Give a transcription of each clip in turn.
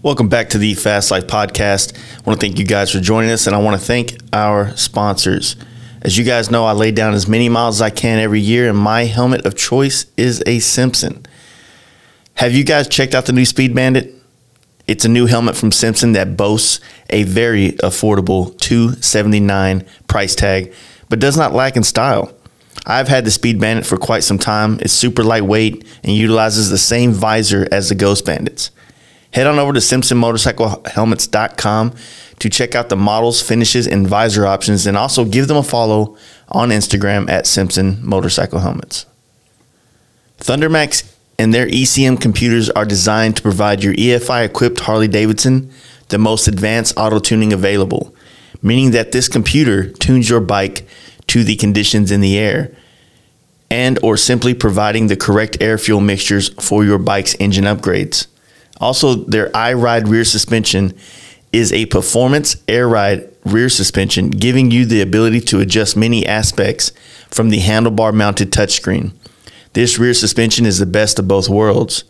Welcome back to the Fast Life Podcast. I want to thank you guys for joining us, and I want to thank our sponsors. As you guys know, I lay down as many miles as I can every year, and my helmet of choice is a Simpson. Have you guys checked out the new Speed Bandit? It's a new helmet from Simpson that boasts a very affordable $279 price tag, but does not lack in style. I've had the Speed Bandit for quite some time. It's super lightweight and utilizes the same visor as the Ghost Bandits. Head on over to SimpsonMotorcycleHelmets.com to check out the models, finishes, and visor options, and also give them a follow on Instagram at Simpson Motorcycle Helmets. ThunderMax and their ECM computers are designed to provide your EFI-equipped Harley-Davidson the most advanced auto-tuning available, meaning that this computer tunes your bike to the conditions in the air and or simply providing the correct air-fuel mixtures for your bike's engine upgrades. Also, their iRide rear suspension is a performance air ride rear suspension, giving you the ability to adjust many aspects from the handlebar mounted touchscreen. This rear suspension is the best of both worlds.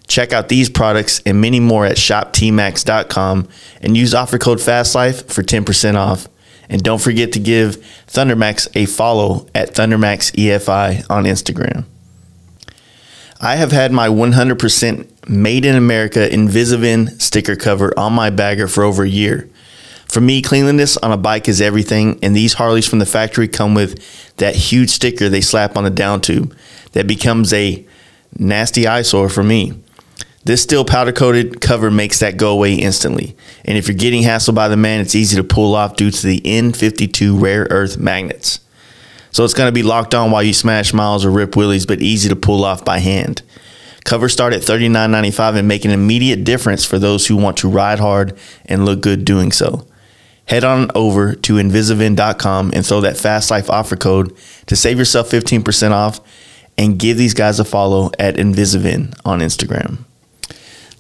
Check out these products and many more at shoptmax.com and use offer code FASTLIFE for 10% off. And don't forget to give ThunderMax a follow at ThunderMaxEFI on Instagram. I have had my 100% Made in America Invisivin sticker cover on my bagger for over a year. For me, cleanliness on a bike is everything, and these Harleys from the factory come with that huge sticker they slap on the down tube that becomes a nasty eyesore for me. This steel powder coated cover makes that go away instantly, and if you're getting hassled by the man, it's easy to pull off due to the N52 rare earth magnets. So it's going to be locked on while you smash miles or rip wheelies, but easy to pull off by hand. Covers start at $39.95 and make an immediate difference for those who want to ride hard and look good doing so. Head on over to Invisivin.com and throw that Fast Life offer code to save yourself 15% off, and give these guys a follow at Invisivin on Instagram.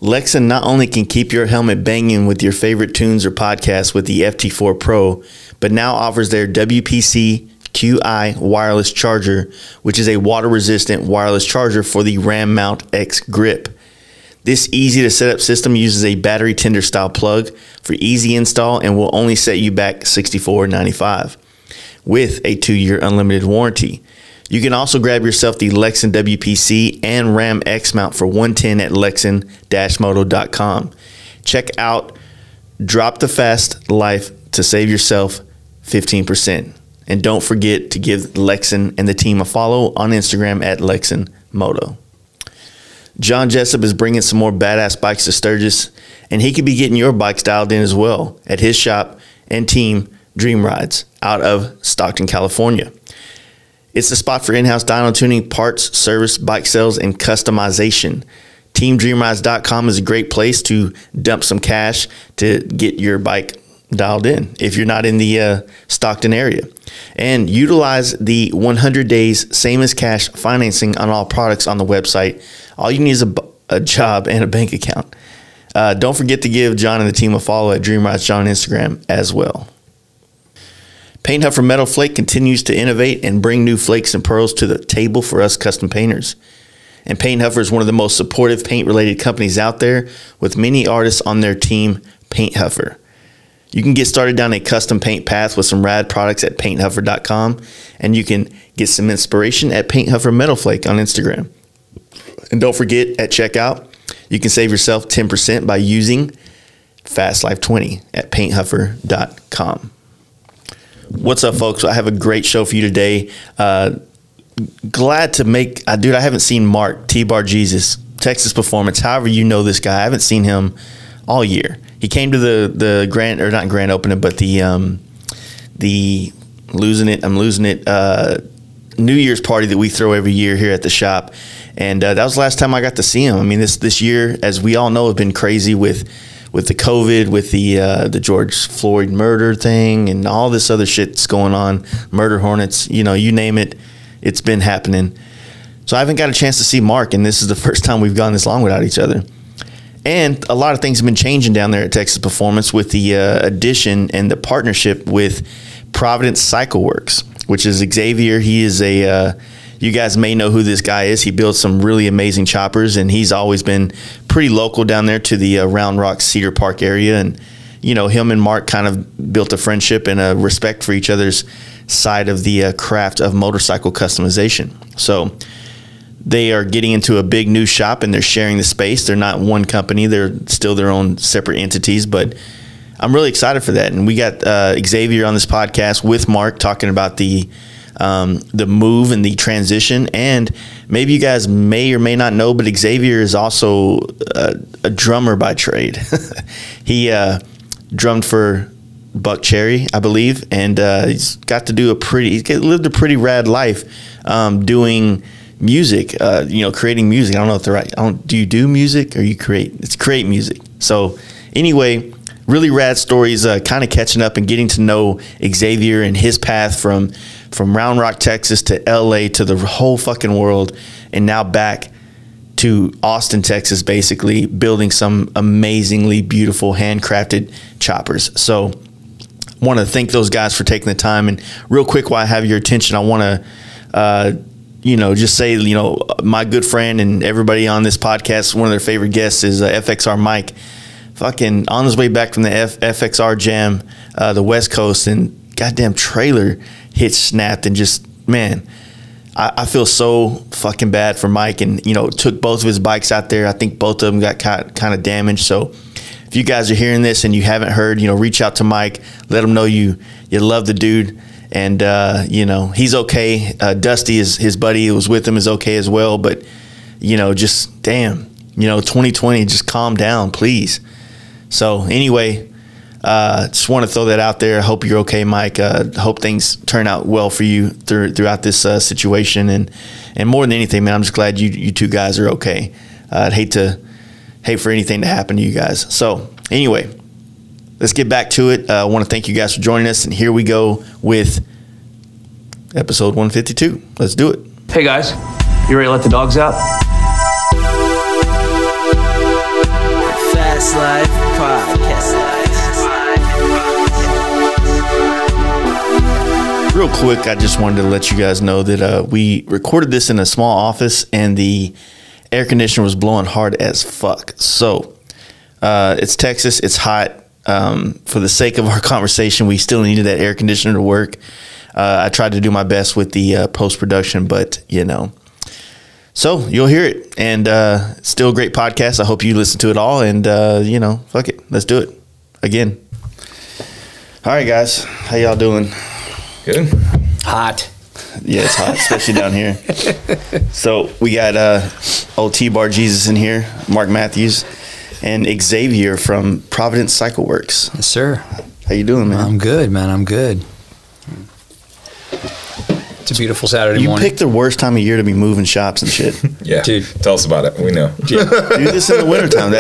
Lexan not only can keep your helmet banging with your favorite tunes or podcasts with the FT4 Pro, but now offers their WPC QI wireless charger, which is a water-resistant wireless charger for the Ram Mount X grip. This easy-to-set-up system uses a battery tender style plug for easy install and will only set you back $64.95 with a 2-year unlimited warranty. You can also grab yourself the Lexan WPC and Ram X mount for $110 at Lexan-moto.com. Check out Drop the Fast Life to save yourself 15%. And don't forget to give Lexan and the team a follow on Instagram at LexanMoto. John Jessup is bringing some more badass bikes to Sturgis, and he could be getting your bikes dialed in as well at his shop and team, Dream Rides, out of Stockton, California. It's the spot for in-house dyno tuning, parts, service, bike sales, and customization. TeamDreamRides.com is a great place to dump some cash to get your bike dialed in if you're not in the Stockton area, and utilize the 100 days same as cash financing on all products on the website. All you need is a job and a bank account. Don't forget to give John and the team a follow at Dream Rides John on Instagram as well. Paint Huffer Metal Flake continues to innovate and bring new flakes and pearls to the table for us custom painters. And Paint Huffer is one of the most supportive paint related companies out there, with many artists on their team. Paint Huffer. You can get started down a custom paint path with some rad products at painthuffer.com, and you can get some inspiration at Paint Huffer Metal Flake on Instagram. And don't forget, at checkout, you can save yourself 10% by using FastLife20 at painthuffer.com. What's up, folks? I have a great show for you today. Glad to make, dude, I haven't seen Mark, T-Bar Jesus, Texas Performance, however you know this guy. I haven't seen him all year. He came to the grand, or not grand opening, but the New Year's party that we throw every year here at the shop, and that was the last time I got to see him. I mean, this year, as we all know, has been crazy with the COVID, with the George Floyd murder thing, and all this other shit that's going on, murder hornets, you know, you name it, it's been happening. So I haven't got a chance to see Mark, and this is the first time we've gone this long without each other. And a lot of things have been changing down there at Texas Performance with the addition and the partnership with Providence Cycle Works, which is Xavier. He is you guys may know who this guy is. He builds some really amazing choppers, and he's always been pretty local down there to the Round Rock Cedar Park area. And, you know, him and Mark kind of built a friendship and a respect for each other's side of the craft of motorcycle customization. So they are getting into a big new shop and they're sharing the space. They're not one company. They're still their own separate entities, but I'm really excited for that. And we got Xavier on this podcast with Mark talking about the move and the transition. And maybe you guys may or may not know, but Xavier is also a drummer by trade. He drummed for Buck Cherry, I believe, and he's got to do lived a pretty rad life doing music, creating music. I don't know if the right, do you do music or you create? It's create music. So anyway, really rad stories, kind of catching up and getting to know Xavier and his path from Round Rock, Texas to LA to the whole fucking world, and now back to Austin, Texas, basically building some amazingly beautiful handcrafted choppers. So I want to thank those guys for taking the time. And real quick, while I have your attention, I want to just say, my good friend and everybody on this podcast, one of their favorite guests is FXR Mike, fucking on his way back from the FXR jam, the West Coast, and goddamn trailer hitch snapped, and just, man, I feel so fucking bad for Mike, and, took both of his bikes out there. I think both of them got kind of damaged. So if you guys are hearing this and you haven't heard, reach out to Mike, let him know you love the dude. And, he's okay. Dusty, his buddy who was with him, is okay as well. But, just damn, 2020, just calm down, please. So anyway, just want to throw that out there. I hope you're okay, Mike. Hope things turn out well for you throughout this situation. And more than anything, man, I'm just glad you two guys are okay. I'd hate for anything to happen to you guys. So anyway, let's get back to it. I want to thank you guys for joining us. And here we go with episode 152. Let's do it. Hey guys, you ready to let the dogs out? Fast Life Podcast. Real quick, I just wanted to let you guys know that we recorded this in a small office and the air conditioner was blowing hard as fuck. So it's Texas, it's hot. For the sake of our conversation, we still needed that air conditioner to work. I tried to do my best with the post-production, but, so you'll hear it. And still a great podcast. I hope you listen to it all. And, fuck it. Let's do it again. All right, guys. How y'all doing? Good. Hot. Yeah, it's hot, especially down here. So we got old T-Bar Jesus in here, Mark Matthews, and Xavier from Providence Cycle Works. Yes, sir. How you doing, man? I'm good, man. I'm good. It's a beautiful Saturday morning. You picked the worst time of year to be moving shops and shit. Yeah. Dude. Tell us about it. We know. Yeah. Do this in the wintertime.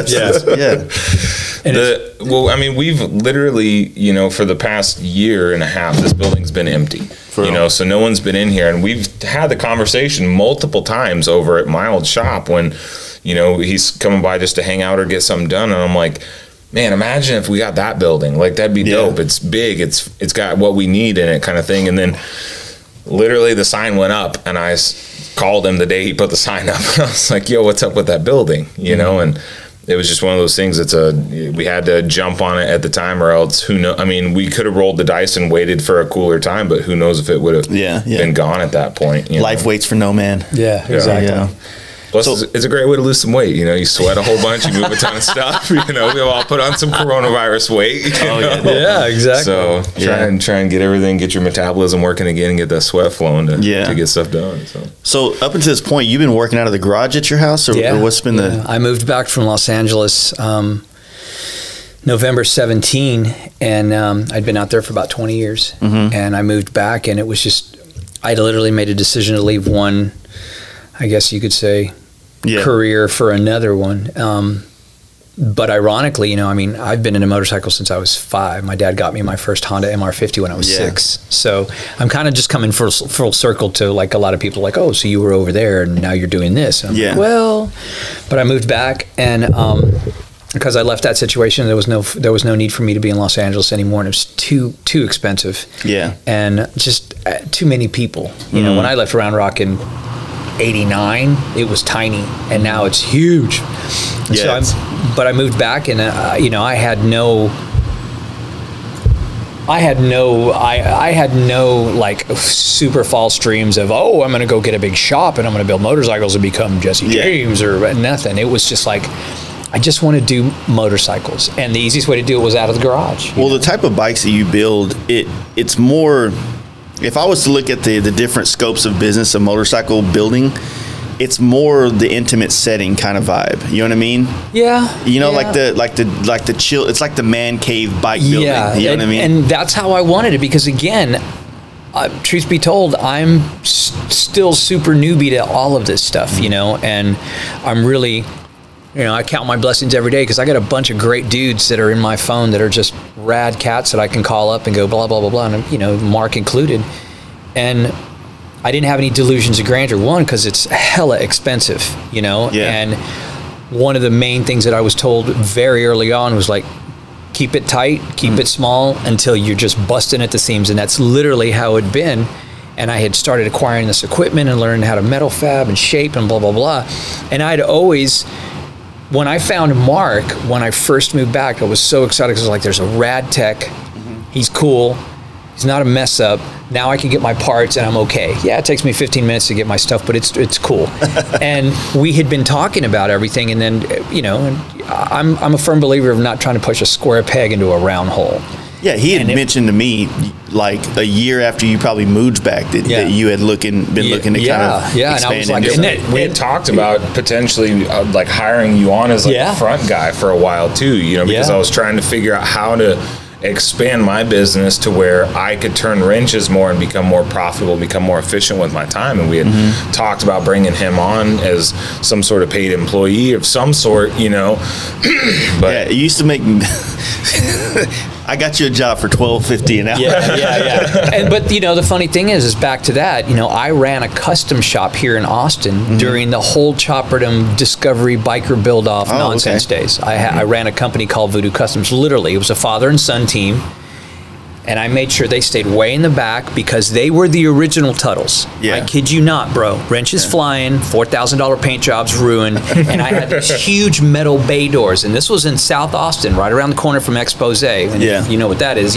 We've literally, for the past year and a half, this building's been empty. So no one's been in here. And we've had the conversation multiple times over at my old shop when, he's coming by just to hang out or get something done. And I'm like, man, imagine if we got that building. Like, that'd be dope. It's big. It's got what we need in it, kind of thing. And then literally the sign went up, and I called him the day he put the sign up. I was like, yo, what's up with that building? And it was just one of those things. We had to jump on it at the time, or else who knows? I mean, we could have rolled the dice and waited for a cooler time, but who knows if it would have been gone at that point. Life waits for no man. Yeah, exactly. Yeah. Plus, it's a great way to lose some weight. You sweat a whole bunch, you move a ton of stuff. We all put on some coronavirus weight. Yeah, exactly. So try and get your metabolism working again and get that sweat flowing to get stuff done. So up until this point, you've been working out of the garage at your house, or what's been the? I moved back from Los Angeles November 17, and I'd been out there for about 20 years, and I moved back, and it was just I literally made a decision to leave one, I guess you could say, career for another one. But ironically, I've been in a motorcycle since I was 5. My dad got me my first Honda MR50 when I was 6. So I'm kind of just coming full circle to, like, a lot of people like, oh, so you were over there and now you're doing this. And I'm like, well, but I moved back, and because I left that situation, there was no need for me to be in Los Angeles anymore, and it was too expensive. Yeah. And just too many people. When I left Round Rock in '89, it was tiny, and now it's huge. And Yeah, but I moved back, and you know, I had no like super false dreams of, oh, I'm going to go get a big shop and I'm going to build motorcycles and become Jesse James or nothing. It was just like, I just want to do motorcycles, and the easiest way to do it was out of the garage. Well, the type of bikes that you build, it's more. If I was to look at the different scopes of business of motorcycle building, it's more the intimate setting kind of vibe. You know what I mean? Yeah. You know, yeah. like the chill. It's like the man cave bike building. Yeah. You know what I mean? And that's how I wanted it, because again, truth be told, I'm still super newbie to all of this stuff, you know, and I'm really, you know, I count my blessings every day, because I got a bunch of great dudes that are in my phone that are just rad cats that I can call up and go blah, blah, blah, blah, and, you know, Mark included. And I didn't have any delusions of grandeur, one, because it's hella expensive, you know, and one of the main things that I was told very early on was like, keep it tight, keep it small until you're just busting at the seams. And that's literally how it'd been. And I had started acquiring this equipment and learning how to metal fab and shape and blah, blah, blah. And I'd always, when I found Mark, when I first moved back, I was so excited, because I was like, there's a rad tech. He's cool. He's not a mess up. Now I can get my parts and I'm okay. Yeah, it takes me 15 minutes to get my stuff, but it's cool. And we had been talking about everything, and then, you know, and I'm a firm believer of not trying to push a square peg into a round hole. Yeah, he had mentioned to me like a year after you probably moved back that you had been looking to kind of expand. And I was like, into we had talked about potentially like hiring you on as like a front guy for a while too, you know, because I was trying to figure out how to expand my business to where I could turn wrenches more and become more profitable, become more efficient with my time. And we had talked about bringing him on as some sort of paid employee of some sort, you know. But it used to make I got you a job for $12.50 an hour. Yeah. But you know, the funny thing is back to that, you know, I ran a custom shop here in Austin during the whole Chopperdom Discovery Biker Build Off nonsense days. I ran a company called Voodoo Customs. Literally, it was a father and son team, and I made sure they stayed way in the back, because they were the original Tuttles. I kid you not, bro. Wrenches flying, $4,000 paint jobs ruined, and I had these huge metal bay doors, and this was in South Austin, right around the corner from Expose. And if you know what that is,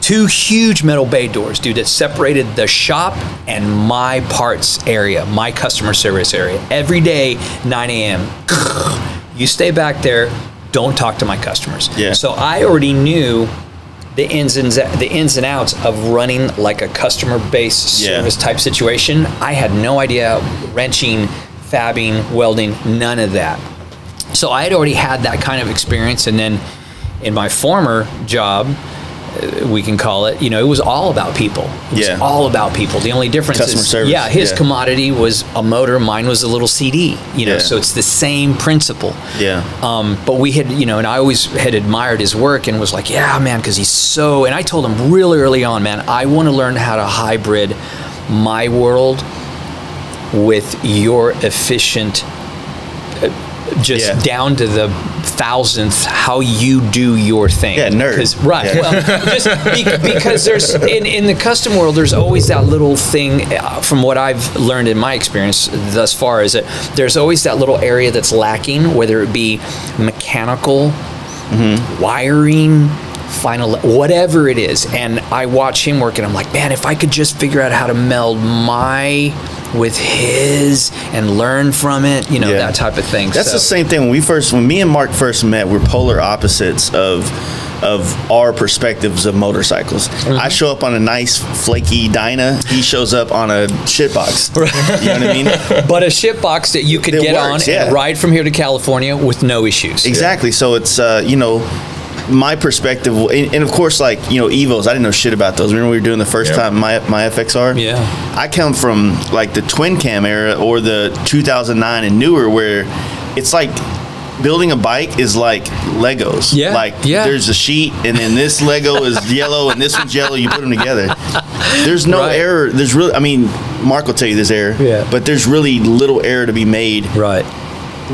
two huge metal bay doors, dude, that separated the shop and my parts area, my customer service area. Every day, 9 a.m. You stay back there, don't talk to my customers. So I already knew the ins and outs of running like a customer-based service type situation. I had no idea wrenching, fabbing, welding, none of that. So I had already had that kind of experience. And then in my former job, we can call it, you know, it was all about people. It was all about people. The only difference customer is, service. His commodity was a motor, mine was a little CD, you know, so it's the same principle. But we had, you know, and I always had admired his work and was like, yeah, man, because he's so, and I told him really early on, man, I want to learn how to hybrid my world with your efficient, just down to the thousandth how you do your thing. Nerd. Well, because there's in the custom world, there's always that little thing, from what I've learned in my experience thus far, is that there's always that little area that's lacking, whether it be mechanical, wiring, final, whatever it is. And I watch him work, and I'm like, man, if I could just figure out how to meld my with his and learn from it, you know, that type of thing. That's the same thing when me and Mark first met, we're polar opposites of our perspectives of motorcycles. I show up on a nice flaky Dyna, he shows up on a shitbox. You know what I mean? But a shitbox that you could get works, on and ride from here to California with no issues. Exactly. So it's you know, my perspective, and of course, like, you know, Evos, I didn't know shit about those. Remember we were doing the first time my FXR? I come from like the twin cam era or the 2009 and newer, where it's like building a bike is like Legos. There's a sheet, and then this Lego is yellow and this one's yellow, you put them together. There's no error. There's really, I mean, Mark will tell you there's error, but there's really little error to be made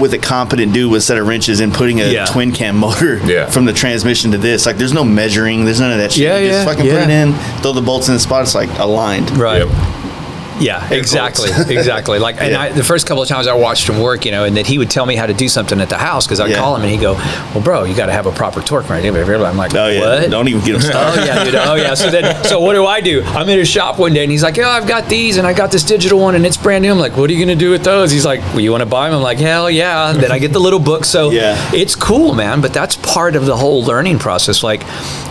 with a competent dude with a set of wrenches and putting a twin cam motor from the transmission to this. Like, there's no measuring, there's none of that shit. You just fucking put it in, throw the bolts in the spot, it's like aligned. Yeah, exactly, exactly. Like, and the first couple of times I watched him work, and that he would tell me how to do something at the house because I'd call him and he'd go, "Well, bro, you got to have a proper torque wrench." I'm like, "Oh yeah, what? Don't even get him started." Oh yeah, dude. Oh yeah. So what do? I'm in his shop one day and he's like, "Oh, I've got these and I got this digital one and it's brand new." I'm like, "What are you gonna do with those?" He's like, "Well, you want to buy them?" I'm like, "Hell yeah!" And then I get the little book. So it's cool, man. But that's part of the whole learning process. Like,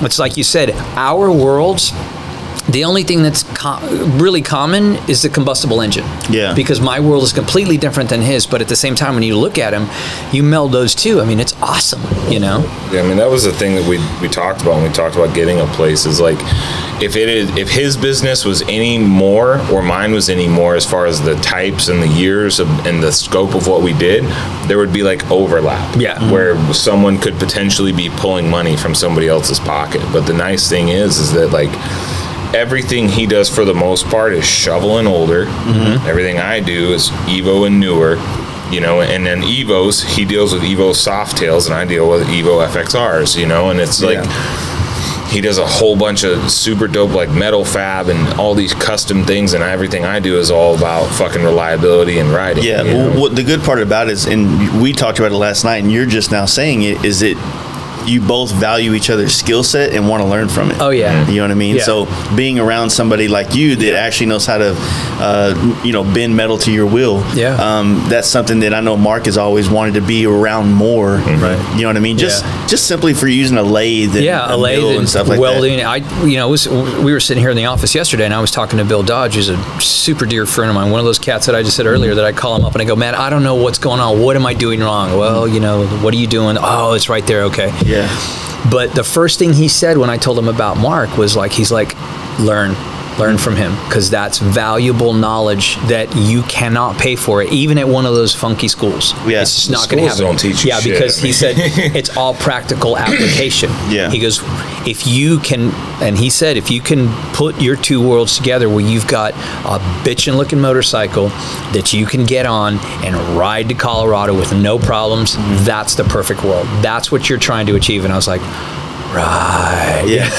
it's like you said, our worlds. The only thing that's really common is the combustible engine. Yeah. Because my world is completely different than his, but at the same time, when you look at him, you meld those two. I mean, it's awesome, Yeah, I mean, that was the thing that we talked about when we talked about getting a place is like, if his business was any more or mine was any more as far as the types and the years and the scope of what we did, there would be like overlap. Yeah. Where someone could potentially be pulling money from somebody else's pocket. But the nice thing is that like, everything he does for the most part is shovel and older. Everything I do is Evo and newer, and then Evos, he deals with Evo Softails and I deal with Evo FXRs, and it's like he does a whole bunch of super dope like metal fab and all these custom things, and everything I do is all about fucking reliability and riding. Yeah, well, what the good part about it is, and we talked about it last night and you're just now saying it, is it you both value each other's skill set and want to learn from it. Oh yeah. You know what I mean? Yeah. So being around somebody like you that actually knows how to, bend metal to your will. Yeah. That's something that I know Mark has always wanted to be around more. Right. You know what I mean? Just simply for using a lathe and a lathe and stuff like welding. that. We were sitting here in the office yesterday and I was talking to Bill Dodge, who's a super dear friend of mine, one of those cats that I just said earlier that I call him up and I go, "Man, I don't know what's going on. What am I doing wrong?" "Well, what are you doing?" "Oh, it's right there." "Okay." Yeah. But the first thing he said when I told him about Mark was like, he's like, learn from him, because that's valuable knowledge that you cannot pay for it, even at one of those funky schools. Yeah. It's just not going to happen. Don't teach you shit. Because he said it's all practical application. Yeah. He goes, if you can put your two worlds together where you've got a bitchin' looking motorcycle that you can get on and ride to Colorado with no problems, that's the perfect world. That's what you're trying to achieve. And I was like, right. Yeah.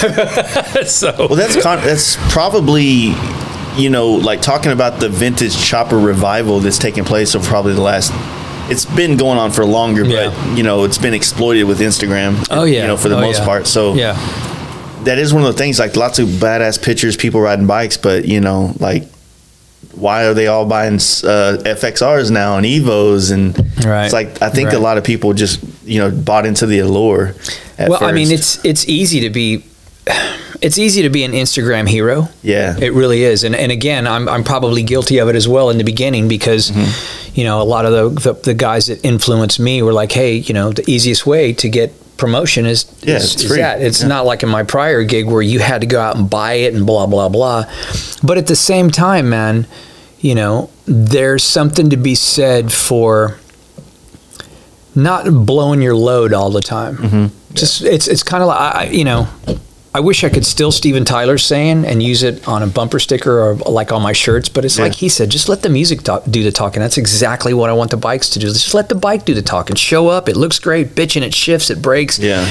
Well, that's probably, like talking about the vintage chopper revival that's taking place over probably the last. It's been going on for longer, but it's been exploited with Instagram. Oh yeah. For the most part. So that is one of the things. Like lots of badass pictures, people riding bikes, but like, why are they all buying FXRs now and Evos? And it's like, I think a lot of people just bought into the allure at first. I mean, it's easy to be an Instagram hero. Yeah, it really is. And again, I'm probably guilty of it as well in the beginning, because a lot of the guys that influenced me were like, hey, the easiest way to get promotion is free. It's not like in my prior gig where you had to go out and buy it and blah blah blah. But at the same time, man, there's something to be said for not blowing your load all the time. Just it's kind of like I wish I could steal Steven Tyler's saying and use it on a bumper sticker or like on my shirts, but it's like he said, just let the music do the talking. That's exactly what I want the bikes to do. Just let the bike do the talking. Show up, it looks great, bitching, it shifts, it brakes. Yeah.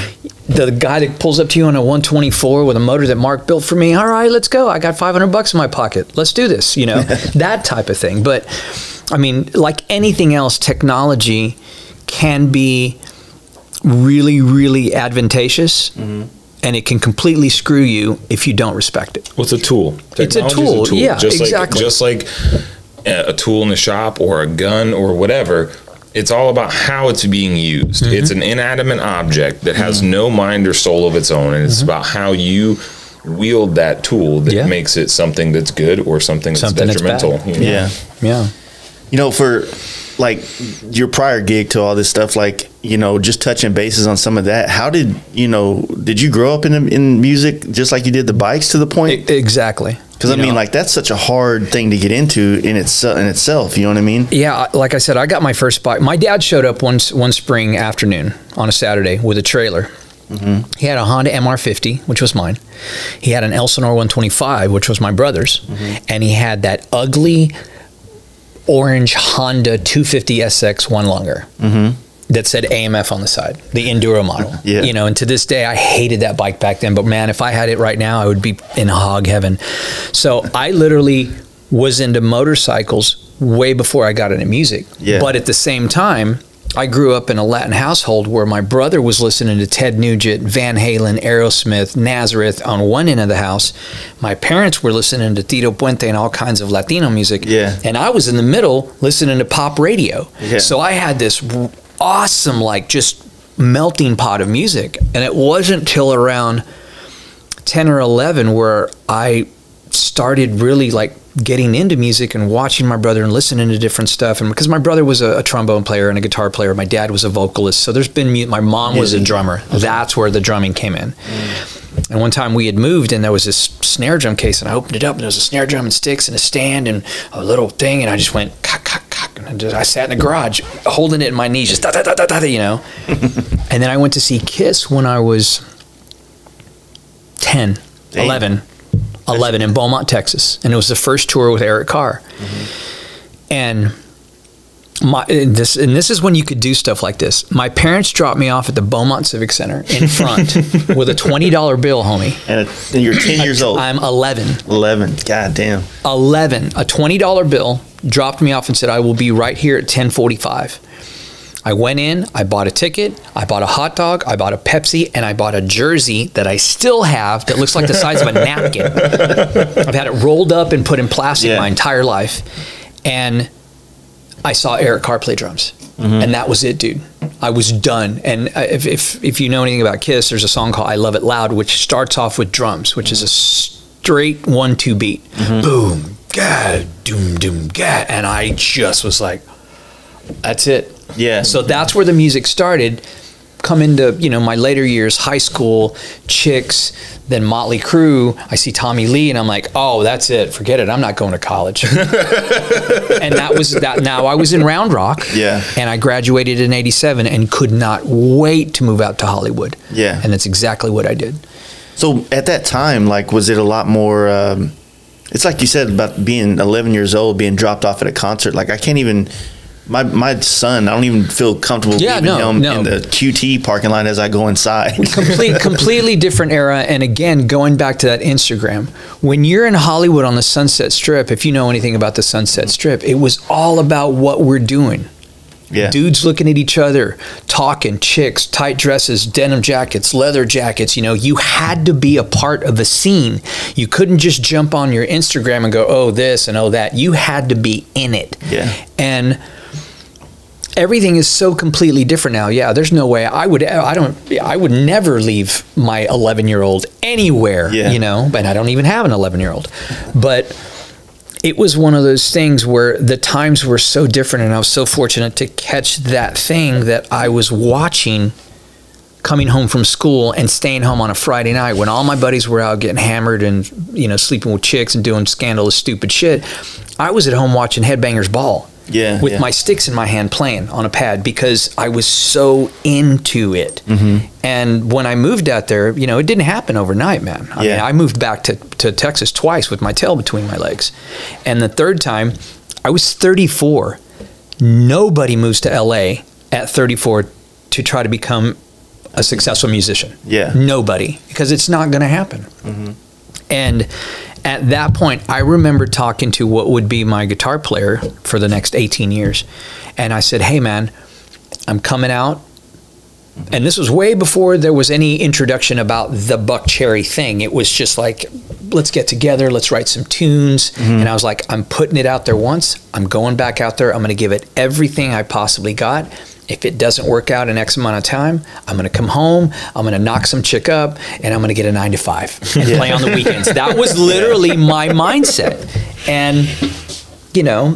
The guy that pulls up to you on a 124 with a motor that Mark built for me, all right, let's go. I got $500 in my pocket. Let's do this, that type of thing. But I mean, like anything else, technology can be really, really advantageous. And it can completely screw you if you don't respect it. Well, it's a tool. It's a tool. Yeah, exactly. Just like a tool in the shop or a gun or whatever, it's all about how it's being used. It's an inanimate object that has no mind or soul of its own, and it's about how you wield that tool that makes it something that's good or something that's detrimental. Yeah. For like your prior gig to all this stuff, like just touching bases on some of that, how did you grow up in music just like you did the bikes to the point? Exactly. Because I mean, like, that's such a hard thing to get into in itself. You know what I mean? Yeah, like I said, I got my first bike. My dad showed up one spring afternoon on a Saturday with a trailer. He had a Honda MR50, which was mine. He had an Elsinore 125, which was my brother's, and he had that ugly orange Honda 250 SX one longer that said AMF on the side, the Enduro model. And to this day, I hated that bike back then, but man, if I had it right now, I would be in hog heaven. So I literally was into motorcycles way before I got into music. Yeah. But at the same time, I grew up in a Latin household where my brother was listening to Ted Nugent, Van Halen, Aerosmith, Nazareth on one end of the house. My parents were listening to Tito Puente and all kinds of Latino music. Yeah. And I was in the middle listening to pop radio. Yeah. So I had this awesome, like, just melting pot of music. And it wasn't till around 10 or 11 where I started really, like, getting into music and watching my brother and listening to different stuff. And because my brother was a trombone player and a guitar player, my dad was a vocalist. So there's been, my mom was a drummer. Okay. That's where the drumming came in. And one time we had moved and there was this snare drum case and I opened it up and there was a snare drum and sticks and a stand and a little thing. And I just went, cock, cock, cock. And I sat in the garage holding it in my knees, just da, da, da, da, da, you know. And then I went to see Kiss when I was 10, 11 in Beaumont, Texas. And it was the first tour with Eric Carr. And this is when you could do stuff like this. My parents dropped me off at the Beaumont Civic Center in front with a $20 bill, homie. And you're 10 years old. I'm 11. 11. God damn. 11. A $20 bill dropped me off and said, I will be right here at 10:45. I went in, I bought a ticket, I bought a hot dog, I bought a Pepsi, and I bought a jersey that I still have that looks like the size of a napkin. I've had it rolled up and put in plastic my entire life. And I saw Eric Carr play drums. And that was it, dude. I was done. And if you know anything about Kiss, there's a song called I Love It Loud, which starts off with drums, which is a straight 1-2 beat. Boom, gad, doom, doom, gad. And I just was like, that's it. Yeah. So that's where the music started. Come into, my later years, high school, Chicks, then Motley Crue. I see Tommy Lee and I'm like, oh, that's it. Forget it. I'm not going to college. And that was that. Now I was in Round Rock. Yeah. And I graduated in '87 and could not wait to move out to Hollywood. Yeah. And that's exactly what I did. So at that time, like, was it a lot more, it's like you said about being 11 years old, being dropped off at a concert. Like, I can't even... My son, I don't even feel comfortable leaving him in the QT parking lot as I go inside. Completely different era. And again, going back to that Instagram, when you're in Hollywood on the Sunset Strip, if you know anything about the Sunset Strip, it was all about what we're doing. Yeah. Dudes looking at each other, talking, chicks, tight dresses, denim jackets, leather jackets. You had to be a part of a scene. You couldn't just jump on your Instagram and go, oh, this and oh, that. You had to be in it. Yeah. And everything is so completely different now. Yeah, there's no way I would never leave my 11-year-old anywhere, but I don't even have an 11-year-old. But it was one of those things where the times were so different, and I was so fortunate to catch that thing that I was watching coming home from school and staying home on a Friday night when all my buddies were out getting hammered and, sleeping with chicks and doing scandalous, stupid shit. I was at home watching Headbangers Ball. Yeah, with my sticks in my hand playing on a pad because I was so into it. And when I moved out there, it didn't happen overnight, man. I mean, I moved back to Texas twice with my tail between my legs. And the third time, I was 34. Nobody moves to LA at 34 to try to become a successful musician. Yeah. Nobody, because it's not going to happen. And at that point, I remember talking to what would be my guitar player for the next 18 years. And I said, hey, man, I'm coming out. And this was way before there was any introduction about the Buck Cherry thing. It was just like, let's get together, let's write some tunes. And I was like, I'm putting it out there once. I'm going back out there. I'm going to give it everything I possibly got. If it doesn't work out in X amount of time, I'm going to come home, I'm going to knock some chick up, and I'm going to get a 9-to-5 and play on the weekends. That was literally my mindset. And,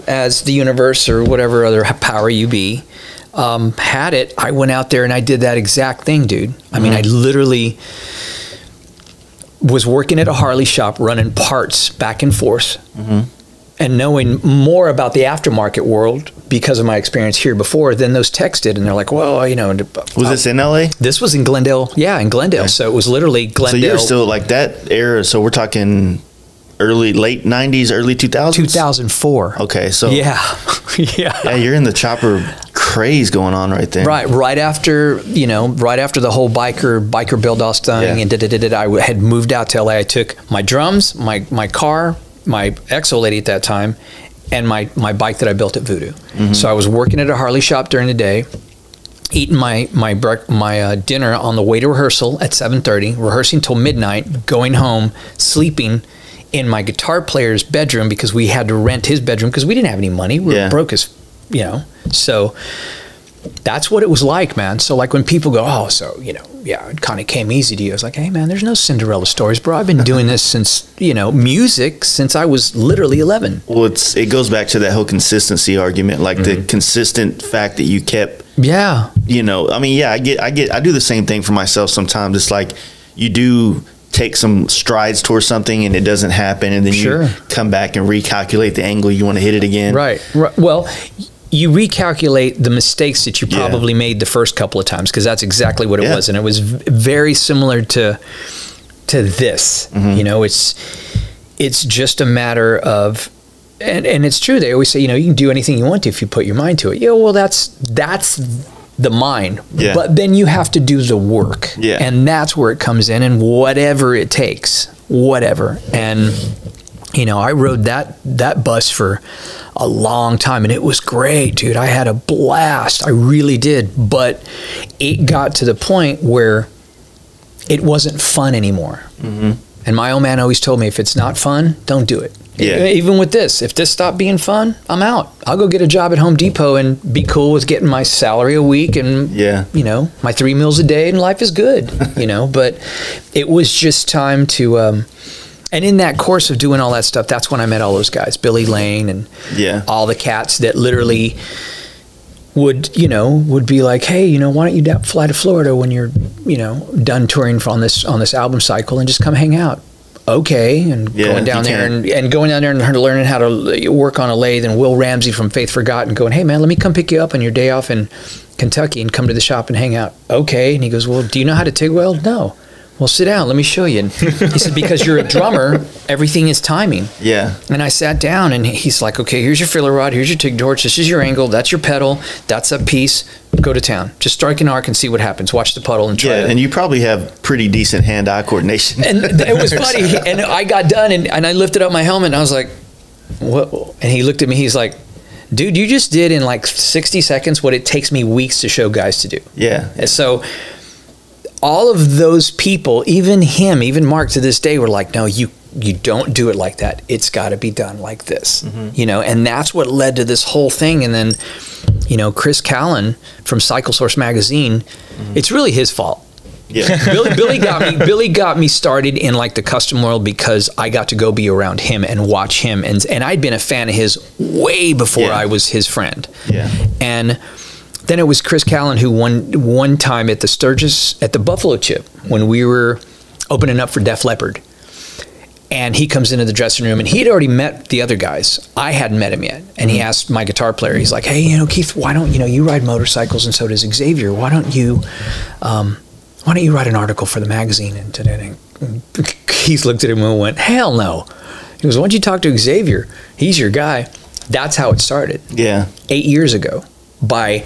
as the universe or whatever other power you be had it, I went out there and I did that exact thing, dude. I mean, I literally was working at a Harley shop running parts back and forth. And knowing more about the aftermarket world because of my experience here before than those techs did. And they're like, well, Was this in LA? This was in Glendale. Yeah, in Glendale. Okay. So it was literally Glendale. So you're still like that era. So we're talking late 90s, early 2000s? 2004. Okay, so. Yeah. Yeah, you're in the chopper craze going on right there. Right after, right after the whole biker build-off thing and I had moved out to LA. I took my drums, my car, my ex-old lady at that time, and my bike that I built at Voodoo. So I was working at a Harley shop during the day, eating my dinner on the way to rehearsal at 7:30, rehearsing till midnight, going home, sleeping in my guitar player's bedroom because we had to rent his bedroom because we didn't have any money. We were broke as, you know. So that's what it was like, man. So like when people go, oh, so, you know, yeah, it kind of came easy to you. I was like, hey, man, there's no Cinderella stories, bro. I've been doing this since, you know, music since I was literally 11. Well, it goes back to that whole consistency argument, like the consistent fact that you kept. Yeah. You know, I mean, yeah, I do the same thing for myself sometimes. It's like you do take some strides towards something and it doesn't happen, and then you come back and recalculate the angle you want to hit it again. Right. Well, you recalculate the mistakes that you probably made the first couple of times, because that's exactly what it was. And it was very similar to this. You know, it's just a matter of, and it's true, they always say, you know, you can do anything you want to if you put your mind to it. Yeah, well, that's the mind. But then you have to do the work. And that's where it comes in, and whatever it takes, whatever. And you know, I rode that bus for a long time, and it was great, dude. I had a blast. I really did. But it got to the point where it wasn't fun anymore. And my old man always told me, if it's not fun, don't do it. Even with this, if this stopped being fun, I'm out. I'll go get a job at Home Depot and be cool with getting my salary a week and, you know, my 3 meals a day, and life is good, you know. But it was just time to, and in that course of doing all that stuff, that's when I met all those guys, Billy Lane and all the cats that literally would be like, hey, you know, why don't you fly to Florida when you're, you know, done touring on this album cycle and just come hang out. Okay. And going down there and going down there and learning how to work on a lathe, and Will Ramsey from Faith Forgotten going, hey man, let me come pick you up on your day off in Kentucky and come to the shop and hang out. Okay. And he goes, well, do you know how to TIG weld? No. Well, sit down. Let me show you. And he said, because you're a drummer, everything is timing. And I sat down, and he's like, okay, here's your filler rod. Here's your TIG torch. This is your angle. That's your pedal. That's a piece. Go to town. Just strike an arc and see what happens. Watch the puddle and try it. And you probably have pretty decent hand-eye coordination. And it was funny. And I got done, and I lifted up my helmet, and I was like, what? And he looked at me. He's like, dude, you just did in like 60 seconds what it takes me weeks to show guys to do. And so all of those people, even him, even Mark to this day, were like, no, you don't do it like that. It's got to be done like this, you know. And that's what led to this whole thing. And then, you know, Chris Callan from Cycle Source magazine, it's really his fault. Billy got me started in like the custom world because I got to go be around him and watch him, and I'd been a fan of his way before I was his friend. And then it was Chris Callan who one time at the Sturgis, at the Buffalo Chip, when we were opening up for Def Leppard, and he comes into the dressing room, and he had already met the other guys. I hadn't met him yet. And he asked my guitar player, he's like, hey, you know, Keith, why don't, you know, you ride motorcycles and so does Xavier. Why don't you write an article for the magazine? And today, Keith looked at him and went, hell no. He goes, why don't you talk to Xavier? He's your guy. That's how it started. 8 years ago, by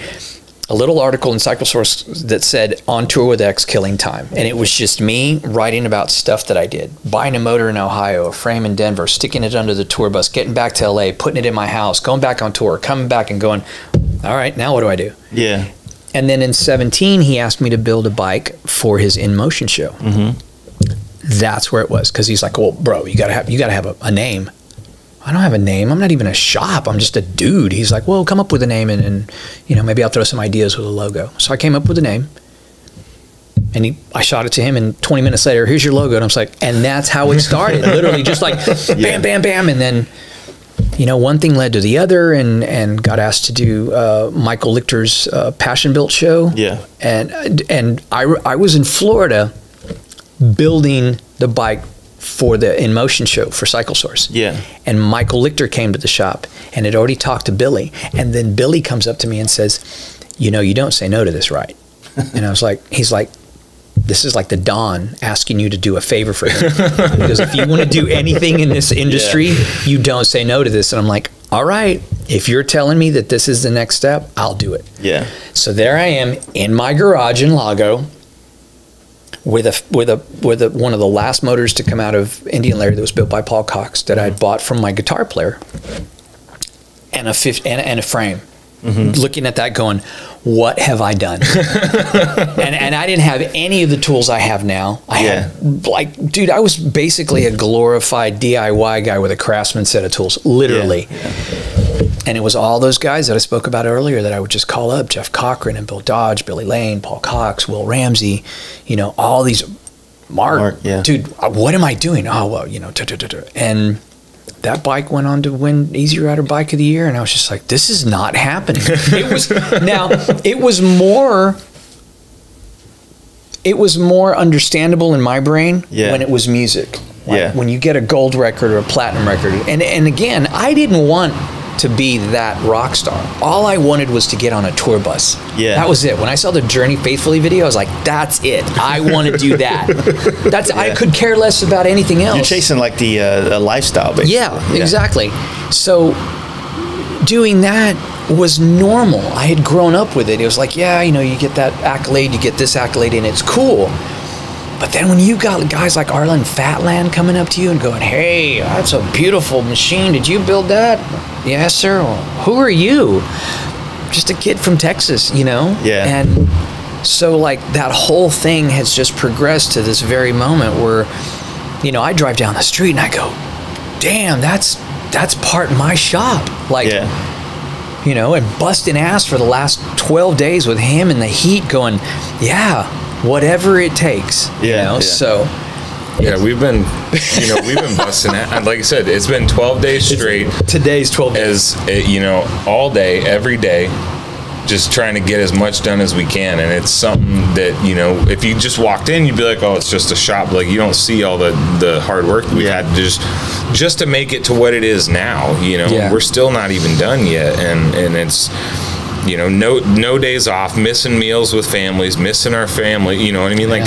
a little article in Cycle Source that said, on tour with X, killing time. And it was just me writing about stuff that I did. Buying a motor in Ohio, a frame in Denver, sticking it under the tour bus, getting back to LA, putting it in my house, going back on tour, coming back and going, all right, now what do I do? And then in 2017, he asked me to build a bike for his In Motion show. That's where it was, because he's like, well, bro, you gotta have a name. I don't have a name. I'm not even a shop. I'm just a dude. He's like, well, come up with a name, and you know, maybe I'll throw some ideas with a logo. So I came up with a name, and I shot it to him, and 20 minutes later, here's your logo. And I was like, and that's how it started. Literally just like bam, bam, bam. And then, you know, one thing led to the other, and got asked to do Michael Lichter's Passion Built show. And I was in Florida building the bike for the In Motion show for Cycle Source. And Michael Lichter came to the shop and had already talked to Billy. And then Billy comes up to me and says, you know, you don't say no to this, right? And I was like, he's like, this is like the Don asking you to do a favor for him. Because if you want to do anything in this industry, you don't say no to this. And I'm like, all right, if you're telling me that this is the next step, I'll do it. So there I am in my garage in Lago, with one of the last motors to come out of Indian Lair that was built by Paul Cox that I'd bought from my guitar player, and a frame. Looking at that going, what have I done? and I didn't have any of the tools I have now. I had, like, dude, I was basically a glorified DIY guy with a Craftsman set of tools, literally. And it was all those guys that I spoke about earlier that I would just call up, Jeff Cochran and Bill Dodge, Billy Lane, Paul Cox, Will Ramsey, you know, all these, Mark, dude, what am I doing? Oh, well, you know, and that bike went on to win Easy Rider Bike of the Year, and I was just like, this is not happening. It was more understandable in my brain when it was music. Like when you get a gold record or a platinum record. And again, I didn't want to be that rock star. All I wanted was to get on a tour bus. That was it. When I saw the Journey Faithfully video, I was like, that's it. I want to do that. I could care less about anything else. You're chasing like the lifestyle, basically. Yeah, exactly. So doing that was normal. I had grown up with it. It was like, yeah, you know, you get that accolade, you get this accolade, and it's cool. But then when you got guys like Arlen Fatland coming up to you and going, hey, that's a beautiful machine. Did you build that? Yes, sir. Well, who are you? Just a kid from Texas, you know? And so, like, that whole thing has just progressed to this very moment where, you know, I drive down the street and I go, damn, that's part of my shop. Like, you know, and busting ass for the last 12 days with him in the heat going, whatever it takes, you know. So we've been busting it. Like I said, it's been 12 days straight. Today's 12 days. You know, all day, every day, just trying to get as much done as we can. And it's something that, you know, if you just walked in, you'd be like, oh, it's just a shop. Like, you don't see all the hard work that we had just to make it to what it is now. You know, we're still not even done yet. And it's, you know, no days off, missing meals with families, missing our family, you know what I mean? Like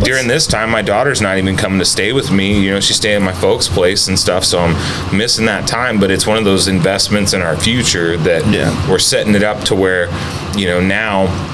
during this time, my daughter's not even coming to stay with me. You know, she's staying at my folks' place and stuff, so I'm missing that time. But it's one of those investments in our future that we're setting it up to where, you know, now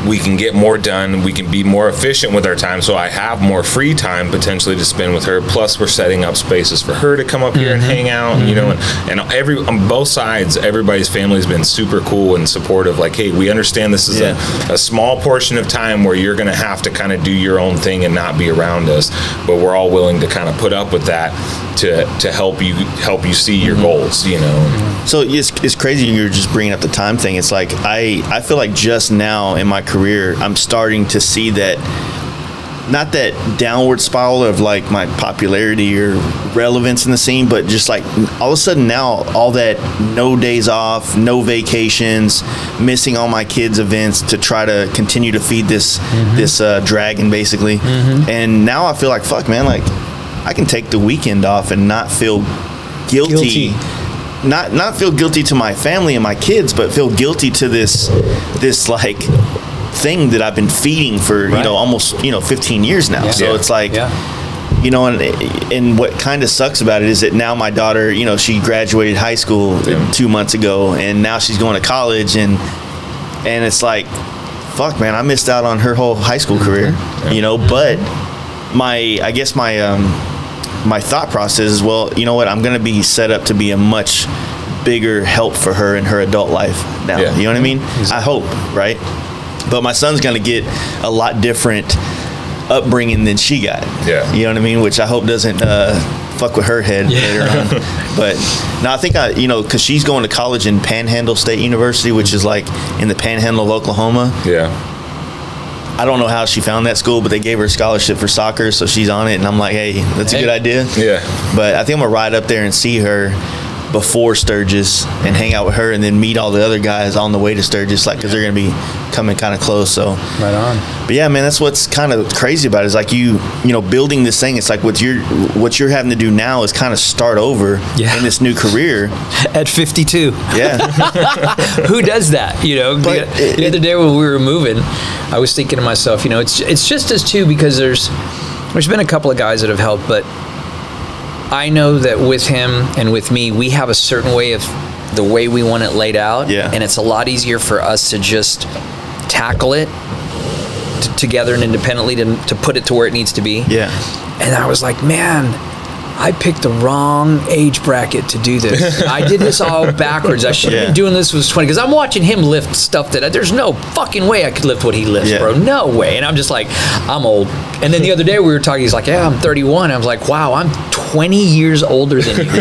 we can get more done, we can be more efficient with our time, so I have more free time potentially to spend with her. Plus, we're setting up spaces for her to come up here and hang out, you know, and on both sides, everybody's family's been super cool and supportive. Like, hey, we understand this is a small portion of time where you're going to have to kind of do your own thing and not be around us, but we're all willing to kind of put up with that to help you see your goals, you know. So it's crazy you're just bringing up the time thing. It's like I feel like just now in my career I'm starting to see that, not that downward spiral of like my popularity or relevance in the scene, but just like all of a sudden now all that no days off, no vacations, missing all my kids' events to try to continue to feed this dragon basically. And now I feel like, fuck man, like I can take the weekend off and not feel guilty. Not feel guilty to my family and my kids, but feel guilty to this like thing that I've been feeding for you know, almost 15 years now. So it's like you know, and what kind of sucks about it is that now my daughter, you know, she graduated high school 2 months ago, and now she's going to college, and it's like, fuck man, I missed out on her whole high school career, you know. But my thought process is, well, you know what, I'm going to be set up to be a much bigger help for her in her adult life now. You know what I mean? I hope, right? But my son's going to get a lot different upbringing than she got. You know what I mean? Which I hope doesn't fuck with her head later on. But no, I think because she's going to college in Panhandle State University, which is like in the Panhandle of Oklahoma. I don't know how she found that school, but they gave her a scholarship for soccer, so she's on it. And I'm like, hey, that's a good idea. But I think I'm gonna ride up there and see her before Sturgis and hang out with her, and then meet all the other guys on the way to Sturgis, like, because they're gonna be coming kind of close. So right on. But yeah, man, that's what's kind of crazy about it, is like you know, building this thing. It's like what you're having to do now is kind of start over in this new career at 52. Who does that? You know, the other day when we were moving, I was thinking to myself, you know, it's just as too, because there's been a couple of guys that have helped, but I know that with him and with me, we have a certain way of the way we want it laid out, and it's a lot easier for us to just tackle it together and independently to put it to where it needs to be. Yeah. And I was like, man, I picked the wrong age bracket to do this. I did this all backwards. I should have been doing this when I was 20, because I'm watching him lift stuff that there's no fucking way I could lift what he lifts, bro. No way. And I'm just like, I'm old. And then the other day we were talking, he's like, yeah, I'm 31. I was like, wow, I'm 20 years older than you.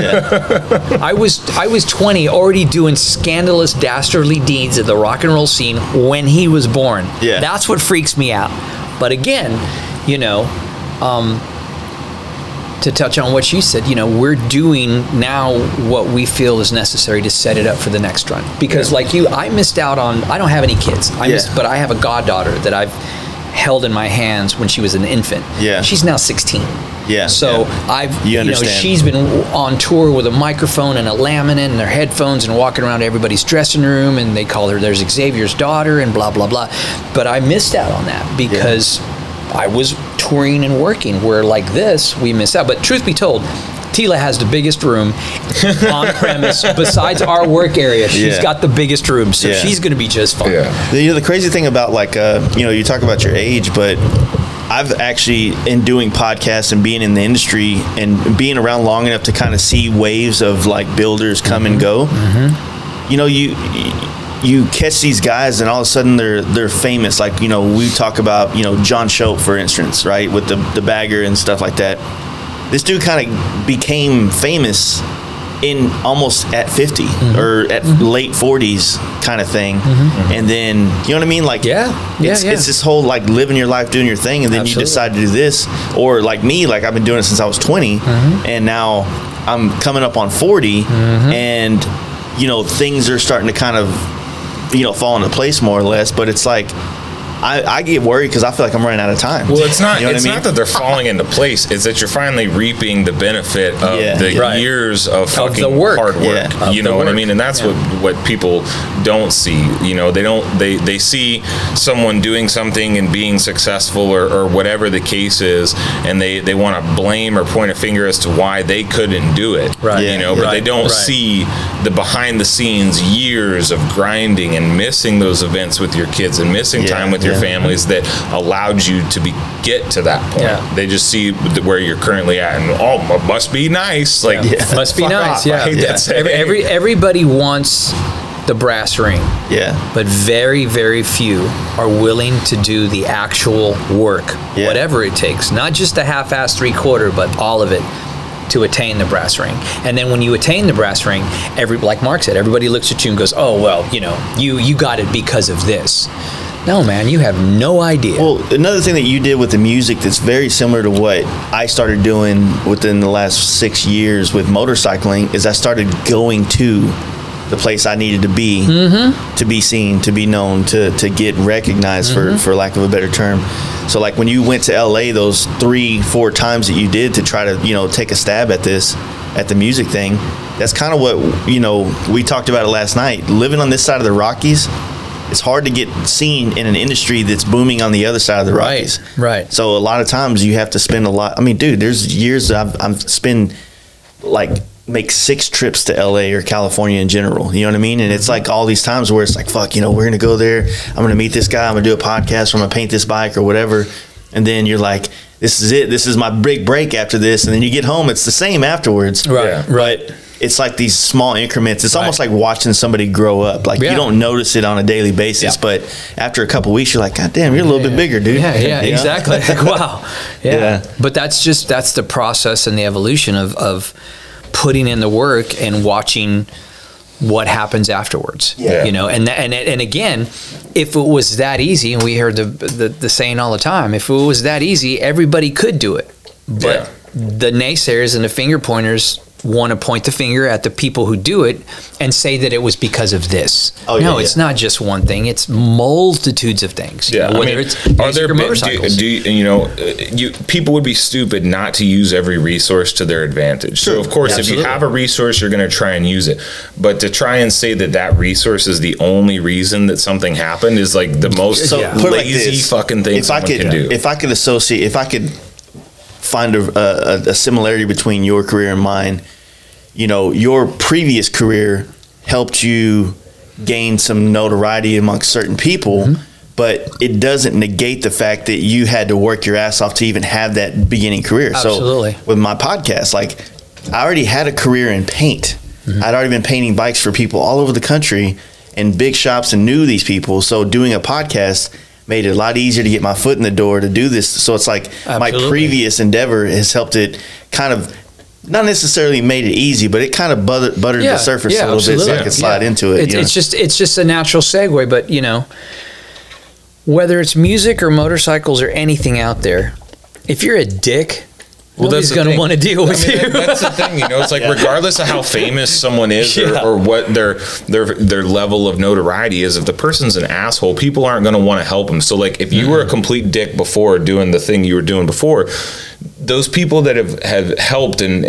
I was 20, already doing scandalous, dastardly deeds of the rock and roll scene when he was born. Yeah. That's what freaks me out. But again, you know, to touch on what she said, you know, we're doing now what we feel is necessary to set it up for the next run. Because like you, I missed out on, I don't have any kids, but I have a goddaughter that I've held in my hands when she was an infant. Yeah. She's now 16. Yeah. So you know, she's been on tour with a microphone and a laminate and their headphones and walking around everybody's dressing room, and they call her, there's Xavier's daughter and blah, blah, blah. But I missed out on that because I was touring and working, where like this, we missed out. But truth be told, Tila has the biggest room on premise besides our work area. She's got the biggest room, so she's going to be just fine. You know, the crazy thing about like, you know, you talk about your age, but I've actually, in doing podcasts and being in the industry and being around long enough to kind of see waves of like builders come and go, you know, you catch these guys and all of a sudden they're famous. Like, you know, we talk about, you know, John Schultz, for instance, right, with the bagger and stuff like that. This dude kind of became famous in almost at 50 or at late 40s kind of thing. And then, you know what I mean? Like, it's this whole like living your life, doing your thing, and then you decide to do this. Or like me, like I've been doing it since I was 20, and now I'm coming up on 40, and, you know, things are starting to kind of, you know, fall into place more or less. But it's like, I get worried because I feel like I'm running out of time. Well, it's not. You know it's not that they're falling into place. It's that you're finally reaping the benefit of the years of fucking hard work. You know what I mean? And that's what people don't see. You know, they see someone doing something and being successful or whatever the case is, and they want to blame or point a finger as to why they couldn't do it. You know, but they don't see the behind the scenes years of grinding and missing those events with your kids and missing time with your families that allowed you to get to that point. They just see where you're currently at and must be nice. Like must be nice. I hate that. Everybody wants the brass ring. But very, very few are willing to do the actual work, whatever it takes. Not just a half-ass 3/4, but all of it to attain the brass ring. And then when you attain the brass ring, like Mark said, everybody looks at you and goes, oh, well, you know, you got it because of this. No, man, you have no idea. Well, another thing that you did with the music that's very similar to what I started doing within the last 6 years with motorcycling is I started going to the place I needed to be seen, to be known, to get recognized, for lack of a better term. So like when you went to LA those 3-4 times that you did to try to, you know, take a stab at the music thing, that's kind of what, you know, we talked about it last night. Living on this side of the Rockies, it's hard to get seen in an industry that's booming on the other side of the Rockies. So a lot of times you have to spend a lot. I mean, dude, there's years I've spent make 6 trips to LA or California in general. You know what I mean? And it's like all these times where it's like, fuck, you know, we're going to go there. I'm going to meet this guy. I'm going to do a podcast. I'm going to paint this bike or whatever. And then you're like, this is it. This is my big break after this. And then you get home. It's the same afterwards. It's like these small increments. It's almost like watching somebody grow up. Like you don't notice it on a daily basis, but after a couple weeks, you're like, God damn, you're a little bit bigger, dude. Exactly. Like, wow. But that's the process and the evolution of putting in the work and watching what happens afterwards. You know, and again, if it was that easy, and we heard the saying all the time, if it was that easy, everybody could do it. But the naysayers and the finger pointers want to point the finger at the people who do it and say that it was because of this. It's not just one thing. It's multitudes of things. You know, whether it's music or motorcycles. People would be stupid not to use every resource to their advantage. So, of course, if you have a resource, you're going to try and use it. But to try and say that resource is the only reason that something happened is like the most lazy fucking thing someone can do. If I could find a similarity between your career and mine, you know, your previous career helped you gain some notoriety amongst certain people, but it doesn't negate the fact that you had to work your ass off to even have that beginning career. Absolutely. So with my podcast, like I already had a career in paint. I'd already been painting bikes for people all over the country in big shops and knew these people. So doing a podcast made it a lot easier to get my foot in the door to do this. So it's like my previous endeavor has helped it kind of, not necessarily made it easy, but it kind of buttered the surface a little bit so I could slide into it. It's just a natural segue, but you know, whether it's music or motorcycles or anything out there, if you're a dick, nobody's going to want to deal with you. That's the thing, you know. It's like regardless of how famous someone is or what their level of notoriety is, if the person's an asshole, people aren't going to want to help them. So, like, if you were a complete dick before doing the thing you were doing before, those people that have helped and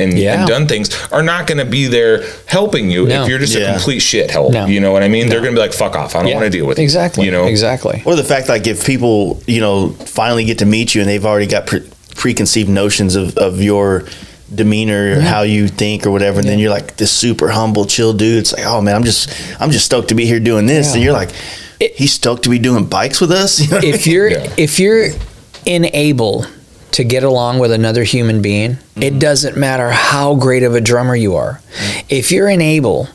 done things are not going to be there helping you if you're just a complete shithole. You know what I mean? They're going to be like, fuck off. I don't want to deal with you. Exactly. You know? Exactly. Or the fact, like, if people, you know, finally get to meet you and they've already got preconceived notions of your demeanor, how you think or whatever, and then you're like this super humble, chill dude. It's like, oh man, I'm just stoked to be here doing this, and you're like, he's stoked to be doing bikes with us. You know if you're unable to get along with another human being, it doesn't matter how great of a drummer you are. If you're unable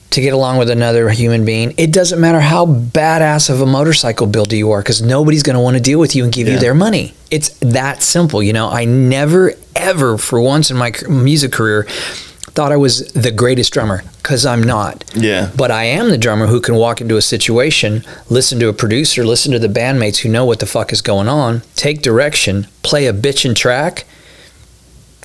to get along with another human being, it doesn't matter how badass of a motorcycle builder you are, because nobody's going to want to deal with you and give you their money. It's that simple. You know, I never, ever, for once in my music career, thought I was the greatest drummer, because I'm not. Yeah. But I am the drummer who can walk into a situation, listen to a producer, listen to the bandmates who know what the fuck is going on, take direction, play a bitchin' track,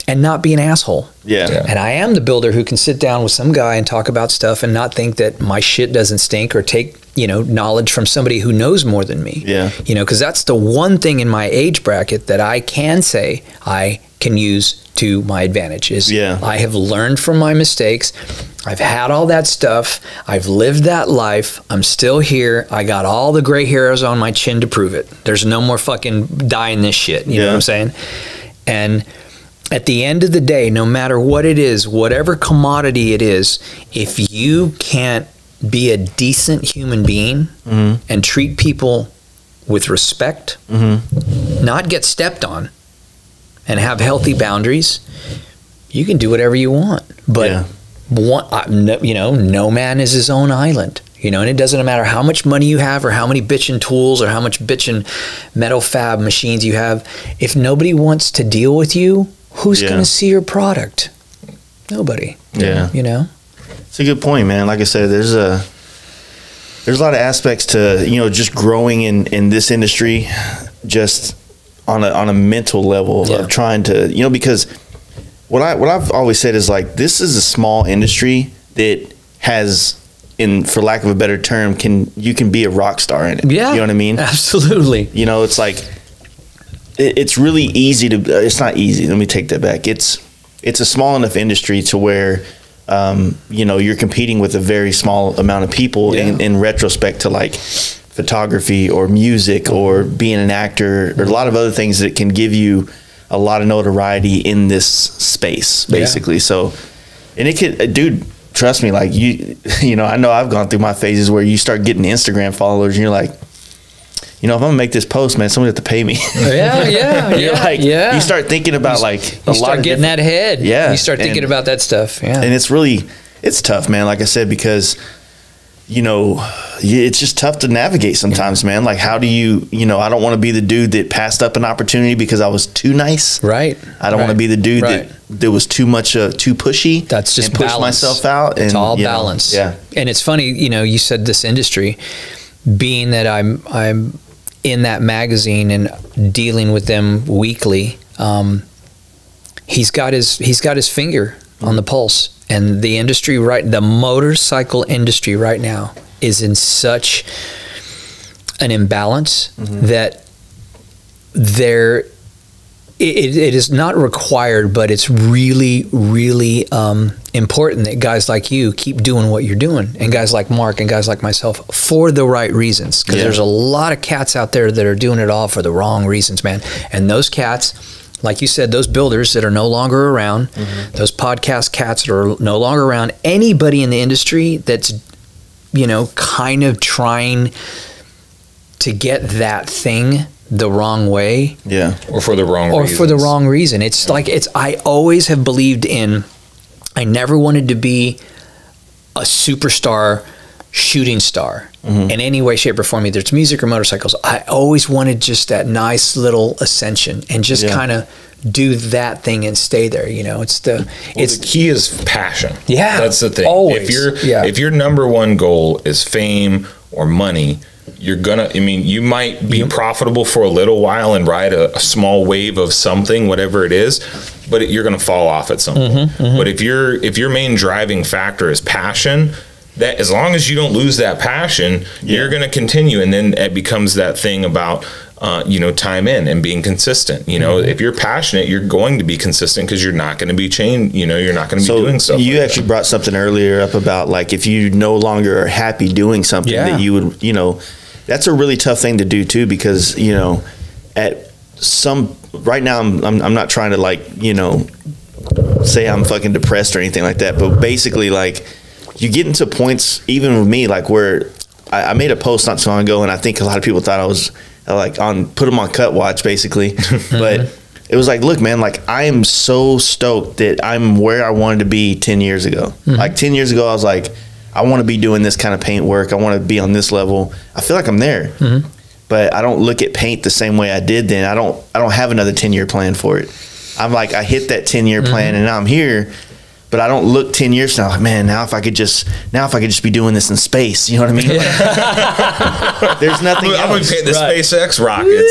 and not be an asshole. Yeah. And I am the builder who can sit down with some guy and talk about stuff and not think that my shit doesn't stink, or take, you know, knowledge from somebody who knows more than me. Yeah. You know, because that's the one thing in my age bracket that I can say I can use to my advantage is I have learned from my mistakes. I've had all that stuff. I've lived that life. I'm still here. I got all the gray hairs on my chin to prove it. There's no more fucking dyeing this shit. You know what I'm saying? And at the end of the day, no matter what it is, whatever commodity it is, if you can't be a decent human being and treat people with respect, not get stepped on, and have healthy boundaries, you can do whatever you want. But you know, no man is his own island. You know, and it doesn't matter how much money you have, or how many bitchin' tools, or how much bitchin' metal fab machines you have. If nobody wants to deal with you, who's going to see your product? Nobody. Yeah. You know? It's a good point, man. Like I said, there's a lot of aspects to, you know, just growing in this industry, just on a mental level of trying to, you know, because what I've always said is, like, this is a small industry that has, for lack of a better term, you can be a rock star in it. Yeah. You know what I mean? Absolutely. You know, it's like, it's really easy to, it's not easy, let me take that back. It's a small enough industry to where, you know, you're competing with a very small amount of people in retrospect to, like, photography or music or being an actor or a lot of other things that can give you a lot of notoriety in this space, basically. So, and it could, dude, trust me, like, you know, I know I've gone through my phases where you start getting Instagram followers and you're like, you know, if I'm gonna make this post, man, somebody have to pay me. You start thinking about, like, you start getting that head. Yeah. You start thinking about that stuff. Yeah. And it's tough, man. Like I said, because, you know, it's just tough to navigate sometimes, man. Like, how do you know, I don't want to be the dude that passed up an opportunity because I was too nice. Right. I don't want to be the dude that was too much, too pushy. That's just and push myself out. It's and, all balance. Yeah. And it's funny, you know, you said this industry, being that I'm in that magazine and dealing with them weekly, he's got his finger on the pulse. And the industry, the motorcycle industry right now is in such an imbalance that it is not required, but it's really, really important that guys like you keep doing what you're doing, and guys like Mark and guys like myself, for the right reasons. Because there's a lot of cats out there that are doing it all for the wrong reasons, man. And those cats, like you said, those builders that are no longer around, those podcast cats that are no longer around, anybody in the industry that's, you know, kind of trying to get that thing the wrong way. Yeah. Or for the wrong reason. Or for the wrong reason. It's like, I always have believed in, I never wanted to be a superstar shooting star in any way, shape, or form, either it's music or motorcycles. I always wanted just that nice little ascension and just kind of do that thing and stay there. You know, the key is passion. Yeah, that's the thing. Always. If your number one goal is fame or money, you're gonna, I mean, you might be profitable for a little while and ride a small wave of something, whatever it is, but you're gonna fall off at some point. But if your main driving factor is passion, that as long as you don't lose that passion, you're gonna continue, and then it becomes that thing about time in and being consistent. You know, if you're passionate, you're going to be consistent because you're not going to be chained. You know, you're not going to be doing stuff. You actually brought something earlier up about, like, if you no longer are happy doing something that you would, that's a really tough thing to do too, because, right now I'm not trying to, like, say I'm fucking depressed or anything like that, but basically, like, you get into points, even with me, like, where I made a post not so long ago, and I think a lot of people thought I was like put them on cut watch, basically. But it was like, look, man, like, I am so stoked that I'm where I wanted to be 10 years ago. Like 10 years ago, I was like, I want to be doing this kind of paint work. I want to be on this level. I feel like I'm there, but I don't look at paint the same way I did then. I don't have another 10-year plan for it. I'm like, I hit that 10-year plan and now I'm here. But I don't look 10 years from now, like, man, now if I could just be doing this in space, you know what I mean? There's nothing else. I'm going to paint the SpaceX rockets.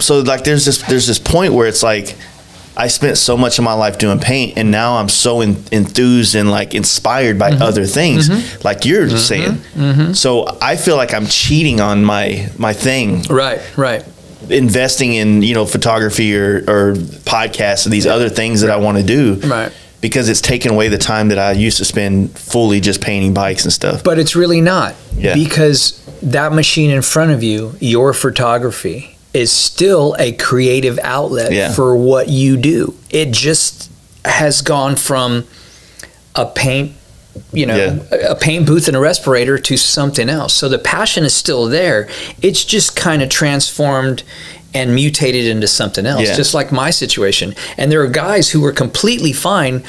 So like, there's this point where it's like, I spent so much of my life doing paint, and now I'm so enthused and, like, inspired by other things, like you're saying. So I feel like I'm cheating on my thing. Right. Investing in photography or podcasts and these other things that I want to do, because it's taken away the time that I used to spend fully just painting bikes and stuff. But it's really not, because that machine in front of you, your photography, is still a creative outlet for what you do. It just has gone from a paint a paint booth and a respirator to something else. So the passion is still there. It's just kind of transformed and mutated into something else, just like my situation. And there are guys who were completely fine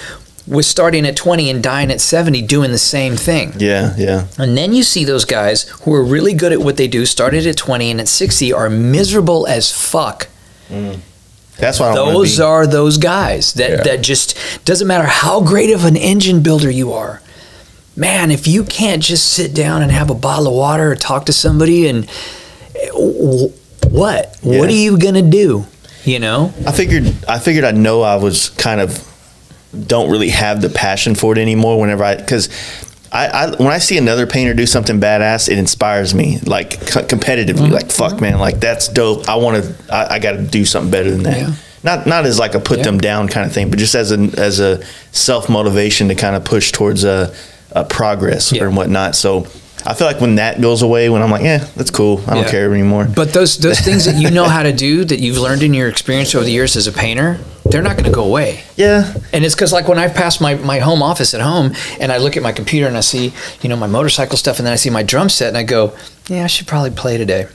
with starting at 20 and dying at 70 doing the same thing. And then you see those guys who are really good at what they do, started at 20 and at 60 are miserable as fuck. That's why those are those guys that just, doesn't matter how great of an engine builder you are. Man, if you can't just sit down and have a bottle of water or talk to somebody, and what are you gonna do? I figured I know I was kind of don't really have the passion for it anymore. Because when I see another painter do something badass, it inspires me, like, competitively. Like, fuck, man, like, that's dope. I got to do something better than that. Not as like a put them down kind of thing, but just as a self motivation to kind of push towards a progress or whatnot. So I feel like when that goes away, when I'm like, that's cool, I don't care anymore. But those things that you know how to do, that you've learned in your experience over the years as a painter, they're not going to go away. And it's because, like, when I pass my home office at home and I look at my computer and I see, my motorcycle stuff, and then I see my drum set and I go, I should probably play today.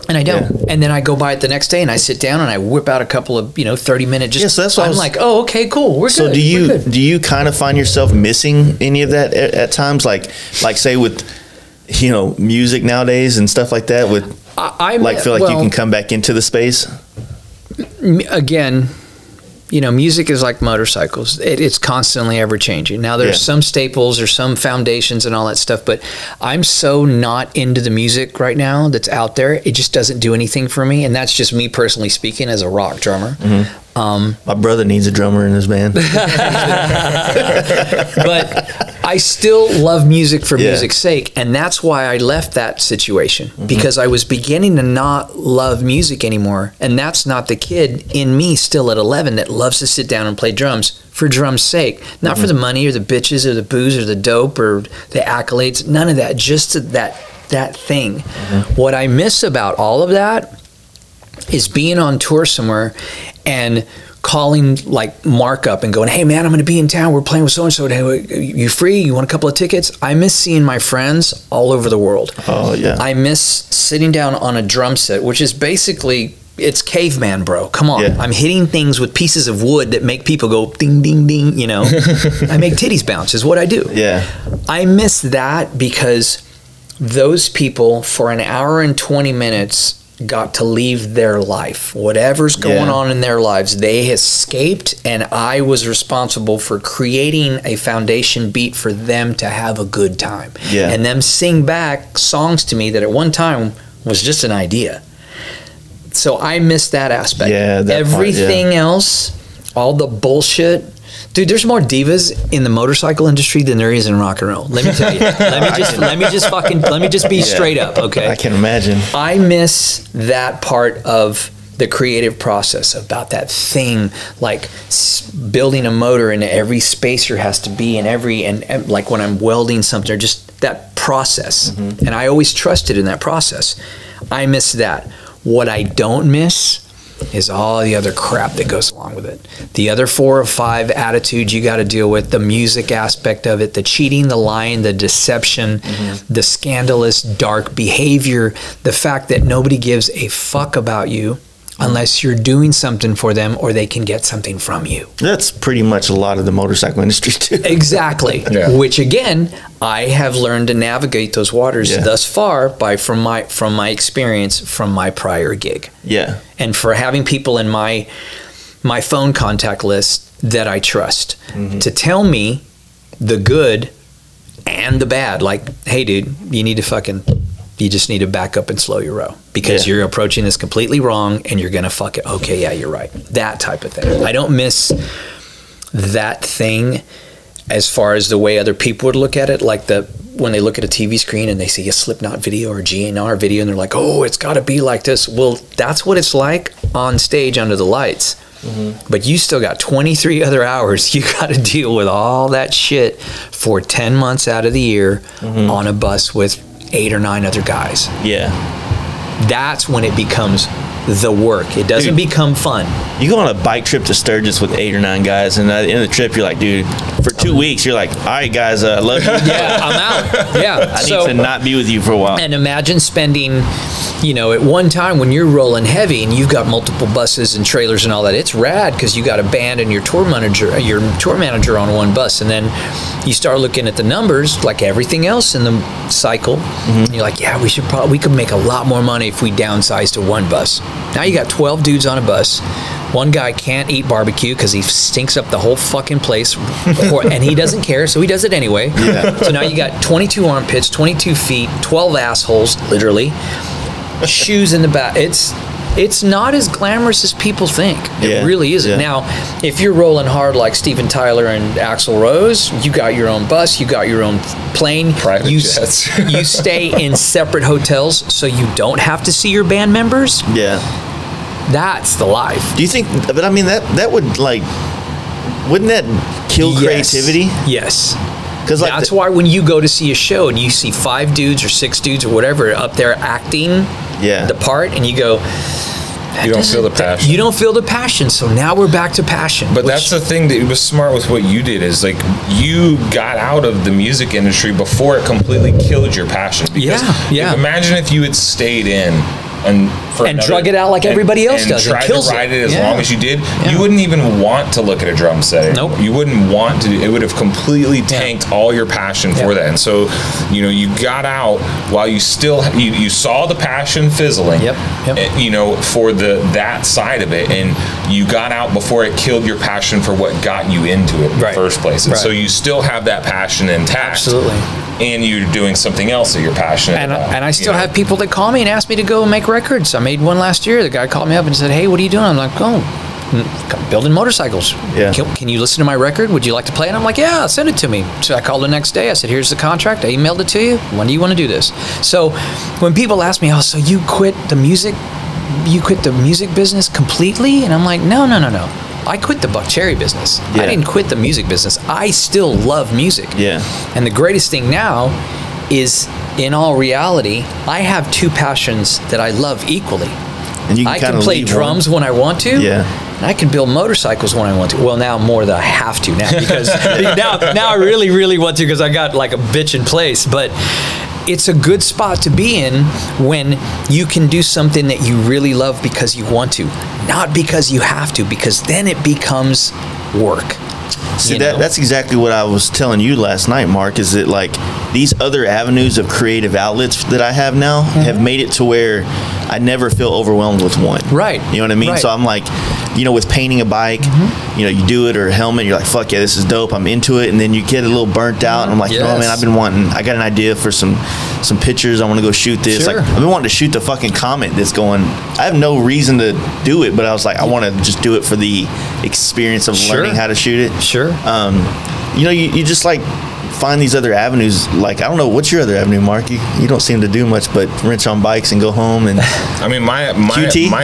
And I don't. And then I go by it the next day and I sit down and I whip out a couple of 30-minute so that's what I'm like, oh, okay, cool, we're good. So do you kind of find yourself missing any of that at times, like say with music nowadays and stuff like that, with feel like you can come back into the space again? Music is like motorcycles. It's constantly ever changing. Now there's some staples or some foundations and all that stuff, but I'm so not into the music right now that's out there. It just doesn't do anything for me. And that's just me personally speaking as a rock drummer. My brother needs a drummer in his band. But I still love music for music's sake, and that's why I left that situation, because I was beginning to not love music anymore, and that's not the kid in me still at 11 that loves to sit down and play drums for drum's sake, not for the money or the bitches or the booze or the dope or the accolades, none of that, just that thing. What I miss about all of that is being on tour somewhere and calling like Mark up and going, hey man, I'm going to be in town. We're playing with so-and-so. You free? You want a couple of tickets? I miss seeing my friends all over the world. Oh yeah. I miss sitting down on a drum set, which is basically, it's caveman, bro. Come on. Yeah. I'm hitting things with pieces of wood that make people go ding, ding, ding, you know. I make titties bounce is what I do. Yeah. I miss that because those people for an hour and 20 minutes got to leave their life. Whatever's going on in their lives, they escaped, and I was responsible for creating a foundation beat for them to have a good time. Yeah. And them sing back songs to me that at one time was just an idea. So I miss that aspect. Yeah, that everything else, all the bullshit. Dude, there's more divas in the motorcycle industry than there is in rock and roll. Let me tell you. let me just be straight up, okay? I can imagine. I miss that part of the creative process, about that thing, like building a motor, and every spacer has to be in every, and like when I'm welding something, or just that process. Mm-hmm. And I always trusted in that process. I miss that. What I don't miss is all the other crap that goes along with it. The other 4 or 5 attitudes you got to deal with, the music aspect of it, the cheating, the lying, the deception, the scandalous, dark behavior, the fact that nobody gives a fuck about you unless you're doing something for them or they can get something from you. That's pretty much a lot of the motorcycle industry too. Exactly. Yeah. Which again, I have learned to navigate those waters thus far from my experience from my prior gig. Yeah. And for having people in my phone contact list that I trust to tell me the good and the bad. Like, hey dude, you just need to back up and slow your row because you're approaching this completely wrong and you're going to fuck it. Okay, yeah, you're right. That type of thing. I don't miss that thing as far as the way other people would look at it. Like when they look at a TV screen and they see a Slipknot video or a GNR video and they're like, oh, it's got to be like this. Well, that's what it's like on stage under the lights. Mm-hmm. But you still got 23 other hours. You got to deal with all that shit for 10 months out of the year on a bus with 8 or 9 other guys. Yeah. That's when it becomes the work. It doesn't become fun. You go on a bike trip to Sturgis with 8 or 9 guys, and at the end of the trip, you're like, dude, for 2 weeks, you're like, all right, guys, I love you. Yeah, I'm out. Yeah. I need to not be with you for a while. And imagine spending, at one time when you're rolling heavy and you've got multiple buses and trailers and all that, it's rad because you got a band and your tour manager on one bus. And then you start looking at the numbers like everything else in the cycle. And you're like, yeah, we could make a lot more money if we downsize to one bus. Now you got 12 dudes on a bus. One guy can't eat barbecue because he stinks up the whole fucking place, and he doesn't care, so he does it anyway. Yeah. So now you got 22 armpits, 22 feet, 12 assholes, literally, shoes in the back. It's not as glamorous as people think. It really isn't. Yeah. Now, if you're rolling hard like Steven Tyler and Axl Rose, you got your own bus, you got your own plane. Private jets. You stay in separate hotels so you don't have to see your band members. Yeah. That's the life. Do you think, but I mean, that would wouldn't that kill creativity? Yes. Because that's why when you go to see a show and you see 5 dudes or 6 dudes or whatever up there acting the part, and you go, you don't feel the passion. You don't feel the passion. So now we're back to passion. But that's the thing that was smart with what you did is like you got out of the music industry before it completely killed your passion. Because imagine if you had stayed in and drug it out like everybody else does. And tried to ride it as long as you did. You wouldn't even want to look at a drum set. Nope. You wouldn't want to. It would have completely tanked all your passion for that. And so, you got out while you still you saw the passion fizzling. For that side of it, and you got out before it killed your passion for what got you into it in the first place. And so you still have that passion intact. Absolutely. And you're doing something else that you're passionate about. And I still have people that call me and ask me to go and make records. I made one last year. The guy called me up and said, hey, what are you doing? I'm like, building motorcycles. Yeah. Can you listen to my record? Would you like to play it? I'm like, yeah, send it to me. So I called the next day. I said, here's the contract. I emailed it to you. When do you want to do this? So when people ask me, so you quit the music business completely? And I'm like, no. I quit the Buck Cherry business. Yeah. I didn't quit the music business. I still love music. Yeah. And the greatest thing now is, in all reality, I have 2 passions that I love equally. And you I can play drums when I want to. Yeah. And I can build motorcycles when I want to. Well, now more that I have to now, because now I really, really want to, because I got like a bitch in place. But it's a good spot to be in when you can do something that you really love because you want to, not because you have to, because then it becomes work. See, that's exactly what I was telling you last night, Mark, is that like these other avenues of creative outlets that I have now have made it to where I never feel overwhelmed with one. Right. You know what I mean? Right. So I'm like, with painting a bike, you do it, or a helmet, you're like, fuck yeah, this is dope, I'm into it. And then you get a little burnt out, and I'm like, man, I got an idea for some pictures, I want to go shoot this. Sure. Like, I've been wanting to shoot the fucking comet that's going, I have no reason to do it, but I was like, I want to just do it for the experience of learning how to shoot it. Sure. You just like find these other avenues. Like, I don't know, what's your other avenue, Mark? You don't seem to do much but wrench on bikes and go home. And I mean, my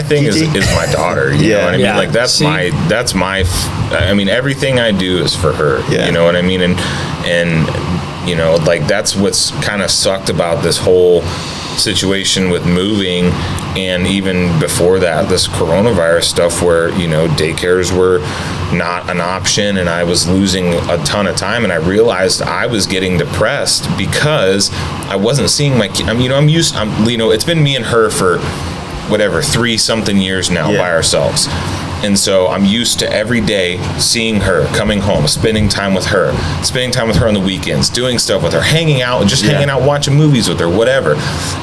thing is my daughter. You know what I mean? Like that's my I mean, everything I do is for her. You know what I mean? And like that's what's kind of sucked about this whole situation with moving, and even before that, this coronavirus stuff, where daycares were not an option, and I was losing a ton of time, and I realized I was getting depressed because I wasn't seeing my kid. It's been me and her for whatever 3-something years now by ourselves. And so I'm used to every day seeing her, coming home, spending time with her on the weekends, doing stuff with her, hanging out, watching movies with her, whatever.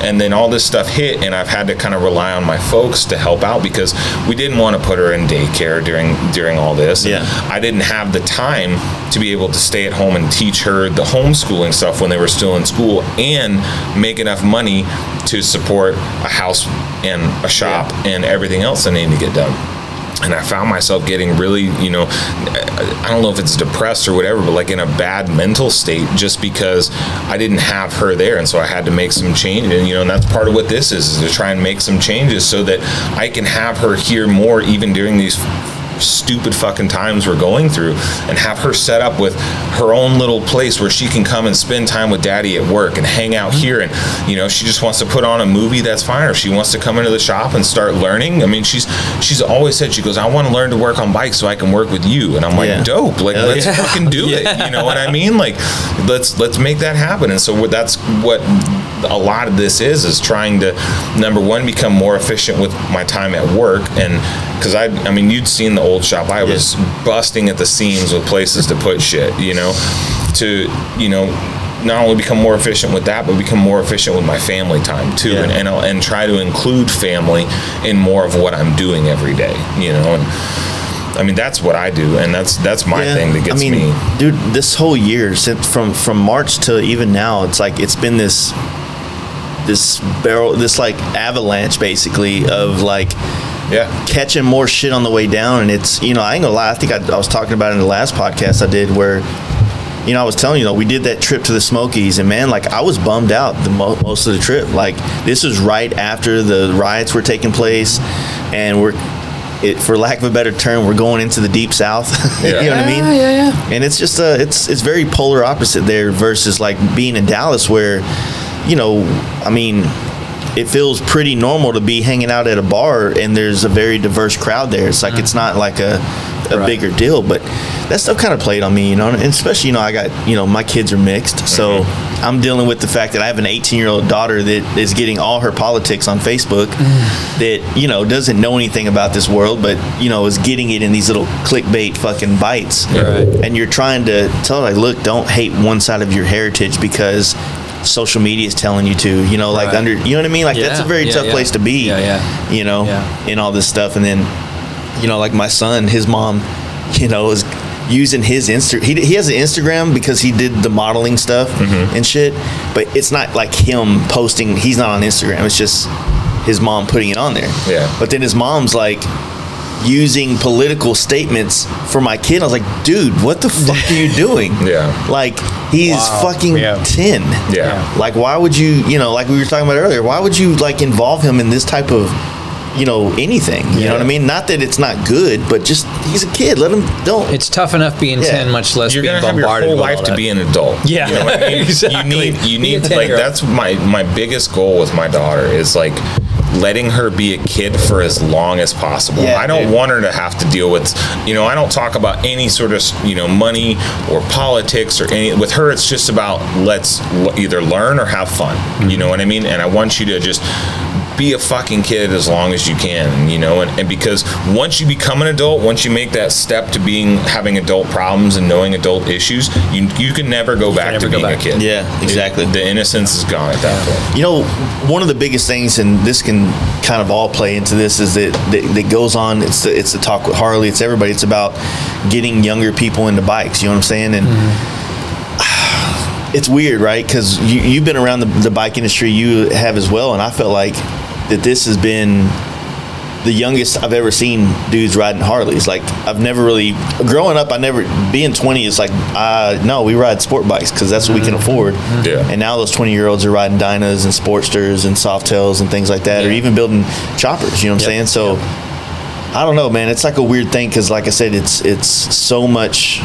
And then all this stuff hit, and I've had to kind of rely on my folks to help out, because we didn't want to put her in daycare during all this. I didn't have the time to be able to stay at home and teach her the homeschooling stuff when they were still in school, and make enough money to support a house and a shop and everything else I needed to get done. And I found myself getting really, I don't know if it's depressed or whatever, but like in a bad mental state, just because I didn't have her there. And so I had to make some change. And, that's part of what this is to try and make some changes so that I can have her here more, even during these stupid fucking times we're going through, and have her set up with her own little place where she can come and spend time with daddy at work and hang out here. And she just wants to put on a movie, that's fine. Or she wants to come into the shop and start learning. I mean, she's always said, she goes, I want to learn to work on bikes so I can work with you. And I'm like, dope, like let's fucking do it. You know what I mean? Like let's make that happen. And so that's what a lot of this is trying to, number one, become more efficient with my time at work. And because I mean, you'd seen the old shop. I was busting at the seams with places to put shit, to not only become more efficient with that, but become more efficient with my family time too, and try to include family in more of what I'm doing every day, and I mean, that's what I do, and that's my thing that gets me. Dude, this whole year, since from March to even now, it's like it's been this like avalanche basically of like catching more shit on the way down. And it's, I ain't gonna lie, I think I was talking about it in the last podcast I did, where I was telling you, we did that trip to the Smokies, and man, like I was bummed out most of the trip. Like this was right after the riots were taking place, and for lack of a better term, we're going into the deep south. You know what I mean? Yeah. And it's just it's very polar opposite there versus like being in Dallas, where I mean, it feels pretty normal to be hanging out at a bar and there's a very diverse crowd there. It's like it's not like a bigger deal, but that stuff kind of played on me, and especially I got my kids are mixed, so I'm dealing with the fact that I have an 18-year-old daughter that is getting all her politics on Facebook, that doesn't know anything about this world, but is getting it in these little clickbait fucking bites, and you're trying to tell her, like, look, don't hate one side of your heritage because social media is telling you to, like under, you know what I mean? Like that's a very tough place to be, in all this stuff. And then, like my son, his mom, is using his he has an Instagram because he did the modeling stuff and shit, but it's not like him posting, he's not on Instagram, it's just his mom putting it on there. But then his mom's like using political statements for my kid. I was like, dude, what the fuck are you doing? Like, he's fucking 10. Like, why would you, like we were talking about earlier, why would you like involve him in this type of you know, anything. You know what I mean? Not that it's not good, but just he's a kid. Let him don't. It's tough enough being 10, much less You're being gonna have your bombarded whole with all life to that. be an adult. Yeah, you know what I mean? exactly. You need like that's my biggest goal with my daughter is like letting her be a kid for as long as possible. Yeah, I don't want her to have to deal with, you know, I don't talk about any sort of, you know, money or politics or any. With her, it's just about let's either learn or have fun. You know what I mean? And I want you to just be a fucking kid as long as you can, you know, and because once you become an adult, once you make that step to having adult problems and knowing adult issues, you can never go back to being a kid. Yeah, exactly. The innocence is gone at that point. You know, one of the biggest things, and this can kind of all play into this, is that goes on. It's the talk with Harley. It's everybody. It's about getting younger people into bikes. You know what I'm saying? And it's weird, right? Because you've been around the bike industry. You have as well, and I felt like that this has been the youngest I've ever seen dudes riding Harleys. Like, I've never really, growing up, being 20 is like, no, we ride sport bikes because that's what we can afford. Yeah. And now those 20-year-olds are riding Dynas and Sportsters and Softails and things like that, or even building choppers, you know what I'm saying? So, I don't know, man. It's like a weird thing because, like I said, it's so much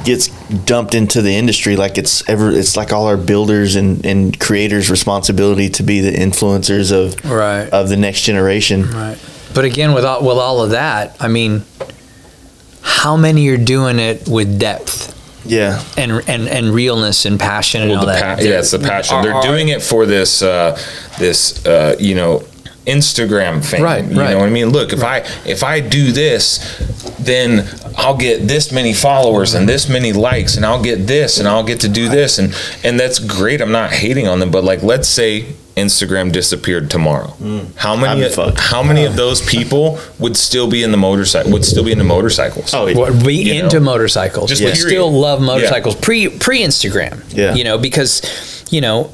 gets dumped into the industry, like it's like all our builders and creators' responsibility to be the influencers of the next generation. Right. But again, with all of that, I mean, how many are doing it with depth? Yeah. And realness and passion and all that. Yeah, it's the passion. They're doing it for this you know, Instagram fame. Right, you know what I mean? Look, if I do this, then I'll get this many followers and this many likes, and I'll get this, and I'll get to do this, and that's great. I'm not hating on them, but like, let's say Instagram disappeared tomorrow. How many of those people would still be in the motorcycles? Oh, would be into motorcycles. Just would still love motorcycles pre Instagram. Yeah. You know, because, you know,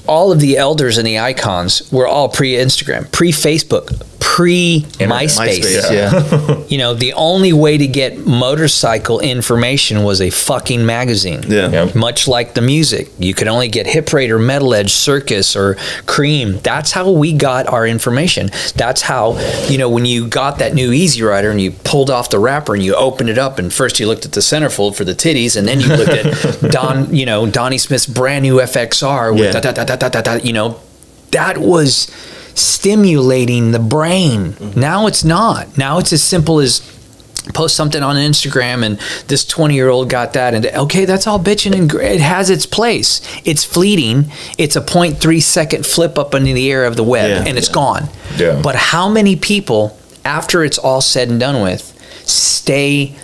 all of the elders and the icons were all pre-Instagram, pre-Facebook, pre-MySpace. Yeah. You know, the only way to get motorcycle information was a fucking magazine. Yeah. Much like the music. You could only get Hip Parade or Metal Edge, Circus or Cream. That's how we got our information. That's how, you know, when you got that new Easy Rider and you pulled off the wrapper and you opened it up, and first you looked at the centerfold for the titties, and then you looked at Donnie Smith's brand new FXR with you know, that was stimulating the brain. Now it's not. Now it's as simple as post something on Instagram and this 20-year-old got that, and okay, that's all bitching, and it has its place. It's fleeting. It's a 0.3 second flip up into the air of the web, and it's gone. Yeah. But how many people, after it's all said and done with, stay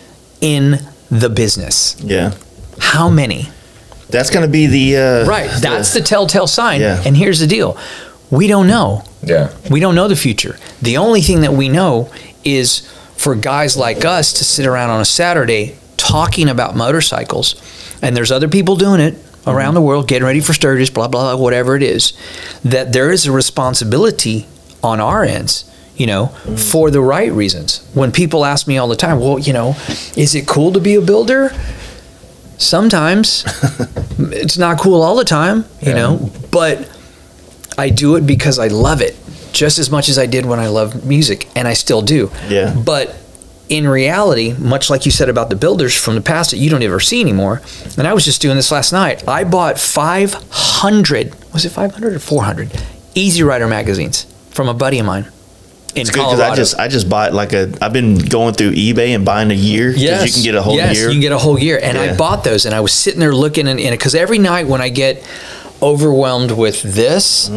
in the business? Yeah. How many? That's going to be the right. That's the telltale sign. Yeah. And here's the deal: we don't know. Yeah. We don't know the future. The only thing that we know is for guys like us to sit around on a Saturday talking about motorcycles, and there's other people doing it around the world, getting ready for Sturgis, blah, blah, blah, whatever it is, that there is a responsibility on our ends, you know, for the right reasons. When people ask me all the time, well, you know, is it cool to be a builder? Sometimes. It's not cool all the time, you know, but I do it because I love it just as much as I did when I loved music, and I still do. Yeah. But in reality, much like you said about the builders from the past that you don't ever see anymore, and I was just doing this last night, I bought 500, was it 500 or 400 Easy Rider magazines from a buddy of mine. It's good because I just bought I've been going through eBay and buying a year. Yes. You can get a whole year. Yes, you can get a whole year. And I bought those, and I was sitting there looking in it, because every night when I get overwhelmed with this,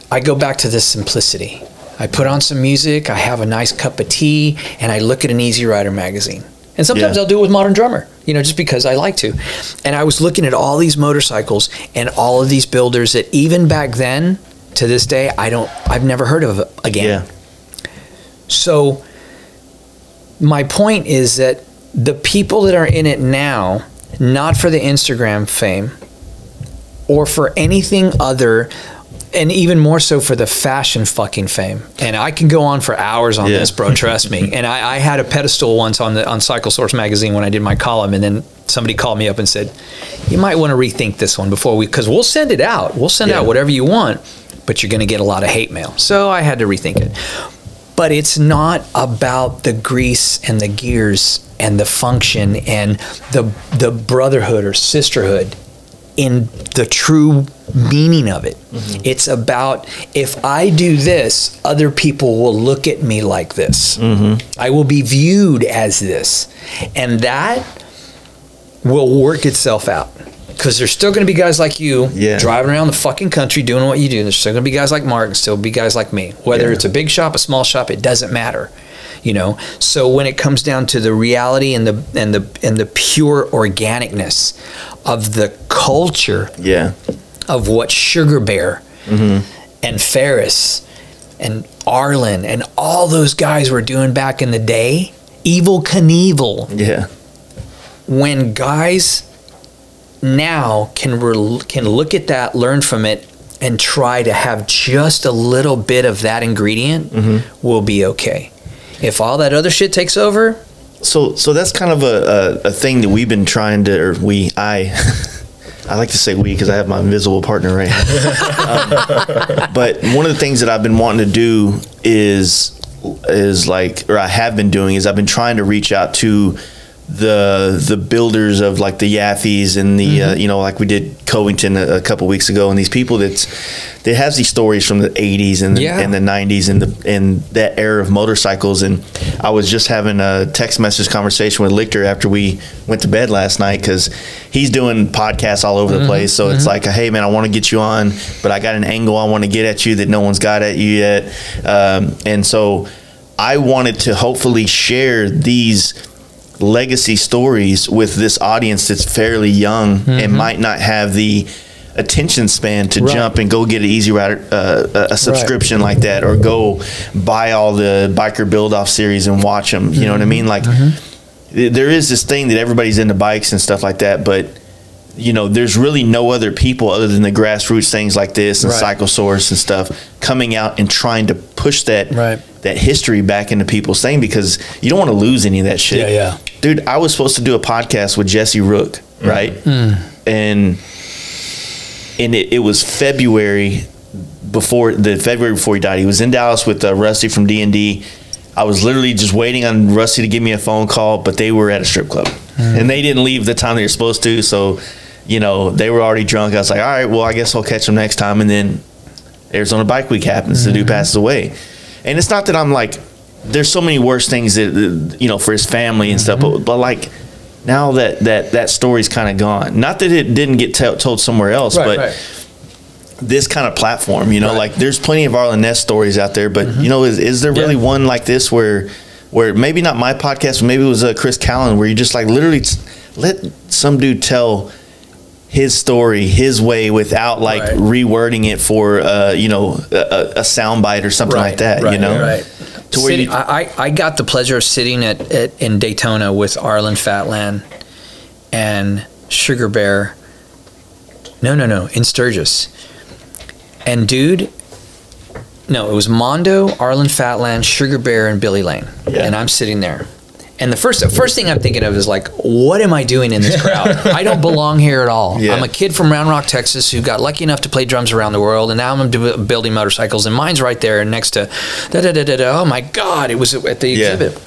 I go back to this simplicity. I put on some music, I have a nice cup of tea, and I look at an Easy Rider magazine. And sometimes I'll do it with Modern Drummer, you know, just because I like to. And I was looking at all these motorcycles and all of these builders that even back then, to this day, I've never heard of again. Yeah. So my point is that the people that are in it now, not for the Instagram fame or for anything other, and even more so for the fashion fucking fame. And I can go on for hours on this, bro, trust me. And I had a pedestal once on Cycle Source magazine when I did my column, and then somebody called me up and said, you might want to rethink this one before because we'll send it out. We'll send out whatever you want, but you're going to get a lot of hate mail. So I had to rethink it. But it's not about the grease and the gears and the function and the brotherhood or sisterhood in the true meaning of it. Mm-hmm. It's about, if I do this, other people will look at me like this. Mm-hmm. I will be viewed as this. And that will work itself out. Because there's still going to be guys like you driving around the fucking country doing what you do. There's still going to be guys like Mark and still be guys like me. Whether it's a big shop, a small shop, it doesn't matter. You know, so when it comes down to the reality and the pure organicness of the culture of what Sugar Bear and Ferris and Arlen and all those guys were doing back in the day, Evel Knievel. When guys now can look at that, learn from it, and try to have just a little bit of that ingredient, we'll be okay. If all that other shit takes over. So that's kind of a thing that we've been trying to, or I like to say we because I have my invisible partner right now. But one of the things that I've been wanting to do is like, or I have been doing, is I've been trying to reach out to the builders of like the Yaffies and the you know, like we did Covington a couple weeks ago, and these people that has these stories from the 80s and the 90s and that era of motorcycles. And I was just having a text message conversation with Lichter after we went to bed last night, because he's doing podcasts all over the place. So it's like, hey man, I want to get you on, but I got an angle I want to get at you that no one's got at you yet. And so I wanted to hopefully share these legacy stories with this audience that's fairly young and might not have the attention span to jump and go get an Easy Rider a subscription like that, or go buy all the Biker Build Off series and watch them. You know what I mean? Like there is this thing that everybody's into bikes and stuff like that, but you know, there's really no other people other than the grassroots things like this and Cycle Source and stuff coming out and trying to push that that history back into people's thing, because you don't want to lose any of that shit. Dude, I was supposed to do a podcast with Jesse Rook, right? And it was February before he died. He was in Dallas with Rusty from D&D. I was literally just waiting on Rusty to give me a phone call, but they were at a strip club and they didn't leave the time they were supposed to. So, you know, they were already drunk. I was like, all right, well, I guess I'll catch them next time. And then Arizona Bike Week happens. The dude passes away. And it's not that I'm like, there's so many worse things that, you know, for his family and stuff, but like now that story's kind of gone. Not that it didn't get told somewhere else, but this kind of platform, you know, like there's plenty of Arlen Ness stories out there, but you know, is there really one like this where maybe not my podcast, but maybe it was Chris Callan, where you just like literally let some dude tell his story his way without like rewording it for you know, a soundbite or something like that, you know. To where I got the pleasure of sitting in Daytona with Arlen Fatland and Sugar Bear. In Sturgis. And dude, no, it was Mondo, Arlen Fatland, Sugar Bear, and Billy Lane. And I'm sitting there. And the first thing I'm thinking of is like, what am I doing in this crowd? I don't belong here at all. I'm a kid from Round Rock, Texas, who got lucky enough to play drums around the world, and now I'm building motorcycles, and mine's right there next to oh my God, it was at the exhibit.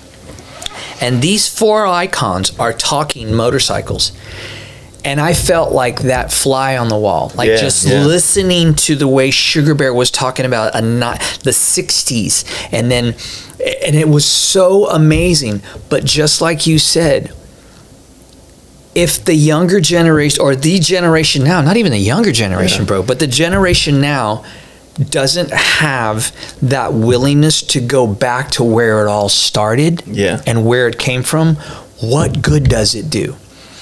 And these four icons are talking motorcycles. And I felt like that fly on the wall, like listening to the way Sugar Bear was talking about the 60s, and it was so amazing. But just like you said, if the younger generation, or the generation now, not even the younger generation, bro, but the generation now doesn't have that willingness to go back to where it all started and where it came from, what good does it do?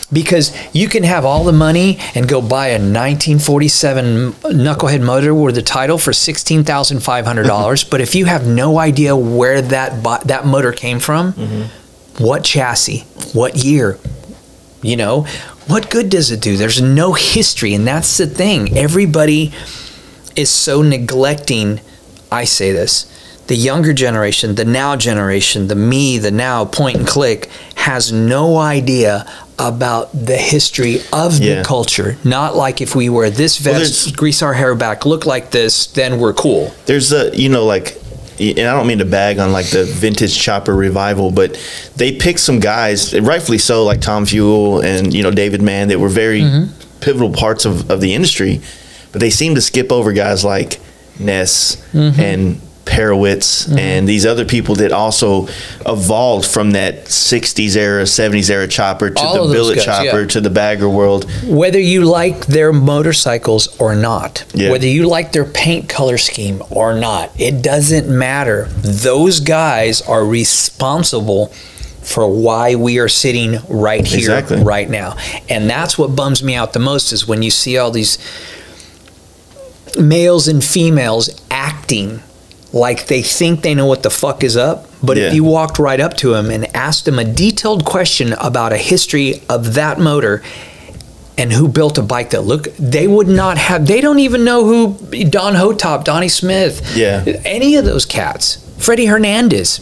Because you can have all the money and go buy a 1947 knucklehead motor with the title for $16,500, but if you have no idea where that motor came from, what chassis, what year, you know, what good does it do? There's no history, and that's the thing. Everybody is so neglecting, I say this, the younger generation, the now generation, the now point and click, has no idea about the history of the culture. Not like if we wear this vest, grease our hair back, look like this, then we're cool. There's you know, like and I don't mean to bag on like the vintage chopper revival, but they picked some guys, rightfully so, like Tom Fuel and, you know, David Mann, that were very pivotal parts of the industry, but they seem to skip over guys like Ness and Perowitz and these other people that also evolved from that 60s era, 70s era chopper to the billet chopper to the bagger world. Whether you like their motorcycles or not, whether you like their paint color scheme or not, it doesn't matter. Those guys are responsible for why we are sitting right here, right now. And that's what bums me out the most, is when you see all these males and females acting like they think they know what the fuck is up, but if you walked right up to them and asked them a detailed question about a history of that motor and who built a bike that they would not have, they don't even know who Don Hotop, Donnie Smith, any of those cats, Freddie Hernandez,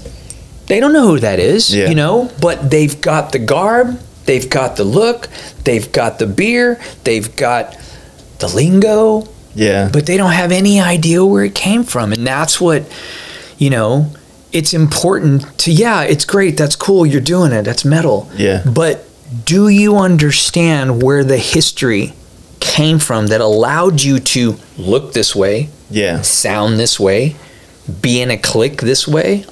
they don't know who that is, you know, but they've got the garb, they've got the look, they've got the beer, they've got the lingo, but they don't have any idea where it came from. And that's what, you know, it's important to, it's great, that's cool, you're doing it, that's metal. But do you understand where the history came from that allowed you to look this way, sound this way, be in a clique this way?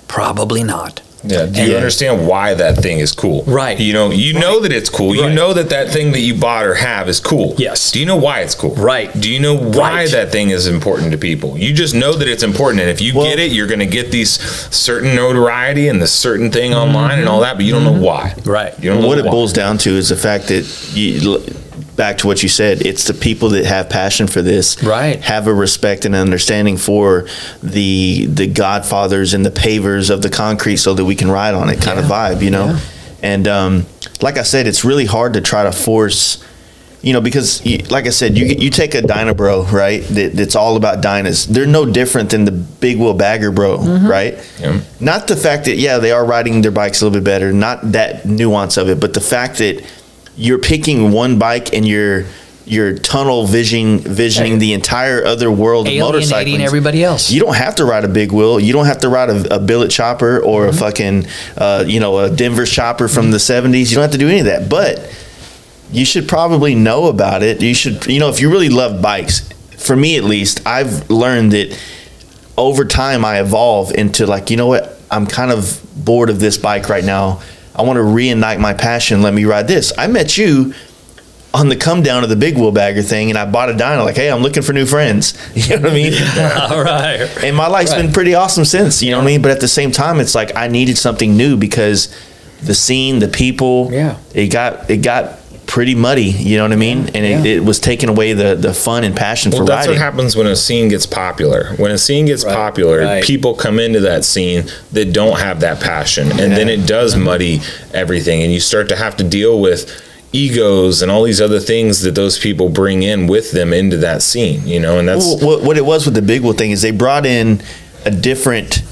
Probably not. Yeah. Do you understand why that thing is cool? Right. You know, know that it's cool. You know that thing that you bought or have is cool. Yes. Do you know why it's cool? Right. Do you know why that thing is important to people? You just know that it's important, and if you get it, you're going to get these certain notoriety and this certain thing online and all that, but you don't know why. Right. You don't know what it boils down to is the fact that back to what you said, it's the people that have passion for this, have a respect and understanding for the godfathers and the pavers of the concrete so that we can ride on it kind of vibe, you know. And like I said, it's really hard to try to force, you know, because like I said, you take a Dyna bro, right, that's all about Dynas. They're no different than the big wheel bagger bro, right? Not the fact that they are riding their bikes a little bit better, not that nuance of it, but the fact that you're picking one bike and you're tunnel visioning the entire other world of motorcycling. Alienating everybody else. You don't have to ride a big wheel. You don't have to ride a billet chopper or a fucking, you know, a Denver chopper from the 70s. You don't have to do any of that. But you should probably know about it. You should, you know, if you really love bikes, for me at least, I've learned that over time I evolve into like, you know what, I'm kind of bored of this bike right now. I want to reignite my passion. Let me ride this. I met you on the come down of the big wheel bagger thing, and I bought a Dyna. Like, hey, I'm looking for new friends. You know what I mean? All right. And my life's been pretty awesome since. You know what I mean? But at the same time, it's like I needed something new because the scene, the people, it got pretty muddy. You know what I mean? And it was taking away the fun and passion for riding. That's what happens when a scene gets popular. When a scene gets popular, people come into that scene that don't have that passion, and then it does muddy everything, and you start to have to deal with egos and all these other things that those people bring in with them into that scene, you know. And that's what it was with the big wheel thing, is they brought in a different,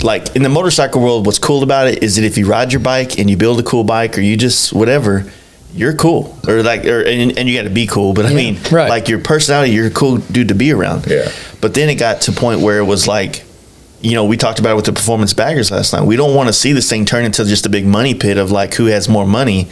like in the motorcycle world, what's cool about it is that if you ride your bike and you build a cool bike, or you just whatever, you're cool, or like, and you got to be cool. But I mean, like your personality, you're a cool dude to be around. But then it got to a point where it was like, you know, we talked about it with the performance baggers last night. We don't want to see this thing turn into just a big money pit of like who has more money,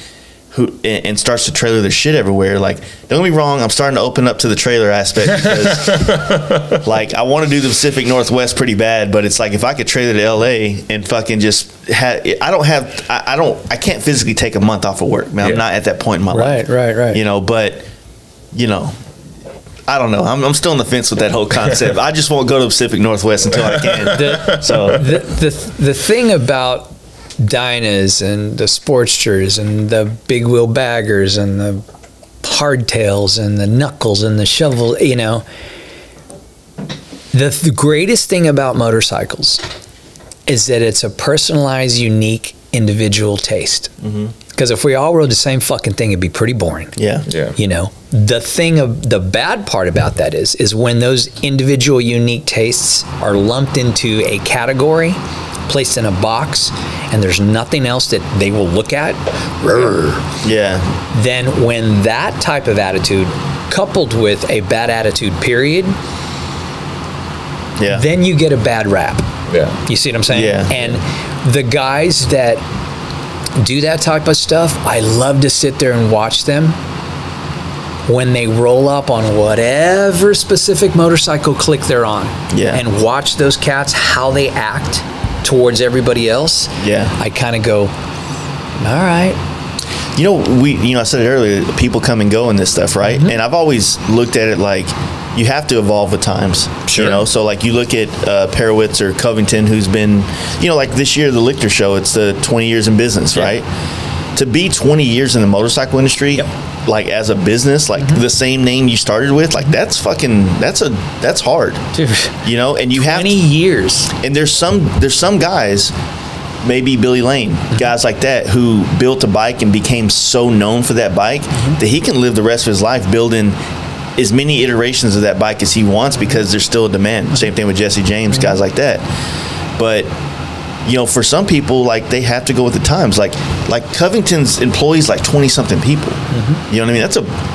and starts to trailer their shit everywhere. Like, don't get me wrong, I'm starting to open up to the trailer aspect because like I want to do the Pacific Northwest pretty bad, but it's like if I could trailer to LA and fucking just I can't physically take a month off of work, man. I'm not at that point in my life. Right. You know, but you know, I don't know. I'm still on the fence with that whole concept. I just won't go to the Pacific Northwest until I can. The thing about Dynas and the Sportsters and the big wheel baggers and the hardtails and the knuckles and the shovel, you know, the greatest thing about motorcycles is that it's a personalized, unique, individual taste. Because if we all rode the same fucking thing, it'd be pretty boring. You know, the bad part about that is when those individual, unique tastes are lumped into a category, placed in a box, and there's nothing else that they will look at, then when that type of attitude coupled with a bad attitude period, Yeah. then you get a bad rap. Yeah. You see what I'm saying? Yeah. And the guys that do that type of stuff, I love to sit there and watch them when they roll up on whatever specific motorcycle clique they're on. Yeah. And watch those cats, how they act towards everybody else. Yeah. I kind of go, all right. You know, I said it earlier, people come and go in this stuff, right? And I've always looked at it like you have to evolve with times. Sure. You know, so like you look at Perowitz or Covington, who's been, you know, like this year, the Lichter Show, it's the 20 years in business, right? To be 20 years in the motorcycle industry, like as a business, like the same name you started with, like that's hard. Dude. You know, and you have 20 years. And there's some guys, maybe Billy Lane, guys like that who built a bike and became so known for that bike that he can live the rest of his life building as many iterations of that bike as he wants because there's still a demand. Same thing with Jesse James, guys like that. But you know, for some people, like they have to go with the times. Like Covington's employees, like 20-something people. You know what I mean?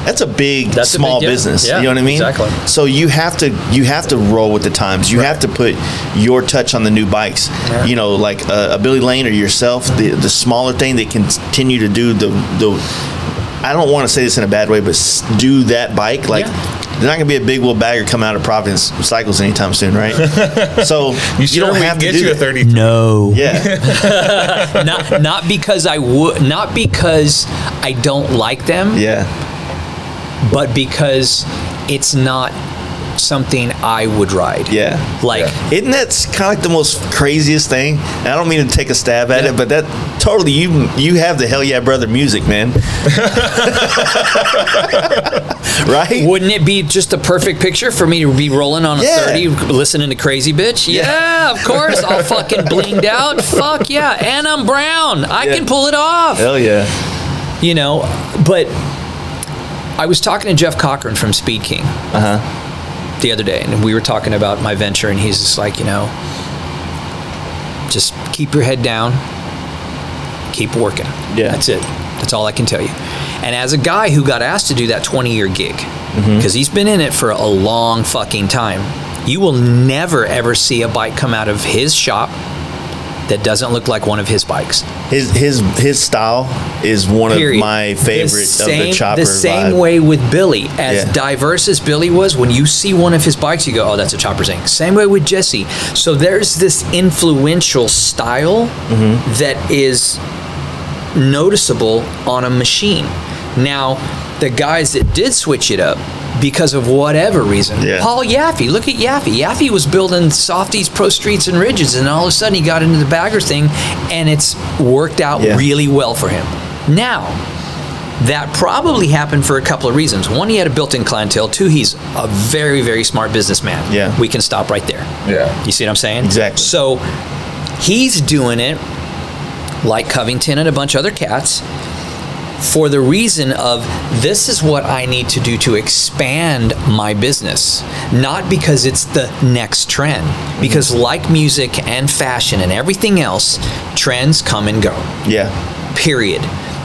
That's a big small business. Yeah, you know what I mean? Exactly. So you have to roll with the times. You have to put your touch on the new bikes. Yeah. You know, like a Billy Lane or yourself, the smaller thing they continue to do the. I don't want to say this in a bad way, but do that bike like. There's not going to be a big wheel bagger come out of Providence Cycles anytime soon, right? So you don't have to get do you a that. 33. No. Yeah. not because not because I don't like them. Yeah. But because it's not something I would ride. Yeah. Like, isn't that kind of like the most craziest thing? And I don't mean to take a stab at it, but that totally you have the Hell Yeah Brother music, man. Right? Wouldn't it be just a perfect picture for me to be rolling on a 30 listening to Crazy Bitch? Yeah, of course. All fucking blinged out. Fuck yeah. And I'm brown. I can pull it off. Hell yeah. You know, but I was talking to Jeff Cochran from Speed King the other day, and we were talking about my venture, and he's just like, you know, just keep your head down, keep working. Yeah. That's it. That's all I can tell you. And as a guy who got asked to do that 20-year gig, because he's been in it for a long fucking time, you will never, ever see a bike come out of his shop that doesn't look like one of his bikes. His style is one of my favorite of the chopper The same vibe. way with Billy. As diverse as Billy was, when you see one of his bikes, you go, oh, that's a chopper zing. Same way with Jesse. So there's this influential style that is noticeable on a machine. Now, the guys that did switch it up, because of whatever reason. Paul Yaffe, look at Yaffe. Yaffe was building softies, pro streets, and ridges, and all of a sudden he got into the bagger thing, and it's worked out really well for him. Now, that probably happened for a couple of reasons. One, he had a built-in clientele. Two, he's a very, very smart businessman. Yeah. We can stop right there. Yeah. You see what I'm saying? Exactly. So he's doing it like Covington and a bunch of other cats, for the reason of, this is what I need to do to expand my business. Not because it's the next trend. Because like music and fashion and everything else, trends come and go. Yeah. Period.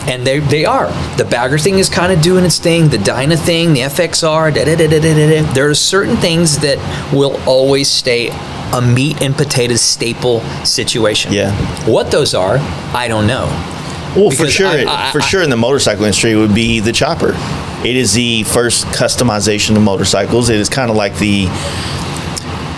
And they are. The bagger thing is kind of doing its thing. The Dyna thing, the FXR, da-da-da-da-da-da. There are certain things that will always stay a meat and potatoes staple situation. Yeah. What those are, I don't know. Well, Because for sure in the motorcycle industry, it would be the chopper. It is the first customization of motorcycles. It is kind of like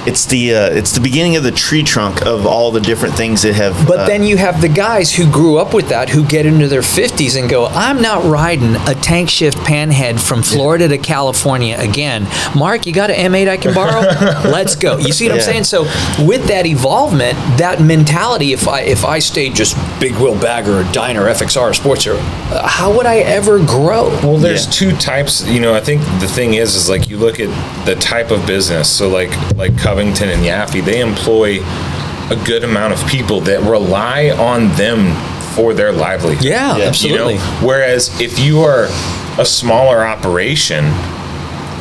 it's the beginning of the tree trunk of all the different things that have. But then you have the guys who grew up with that, who get into their 50s and go, I'm not riding a tank shift panhead from Florida to California again. Mark, you got an M8 I can borrow? Let's go. You see what I'm saying? So with that evolvement, that mentality, if I stayed just big wheel bagger or Dyna or FXR or Sportster, how would I ever grow? Well, there's two types. You know, I think the thing is like you look at the type of business. So like Covington and Yaffe, they employ a good amount of people that rely on them for their livelihood. Yeah, absolutely. You know? Whereas if you are a smaller operation,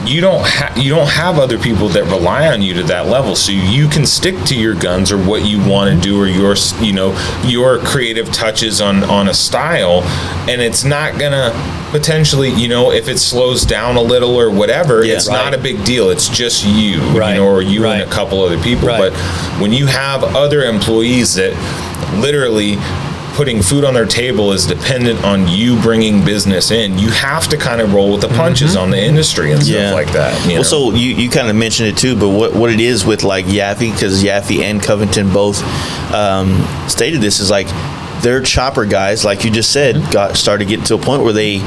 you don't have other people that rely on you to that level, so you can stick to your guns or what you want to do, or your creative touches on a style, and it's not gonna potentially, if it slows down a little or whatever, it's not a big deal. It's just you, or you and a couple other people. But when you have other employees that literally putting food on their table is dependent on you bringing business in, you have to kind of roll with the punches on the industry and stuff like that. So you kind of mentioned it too, but what it is with like Yaffe, because Yaffe and Covington both stated this, is like their chopper guys, like you just said, started getting to a point where they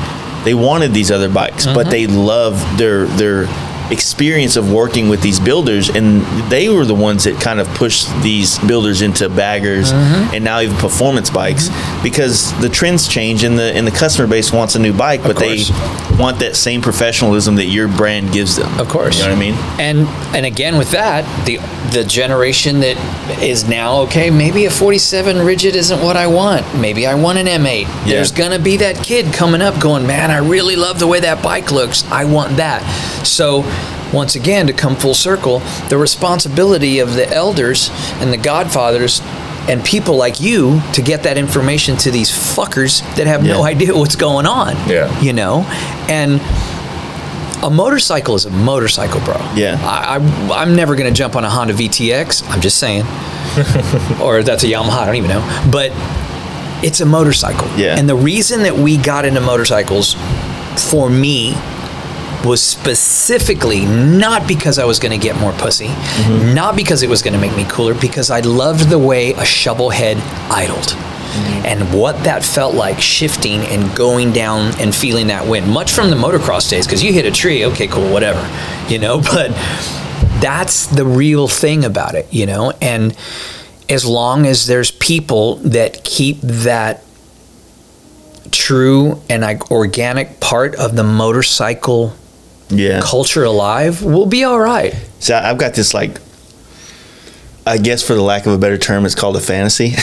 wanted these other bikes, but they loved their experience of working with these builders, and they were the ones that kind of pushed these builders into baggers and now even performance bikes, because the trends change and the customer base wants a new bike, but they want that same professionalism that your brand gives them. Of course. You know what I mean? And again, with that, the generation that is now, okay, maybe a 47 rigid isn't what I want. Maybe I want an M8. Yeah. There's gonna be that kid coming up going, man, I really love the way that bike looks. I want that. So once again, to come full circle, the responsibility of the elders and the godfathers and people like you to get that information to these fuckers that have no idea what's going on. And a motorcycle is a motorcycle, bro. I'm never gonna jump on a Honda VTX. I'm just saying. Or that's a Yamaha, I don't even know. But it's a motorcycle. And the reason that we got into motorcycles, for me, was specifically not because I was going to get more pussy, not because it was going to make me cooler, because I loved the way a shovel head idled. And what that felt like, shifting and going down and feeling that wind, much from the motocross days, because you hit a tree, okay, cool, whatever, but that's the real thing about it, and as long as there's people that keep that true and organic part of the motorcycle culture alive, we'll be all right. So I've got this, like, I guess for the lack of a better term, it's called a fantasy.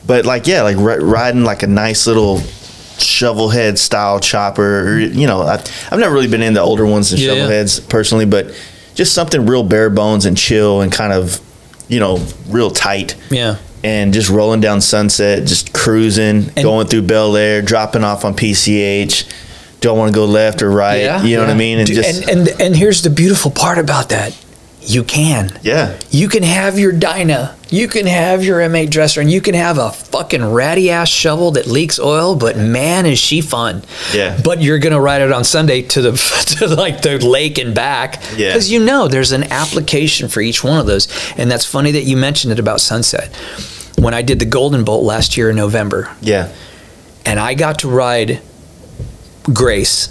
But riding like a nice little shovel head style chopper, or, I've never really been into older ones than shovel heads personally, but just something real bare bones and chill and kind of, real tight. And just rolling down Sunset, just cruising, going through Bel Air, dropping off on PCH. Don't want to go left or right. You know what I mean? And here's the beautiful part about that. You can. You can have your Dyna. You can have your M8 dresser, and you can have a fucking ratty ass shovel that leaks oil, but man, is she fun. But you're gonna ride it on Sunday to the lake and back, because there's an application for each one of those. And that's funny that you mentioned it about Sunset. When I did the Golden Bolt last year in November, and I got to ride Grace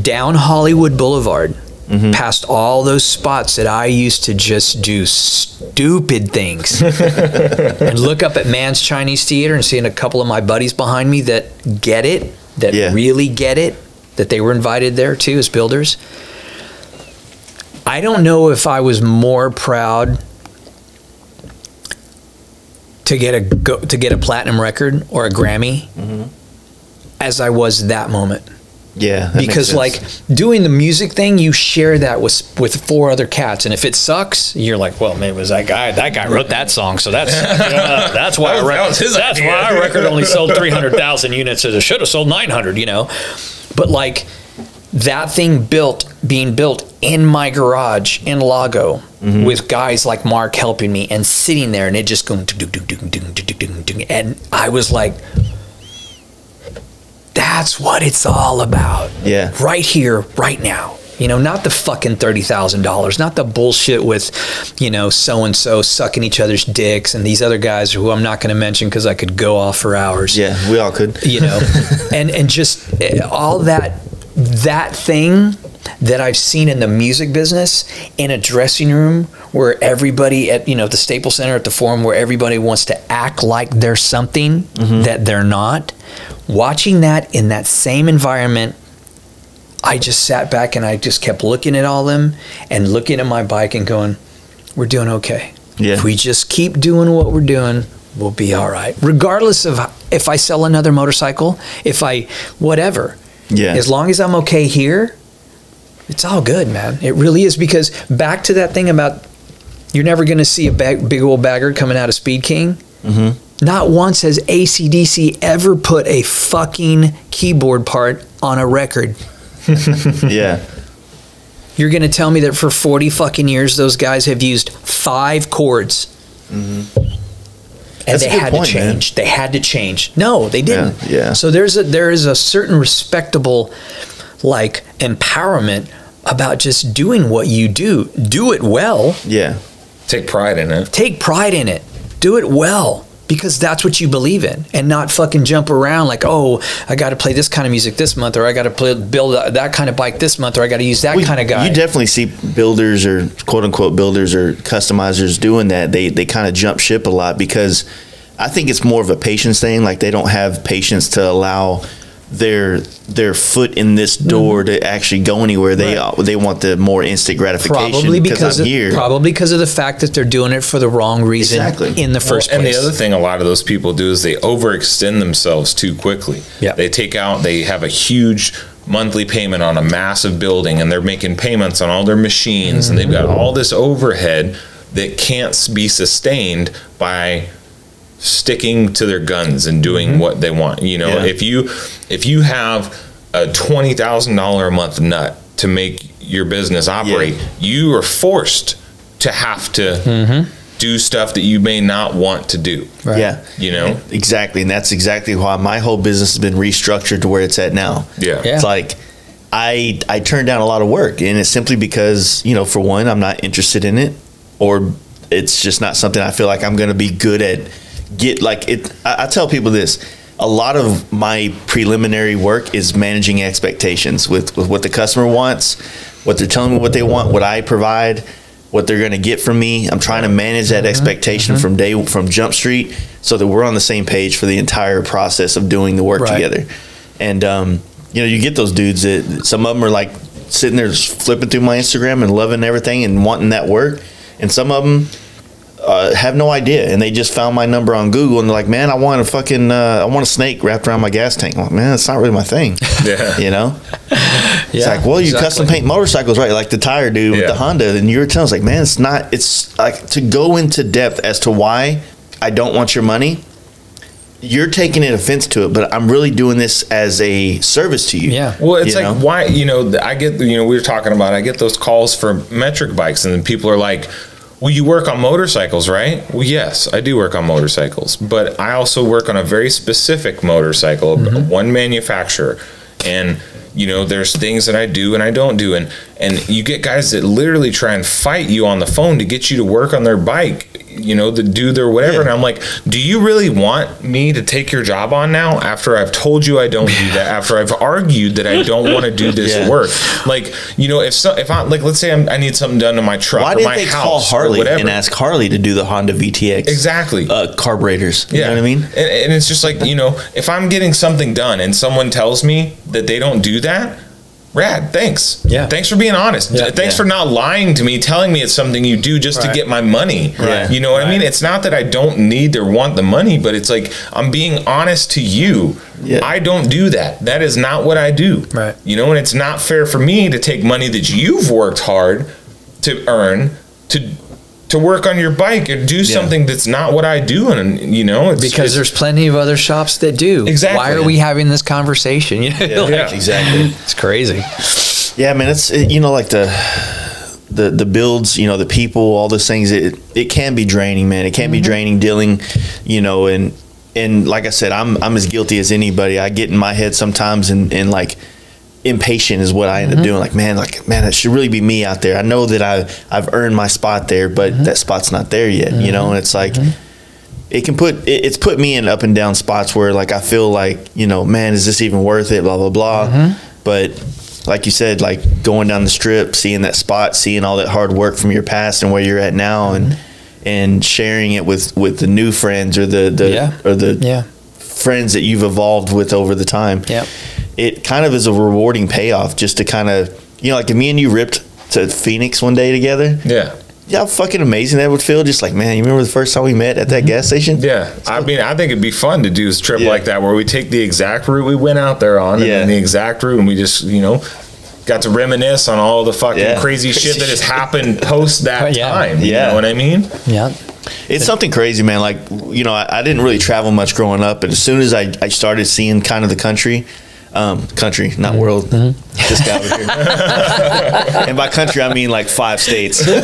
down Hollywood Boulevard, past all those spots that I used to just do stupid things, and look up at Mann's Chinese Theater and seeing a couple of my buddies behind me that get it, that really get it, that they were invited there too as builders. I don't know if I was more proud to get a platinum record or a Grammy as I was that moment. Because like doing the music thing, you share that with 4 other cats, and if it sucks, you're like, well, maybe it was that guy wrote that song, so that's why our record only sold 300,000 units. It should have sold 900, But like that thing being built in my garage in Lago with guys like Mark helping me and sitting there, and it just going, and I was like, that's what it's all about. Right here, right now. Not the fucking $30,000, not the bullshit with, so-and-so sucking each other's dicks and these other guys who I'm not going to mention because I could go off for hours. We all could. And just all that thing that I've seen in the music business, in a dressing room where everybody at, the Staples Center at the Forum, where everybody wants to act like they're something that they're not. Watching that in that same environment, I just sat back and I just kept looking at all them and looking at my bike and going, we're doing okay. If we just keep doing what we're doing, we'll be all right. Regardless of if I sell another motorcycle, whatever. As long as I'm okay here, It's all good, man. It really is, because back to that thing about you're never going to see a big old bagger coming out of Speed King. Not once has AC/DC ever put a fucking keyboard part on a record. Yeah. You're going to tell me that for 40 fucking years those guys have used 5 chords. And That's they a good had point, to change. man. They had to change. No, they didn't. Yeah. So there is a certain respectable, like, empowerment about just doing what you do. Do it well. Yeah. Take pride in it. Take pride in it. Do it well, because that's what you believe in, and not fucking jump around like, oh, I got to play this kind of music this month, or I got to build that kind of bike this month, or I got to use that kind of guy. You definitely see builders, or quote unquote builders or customizers, doing that. They kind of jump ship a lot, because I think it's more of a patience thing. Like, they don't have patience to allow their foot in this door to actually go anywhere. They want the more instant gratification. Probably because I'm here. Probably because of the fact that they're doing it for the wrong reason in the first place. And the other thing a lot of those people do is they overextend themselves too quickly. Yeah. They have a huge monthly payment on a massive building, and they're making payments on all their machines, and they've got all this overhead that can't be sustained by sticking to their guns and doing what they want. If you have a $20,000 a month nut to make your business operate, you are forced to have to do stuff that you may not want to do. Right. Yeah. Exactly. And that's exactly why my whole business has been restructured to where it's at now. Yeah. It's like I turned down a lot of work, and it's simply because, for one, I'm not interested in it, or it's just not something I feel like I'm going to be good at. I tell people this: a lot of my preliminary work is managing expectations with what the customer wants, what they're telling me what they want, what I provide, what they're going to get from me. I'm trying to manage that expectation from Jump Street, so that we're on the same page for the entire process of doing the work together. And you get those dudes that some of them are like sitting there just flipping through my Instagram and loving everything and wanting that work, and some of them have no idea, and they just found my number on Google, and they're like, man, I want a snake wrapped around my gas tank. I'm like, man, it's not really my thing. It's like, well, you custom paint motorcycles, right? Like the tire dude with the Honda, and you were telling us, like, man, it's like, to go into depth as to why I don't want your money. You're taking an offense to it, but I'm really doing this as a service to you. Yeah. Well, it's like, why, I get, we were talking about, I get those calls for metric bikes, and then people are like, well, you work on motorcycles, right? Well, yes, I do work on motorcycles, but I also work on a very specific motorcycle, one manufacturer. And, there's things that I do and I don't do. And you get guys that literally try and fight you on the phone to get you to work on their bike, to do their whatever. And I'm like, do you really want me to take your job on now after I've told you I don't do that, after I've argued that I don't want to do this work? Like, if I, like, let's say I need something done to my truck or my house, call Harley or whatever, and ask Harley to do the Honda VTX? Exactly. Carburetors. You know what I mean? And it's just like, if I'm getting something done and someone tells me that they don't do that, rad, thanks. Yeah. Thanks for being honest. Yeah. Thanks for not lying to me, telling me it's something you do just to get my money. Right. You know what I mean? It's not that I don't need or want the money, but it's like, I'm being honest to you. Yeah. I don't do that. That is not what I do. Right. And it's not fair for me to take money that you've worked hard to earn to work on your bike or do something that's not what I do. And because there's plenty of other shops that do. Exactly. Why are we having this conversation? Exactly. It's crazy. Yeah, man, it's like the builds, the people, all those things, it can be draining, man. It can be draining dealing, and like I said, I'm as guilty as anybody. I get in my head sometimes and like impatient is what I end up doing. Like, man, it should really be me out there. I know that I've earned my spot there, but that spot's not there yet, and it's like, it's put me in up and down spots where like, I feel like, man, is this even worth it? Blah, blah, blah. But like you said, like going down the strip, seeing that spot, seeing all that hard work from your past and where you're at now, and sharing it with the new friends or the friends that you've evolved with over the time. Yeah. It kind of is a rewarding payoff just to kind of, like if me and you ripped to Phoenix one day together. Yeah. Yeah, how fucking amazing that would feel. Just like, man, you remember the first time we met at that gas station? Yeah. I mean, I think it'd be fun to do a trip like that where we take the exact route we went out there on and then the exact route, and we just, got to reminisce on all the fucking crazy shit that has happened post that time. You know what I mean? Yeah. It's something crazy, man. Like, you know, I didn't really travel much growing up, but as soon as I started seeing kind of the country, not world, this guy over here. And by country, I mean like 5 states. But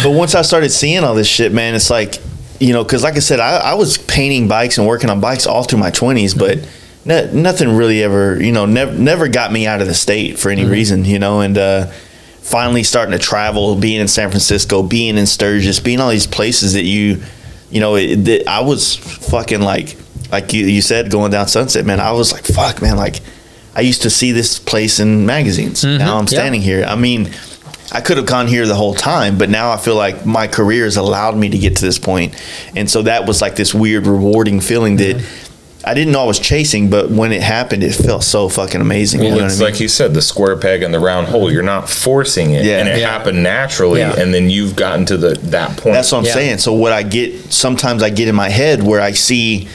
once I started seeing all this shit, man, it's like, you know, because like I said, I was painting bikes and working on bikes all through my 20s, but nothing really ever, you know, never got me out of the state for any reason, you know, and finally starting to travel, being in San Francisco, being in Sturgis, being all these places that you know, I was fucking like you said, going down Sunset, man, I was like, fuck, man, like, I used to see this place in magazines. Now I'm standing here. I mean, I could have gone here the whole time, but now I feel like my career has allowed me to get to this point. And so that was like this weird, rewarding feeling that I didn't know I was chasing, but when it happened, it felt so fucking amazing. Well, you know it's what I mean? like you said, the square peg and the round hole. You're not forcing it, and it happened naturally, and then you've gotten to that point. That's what I'm saying. So what I get, sometimes I get in my head where I see,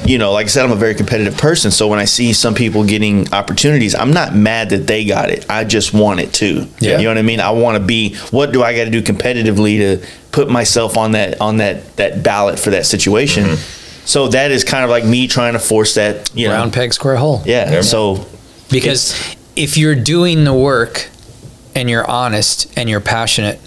you know, like I said, I'm a very competitive person. So when I see some people getting opportunities, I'm not mad that they got it. I just want it too. You know what I mean? I want to be, what do I got to do competitively to put myself on that ballot for that situation? So that is kind of like me trying to force that, you know. Round peg, square hole. Yeah. So because if you're doing the work and you're honest and you're passionate,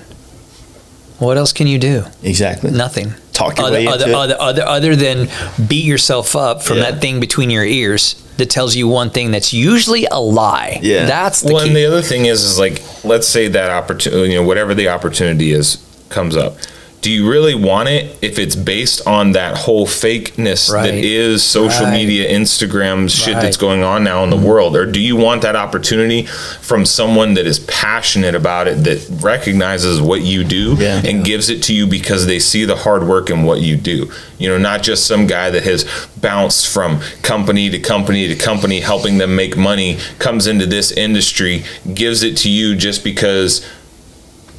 what else can you do? Exactly. Nothing. Talk your way into it. Other than beat yourself up from that thing between your ears that tells you one thing that's usually a lie. Yeah. That's the key. And the other thing is like, let's say that opportunity, you know, whatever the opportunity is, comes up. Do you really want it if it's based on that whole fakeness that is social media, Instagram shit that's going on now in the world? Or do you want that opportunity from someone that is passionate about it, that recognizes what you do and gives it to you because they see the hard work in what you do? You know, not just some guy that has bounced from company to company to company, helping them make money, comes into this industry, gives it to you just because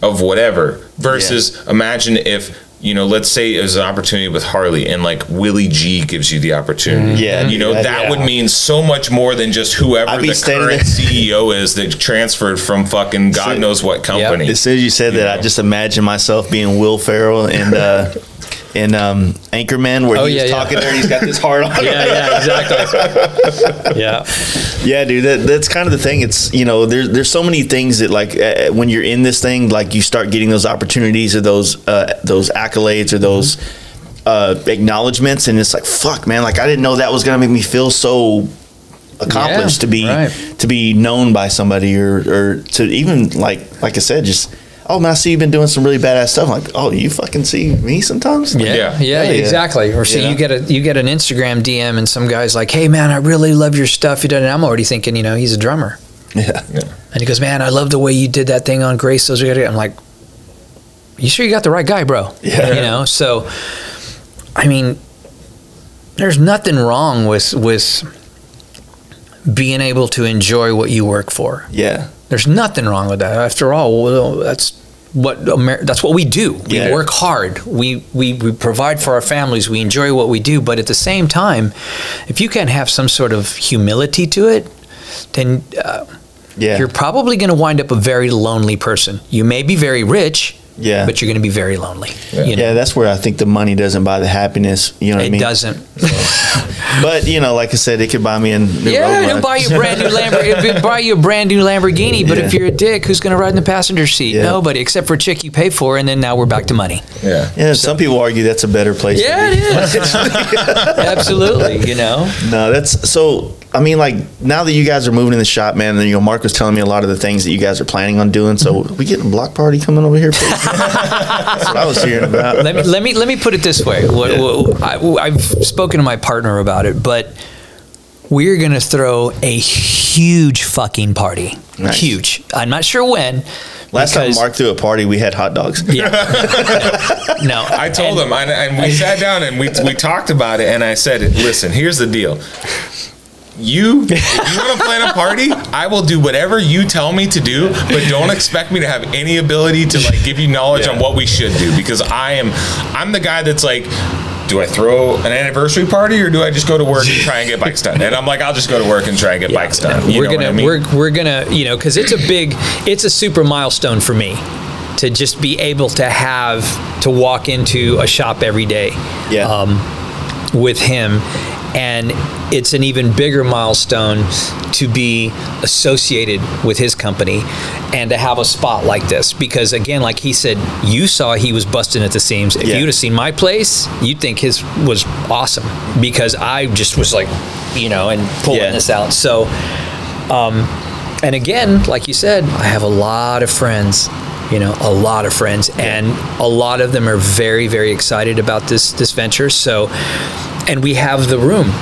of whatever, versus imagine if, you know, let's say there's an opportunity with Harley and like Willie G gives you the opportunity. You know, that would mean so much more than just whoever the current CEO is that transferred from fucking God knows what company. As soon as you said that, I just imagine myself being Will Ferrell and in Anchorman, where he's talking there and he's got this heart on. Exactly. Yeah, dude, that's kind of the thing. It's, you know, there's so many things that, like, when you're in this thing, like, you start getting those opportunities or those accolades or those acknowledgments, and it's like, fuck, man, like, I didn't know that was gonna make me feel so accomplished to be known by somebody, or to even like I said, just, oh man, I see you've been doing some really badass stuff. I'm like, oh, you fucking see me sometimes? Like, exactly. Or see, you get an Instagram DM and some guy's like, hey man, I really love your stuff. You done, and I'm already thinking, you know, he's a drummer. And he goes, man, I love the way you did that thing on Grace. I'm like, you sure you got the right guy, bro? You know, so I mean, there's nothing wrong with being able to enjoy what you work for. There's nothing wrong with that. After all, that's what we do. We work hard. We provide for our families. We enjoy what we do. But at the same time, if you can't have some sort of humility to it, then you're probably going to wind up a very lonely person. You may be very rich, but you're going to be very lonely. You know? That's where I think the money doesn't buy the happiness. You know what I mean? It doesn't. But, you know, like I said, it could buy me a new it'll buy you a brand new It'll buy you a brand new Lamborghini. But if you're a dick, who's going to ride in the passenger seat? Nobody, except for a chick you pay for. And then now we're back to money. Some people argue that's a better place. It is. Absolutely. You know. No, that's so. I mean, like, now that you guys are moving in the shop, man, and, you know, Mark was telling me a lot of the things that you guys are planning on doing. So we getting a block party coming over here, please? That's what I was hearing about. Let me put it this way. I've spoken to my partner about it, but we're going to throw a huge fucking party. Nice. Huge. I'm not sure when. Last time Mark threw a party, we had hot dogs. No, I told him, and we sat down and we talked about it, and I said, listen, here's the deal. If you want to plan a party, I will do whatever you tell me to do, but don't expect me to have any ability to, like, give you knowledge on what we should do, because I'm the guy that's like, do I throw an anniversary party or do I just go to work and try and get bikes done? And I'm like, I'll just go to work and try and get bikes done. We're gonna, you know, because it's a super milestone for me to just be able to walk into a shop every day with him. And it's an even bigger milestone to be associated with his company and to have a spot like this. Because again, like he said, you saw he was busting at the seams. If you'd have seen my place, you'd think his was awesome, because I just was like, you know, and pulling this out. So, and again, like you said, I have a lot of friends, you know, a lot of friends, and a lot of them are very, very excited about this venture. So, and we have the room.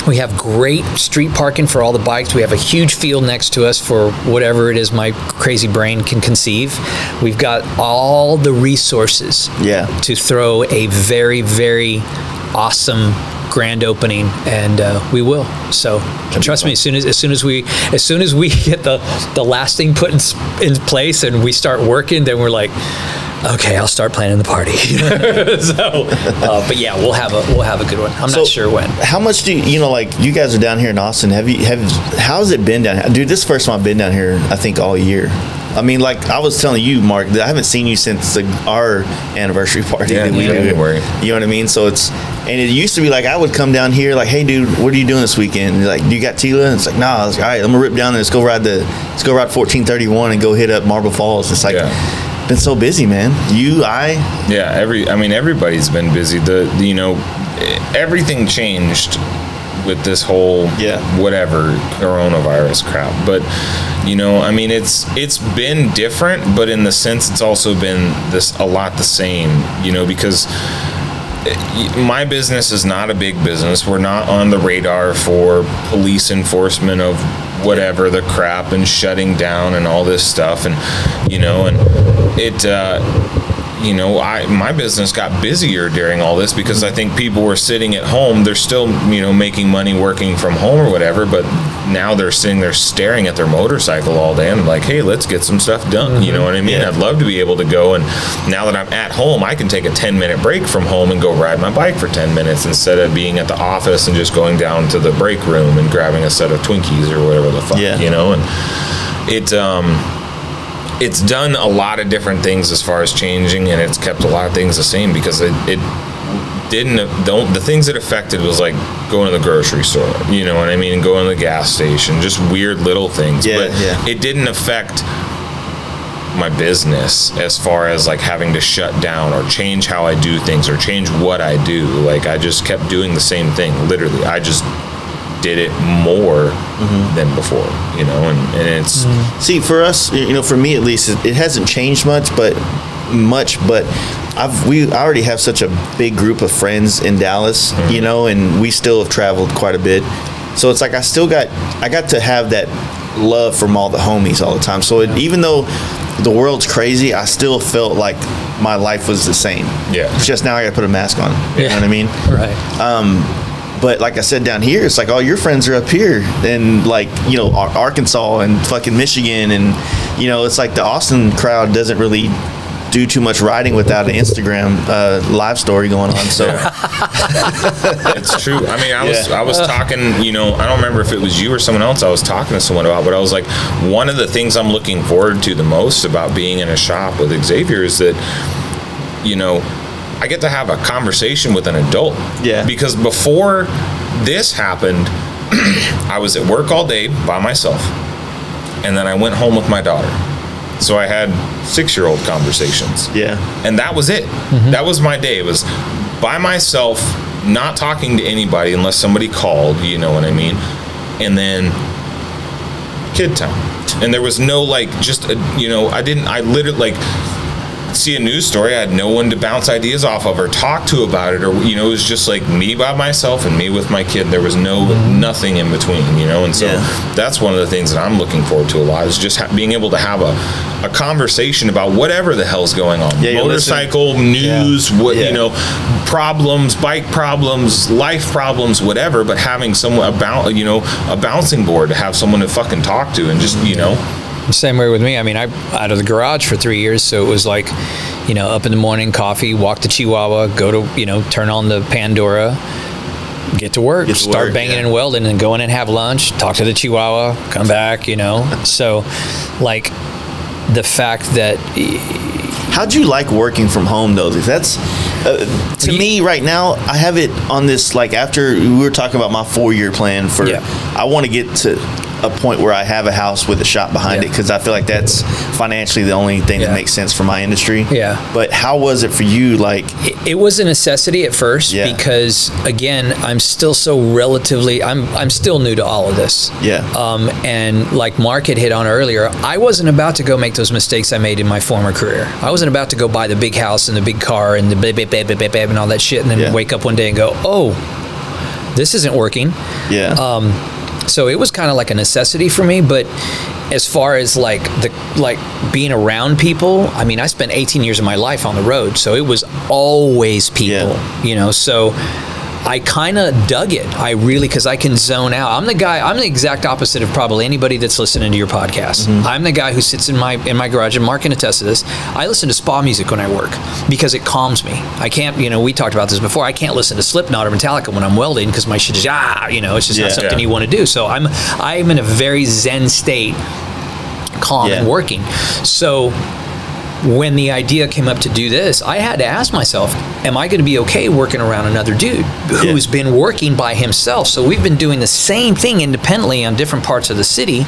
We have great street parking for all the bikes. We have a huge field next to us for whatever it is my crazy brain can conceive. We've got all the resources to throw a very, very awesome grand opening, and we will. So trust me, as soon as we get the last thing put in place and we start working, then we're like, okay, I'll start planning the party. But yeah, we'll have a good one. I'm not sure when. How much do you know? Like, you guys are down here in Austin. How's it been down here, dude? This is the first time I've been down here, I think, all year. I mean, like I was telling you, Mark, that I haven't seen you since our anniversary party that we did. You know what I mean? So and it used to be like I would come down here like, hey, dude, what are you doing this weekend? And like, do you got Tila? And it's like, nah. I was like, all right, I'm gonna rip down and let's go ride 1431 and go hit up Marble Falls. It's like. Been so busy, man. Everybody's been busy. Everything changed with this whole whatever coronavirus crap. But it's been different, but in the sense it's also been a lot the same, because my business is not a big business. We're not on the radar for police enforcement of whatever the crap and shutting down and all this stuff, and my business got busier during all this because I think people were sitting at home. They're still making money working from home or whatever, but now they're sitting there staring at their motorcycle all day and like, hey, let's get some stuff done. You know what I mean? I'd love to be able to go, and now that I'm at home, I can take a 10-minute break from home and go ride my bike for 10 minutes instead of being at the office and just going down to the break room and grabbing a set of Twinkies or whatever the fuck, and it's done a lot of different things as far as changing, and it's kept a lot of things the same because the things it affected was like going to the grocery store, you know what I mean, and going to the gas station, just weird little things. It didn't affect my business as far as like having to shut down or change how I do things or change what I do. Like, I just kept doing the same thing. Literally, I just did it more than before, and it's see, for us, for me at least, it hasn't changed much, but we already have such a big group of friends in Dallas, and we still have traveled quite a bit, so it's like I got to have that love from all the homies all the time. So even though the world's crazy, I still felt like my life was the same. It's just now I got to put a mask on. You know what I mean? Right. But like I said, down here, it's like all your friends are up here, and like, Arkansas and fucking Michigan, and it's like the Austin crowd doesn't really do too much riding without an Instagram live story going on. So it's true. I mean, I was talking, I don't remember if it was you or someone else I was talking to someone about, but I was like, one of the things I'm looking forward to the most about being in a shop with Xavier is that, I get to have a conversation with an adult. Because before this happened, I was at work all day by myself, and then I went home with my daughter. So I had 6-year-old conversations. And that was it. That was my day. It was by myself, not talking to anybody unless somebody called, you know what I mean? And then kid time. And there was no I literally see a news story, I had no one to bounce ideas off of or talk to about it, or it was just like me by myself and me with my kid. There was nothing in between, and so that's one of the things that I'm looking forward to a lot, is just being able to have a conversation about whatever the hell's going on, motorcycle news, problems, bike problems, life problems, whatever, but having someone about a bouncing board to have someone to fucking talk to, and just Same way with me. I mean, I out of the garage for 3 years, so it was like, You know, up in the morning, coffee, walk the Chihuahua, go to, you know, turn on the Pandora, get to work, start banging and welding, and go in and have lunch, talk to the Chihuahua, come back, you know. So, like, the fact that... How'd you like working from home, though? That's, to me, right now, I have it on this, like, after we were talking about my 4-year plan for... I want to get to a point where I have a house with a shop behind it, because I feel like that's financially the only thing that makes sense for my industry. But how was it for you? Like, it was a necessity at first, because again, I'm still so relatively, I'm still new to all of this. And like Mark had hit on earlier, I wasn't about to go make those mistakes I made in my former career. I wasn't about to go buy the big house and the big car and the babe and all that shit, and then wake up one day and go, oh, this isn't working. So it was kind of like a necessity for me. But as far as like being around people, I mean, I spent 18 years of my life on the road, so it was always people, you know. So I kind of dug it. I really, because I can zone out. I'm the exact opposite of probably anybody that's listening to your podcast. I'm the guy who sits in my garage, and Mark can attest to this. I listen to spa music when I work because it calms me. I can't, you know, we talked about this before, I can't listen to Slipknot or Metallica when I'm welding because my shit is, you know, it's just not something you want to do. So I'm in a very zen state, calm and working. So when the idea came up to do this, I had to ask myself, am I going to be okay working around another dude who's been working by himself? So we've been doing the same thing independently on different parts of the city,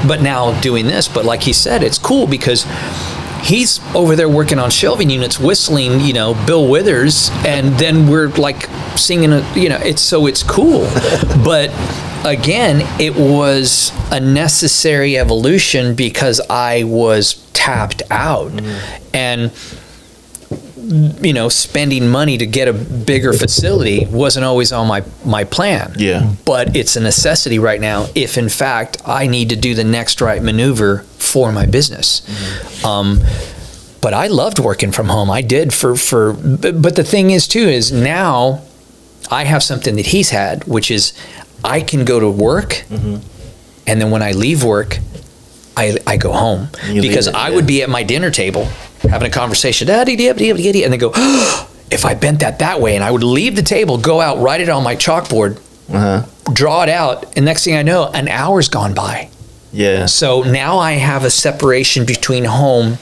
but now doing this. But like he said, it's cool because he's over there working on shelving units, whistling, you know, Bill Withers, and then we're like singing, you know, it's cool. But again, it was a necessary evolution because I was tapped out, and you know, spending money to get a bigger facility wasn't always on my plan. But it's a necessity right now if in fact I need to do the next right maneuver for my business. But I loved working from home. I did but the thing is too, is now I have something that he's had, which is I can go to work, and then when I leave work, I go home, because I would be at my dinner table having a conversation, and they go, if I bent that way, and I would leave the table, go out, write it on my chalkboard, draw it out, and next thing I know, an hour's gone by. So now I have a separation between home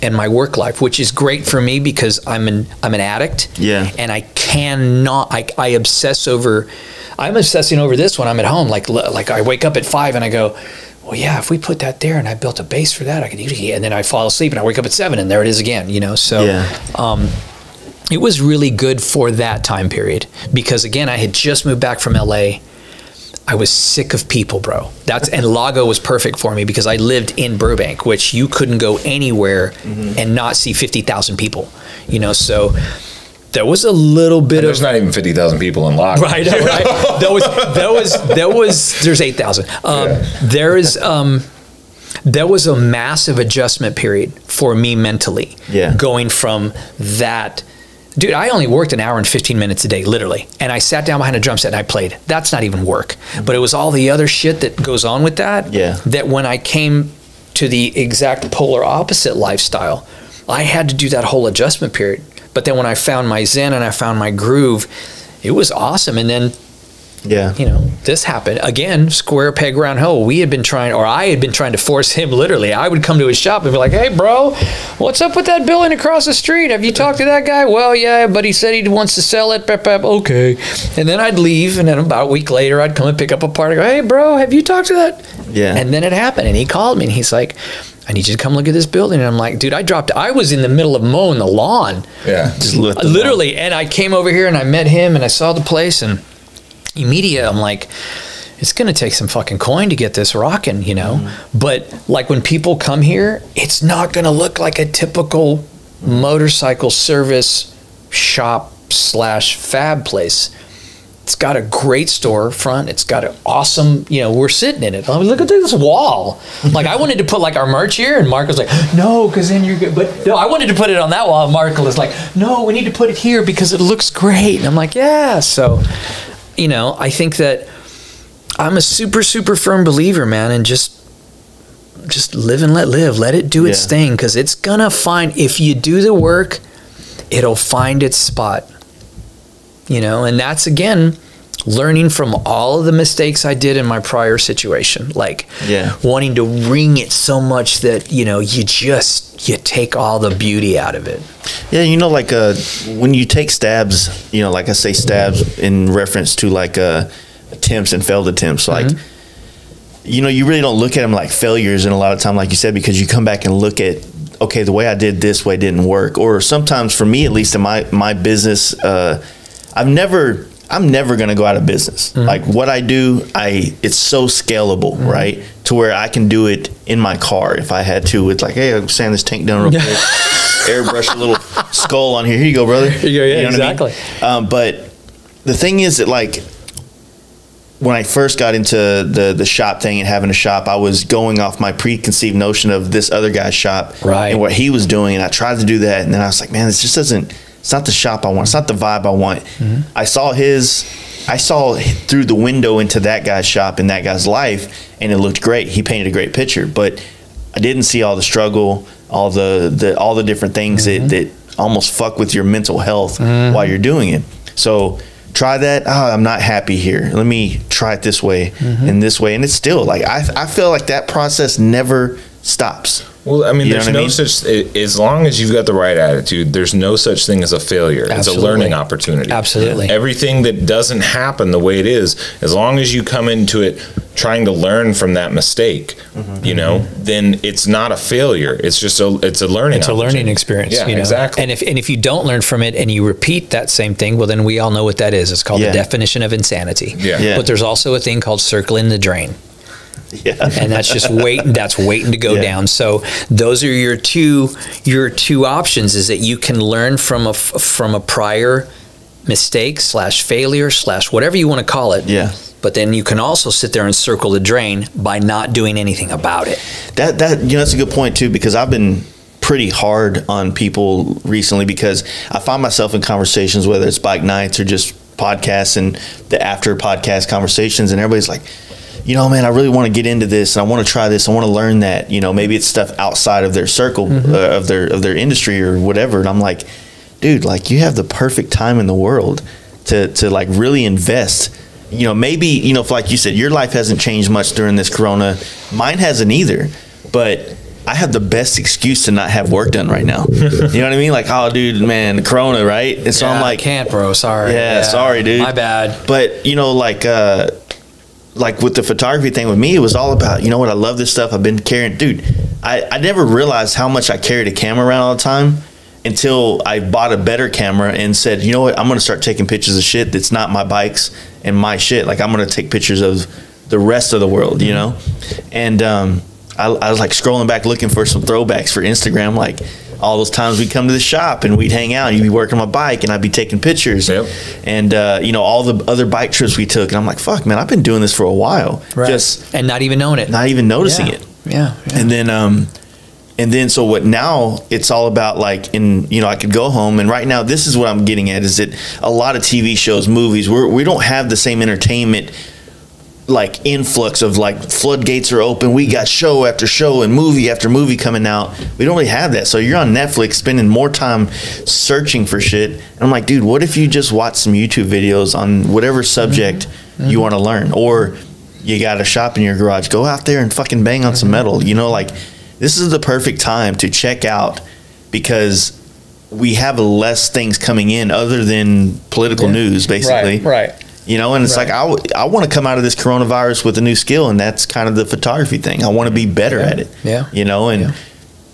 and my work life, which is great for me because I'm an addict, and I cannot, I obsess over. I'm obsessing over this when I'm at home. Like I wake up at 5 and I go, well, yeah, if we put that there and I built a base for that, I could eat it. And then I fall asleep and I wake up at 7 and there it is again, you know? So it was really good for that time period because, again, I had just moved back from LA. I was sick of people, bro. And Lago was perfect for me because I lived in Burbank, which you couldn't go anywhere and not see 50,000 people, you know? So there was a little bit there's not even 50,000 people in Lago. Right. There's 8,000. There was a massive adjustment period for me mentally. Going from that, dude, I only worked an hour and 15 minutes a day, literally. And I sat down behind a drum set and I played. That's not even work. But it was all the other shit that goes on with that. That when I came to the exact polar opposite lifestyle, I had to do that whole adjustment period. But then when I found my zen and I found my groove, it was awesome. And then, you know, this happened. Again, square peg round hole. I had been trying to force him, literally. I would come to his shop and be like, hey, bro, what's up with that building across the street? Have you talked to that guy? Well, yeah, but he said he wants to sell it. Okay. And then I'd leave, and then about a week later, I'd come and pick up a part. I go, hey, bro, have you talked to that? And then it happened, and he called me, and he's like, I need you to come look at this building. And I'm like, dude, I was in the middle of mowing the lawn. Just literally. And I came over here and I met him and I saw the place, and immediately I'm like, it's going to take some fucking coin to get this rocking, you know? But like when people come here, it's not going to look like a typical motorcycle service shop / fab place. It's got a great storefront. It's got an awesome, you know, we're sitting in it. I mean, look at this wall. Like, I wanted to put like our merch here, and Mark was like, no, because then you're good. But no, I wanted to put it on that wall. And Mark was like, no, we need to put it here because it looks great. And I'm like, yeah. So, you know, I think that I'm a super, super firm believer, man, and just just live and let live. Let it do its thing, because it's gonna find, if you do the work, it'll find its spot. You know, and that's, again, learning from all of the mistakes I did in my prior situation, like wanting to wring it so much that, you know, you take all the beauty out of it. Yeah, you know, like when you take stabs, you know, like I say stabs in reference to like attempts and failed attempts, like, you know, you really don't look at them like failures, and a lot of time, like you said, because you come back and look at, okay, the way I did this way didn't work. Or sometimes, for me at least, in my business, I'm never going to go out of business. Like what I do, it's so scalable, right? To where I can do it in my car if I had to. It's like, hey, I'm sand this tank down real quick, airbrush a little skull on here. Here you go, brother. Here you go, yeah, you know exactly. I mean? But the thing is that, like, when I first got into the shop thing and having a shop, I was going off my preconceived notion of this other guy's shop and what he was doing, and I tried to do that, and then I was like, man, this just doesn't. It's not the shop I want. It's not the vibe I want. I saw through the window into that guy's shop and that guy's life, and it looked great. He painted a great picture, but I didn't see all the struggle, all the different things that almost fuck with your mental health while you're doing it. So try that. Oh, I'm not happy here. Let me try it this way and this way. And it's still like, I feel like that process never stops. Well, I mean, there's no such, as long as you've got the right attitude, there's no such thing as a failure. It's a learning opportunity. Absolutely. Everything that doesn't happen the way it is, as long as you come into it trying to learn from that mistake, you know, then it's not a failure. It's just it's a learning. It's a learning experience. Yeah, you know? exactly. And if you don't learn from it and you repeat that same thing, well, then we all know what that is. It's called the definition of insanity. But there's also a thing called circling the drain. And that's just waiting. That's waiting to go down. So those are your two options. Is that you can learn from a prior mistake / failure / whatever you want to call it. But then you can also sit there and circle the drain by not doing anything about it. That you know, that's a good point too, because I've been pretty hard on people recently, because I find myself in conversations, whether it's bike nights or just podcasts and the after podcast conversations, and everybody's like, you know, man, I really want to get into this, and I want to try this, I want to learn that. You know, maybe it's stuff outside of their circle, of their industry or whatever. And I'm like, dude, like, you have the perfect time in the world to like really invest. You know, maybe, you know, if, like you said, your life hasn't changed much during this corona, mine hasn't either, but I have the best excuse to not have work done right now. You know what I mean? Like, oh, dude, man, the corona, right? And so I'm like, I can't, bro. Sorry. Yeah, sorry, dude. My bad. But, you know, like with the photography thing with me, it was all about, you know what, I love this stuff. I've been carrying, dude, I never realized how much I carried a camera around all the time until I bought a better camera and said, you know what, I'm going to start taking pictures of shit that's not my bikes and my shit. Like, I'm going to take pictures of the rest of the world, you know? And I was like scrolling back looking for some throwbacks for Instagram, like all those times we'd come to the shop and we'd hang out and you'd be working my bike and I'd be taking pictures. And you know, all the other bike trips we took, and I'm like, fuck, man, I've been doing this for a while, just and not even knowing it, not even noticing it. And then so what now, it's all about, like, you know, I could go home, and right now this is what I'm getting at, is that a lot of TV shows, movies, we don't have the same entertainment, like, influx of, like, floodgates are open, we got show after show and movie after movie coming out. We don't really have that. So you're on Netflix spending more time searching for shit, and I'm like, dude, what if you just watch some YouTube videos on whatever subject you want to learn? Or you got a shop in your garage, go out there and fucking bang on some metal, you know? Like, this is the perfect time to check out, because we have less things coming in other than political news, basically. Right. You know, and it's like, I want to come out of this coronavirus with a new skill, and that's kind of the photography thing. I want to be better at it. You know, and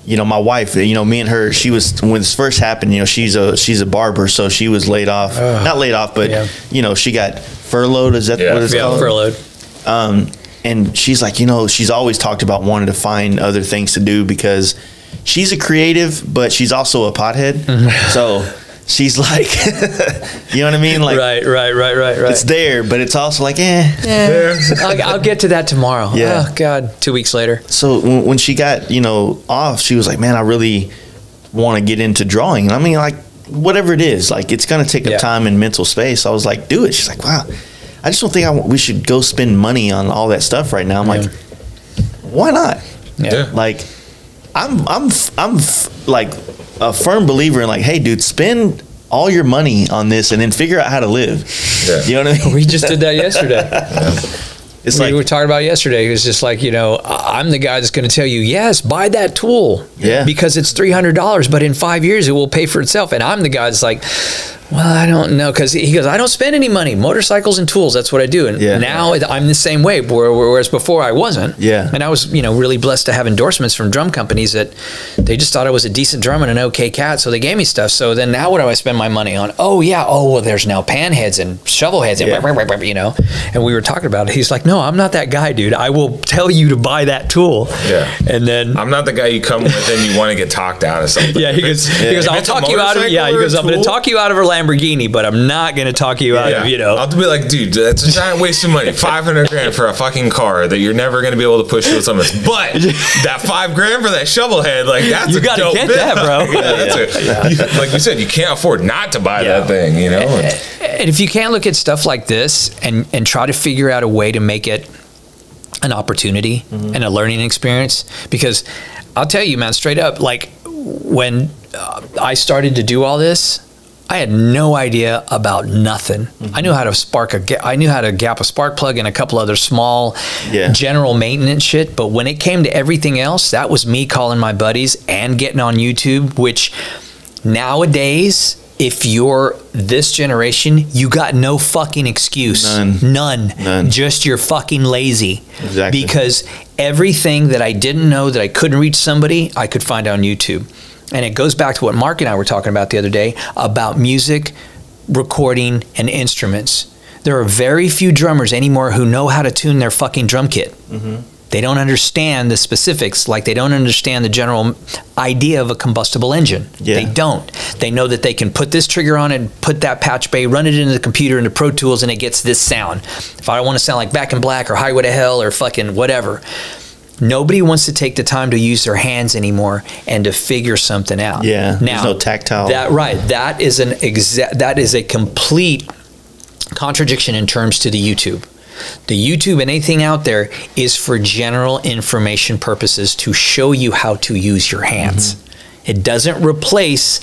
you know, my wife, you know, me and her, she was, when this first happened, you know, she's a barber, so she was laid off, not laid off, but you know, she got furloughed. Is that what it's called? Furloughed. And she's like, you know, she's always talked about wanting to find other things to do, because she's a creative, but she's also a pothead. So she's like, you know what I mean? Like, right. It's there, but it's also like, I'll get to that tomorrow. Oh God, 2 weeks later. So when she got, you know, off, she was like, man, I really want to get into drawing. And I mean, like, whatever it is, like, it's going to take up time and mental space. I was like, do it. She's like, wow, I just don't think we should go spend money on all that stuff right now. I'm like, why not? Yeah. Like, I'm like a firm believer in like, hey, dude, spend all your money on this and then figure out how to live. Yeah. You know what I mean? We just did that yesterday. It's we were talking about yesterday. It was just like, you know, I'm the guy that's going to tell you, yes, buy that tool. Yeah. Because it's $300, but in 5 years it will pay for itself. And I'm the guy that's like, well, I don't know, because he goes, I don't spend any money. Motorcycles and tools, that's what I do. And now I'm the same way, whereas before I wasn't. Yeah. And I was, you know, really blessed to have endorsements from drum companies that they just thought I was a decent drummer and an okay cat, so they gave me stuff. So then now what do I spend my money on? Oh, yeah. Oh, well, there's now pan heads and shovel heads, and you know. And we were talking about it. He's like, no, I'm not that guy, dude. I will tell you to buy that tool. Yeah. And then I'm not the guy you come with and you want to get talked out of something. Yeah, he goes, I'll talk you out of, he goes, I'm going to talk you out of a Lamborghini, but I'm not going to talk you out of, you know. I'll be like, dude, that's a giant waste of money. 500 grand for a fucking car that you're never going to be able to push with something. But that $5 grand for that shovel head, like, that's you gotta get that, bro. Like you said, you can't afford not to buy that thing, you know. And if you can't look at stuff like this and try to figure out a way to make it an opportunity and a learning experience, because I'll tell you, man, straight up, like when I started to do all this, I had no idea about nothing. I knew how to I knew how to gap a spark plug and a couple other small general maintenance shit. But when it came to everything else, that was me calling my buddies and getting on YouTube, which nowadays, if you're this generation, you got no fucking excuse. None. Just you're fucking lazy. Exactly. Because everything that I didn't know that I couldn't reach somebody, I could find on YouTube. And it goes back to what Mark and I were talking about the other day about music, recording, and instruments. There are very few drummers anymore who know how to tune their fucking drum kit. They don't understand the specifics, like they don't understand the general idea of a combustible engine. They don't. They know that they can put this trigger on it, put that patch bay, run it into the computer, into Pro Tools, and it gets this sound. If I want to sound like Back in Black or Highway to Hell or fucking whatever. Nobody wants to take the time to use their hands anymore and to figure something out. Yeah, now, there's no tactile. That is a complete contradiction in terms to the YouTube. The YouTube and anything out there is for general information purposes to show you how to use your hands. It doesn't replace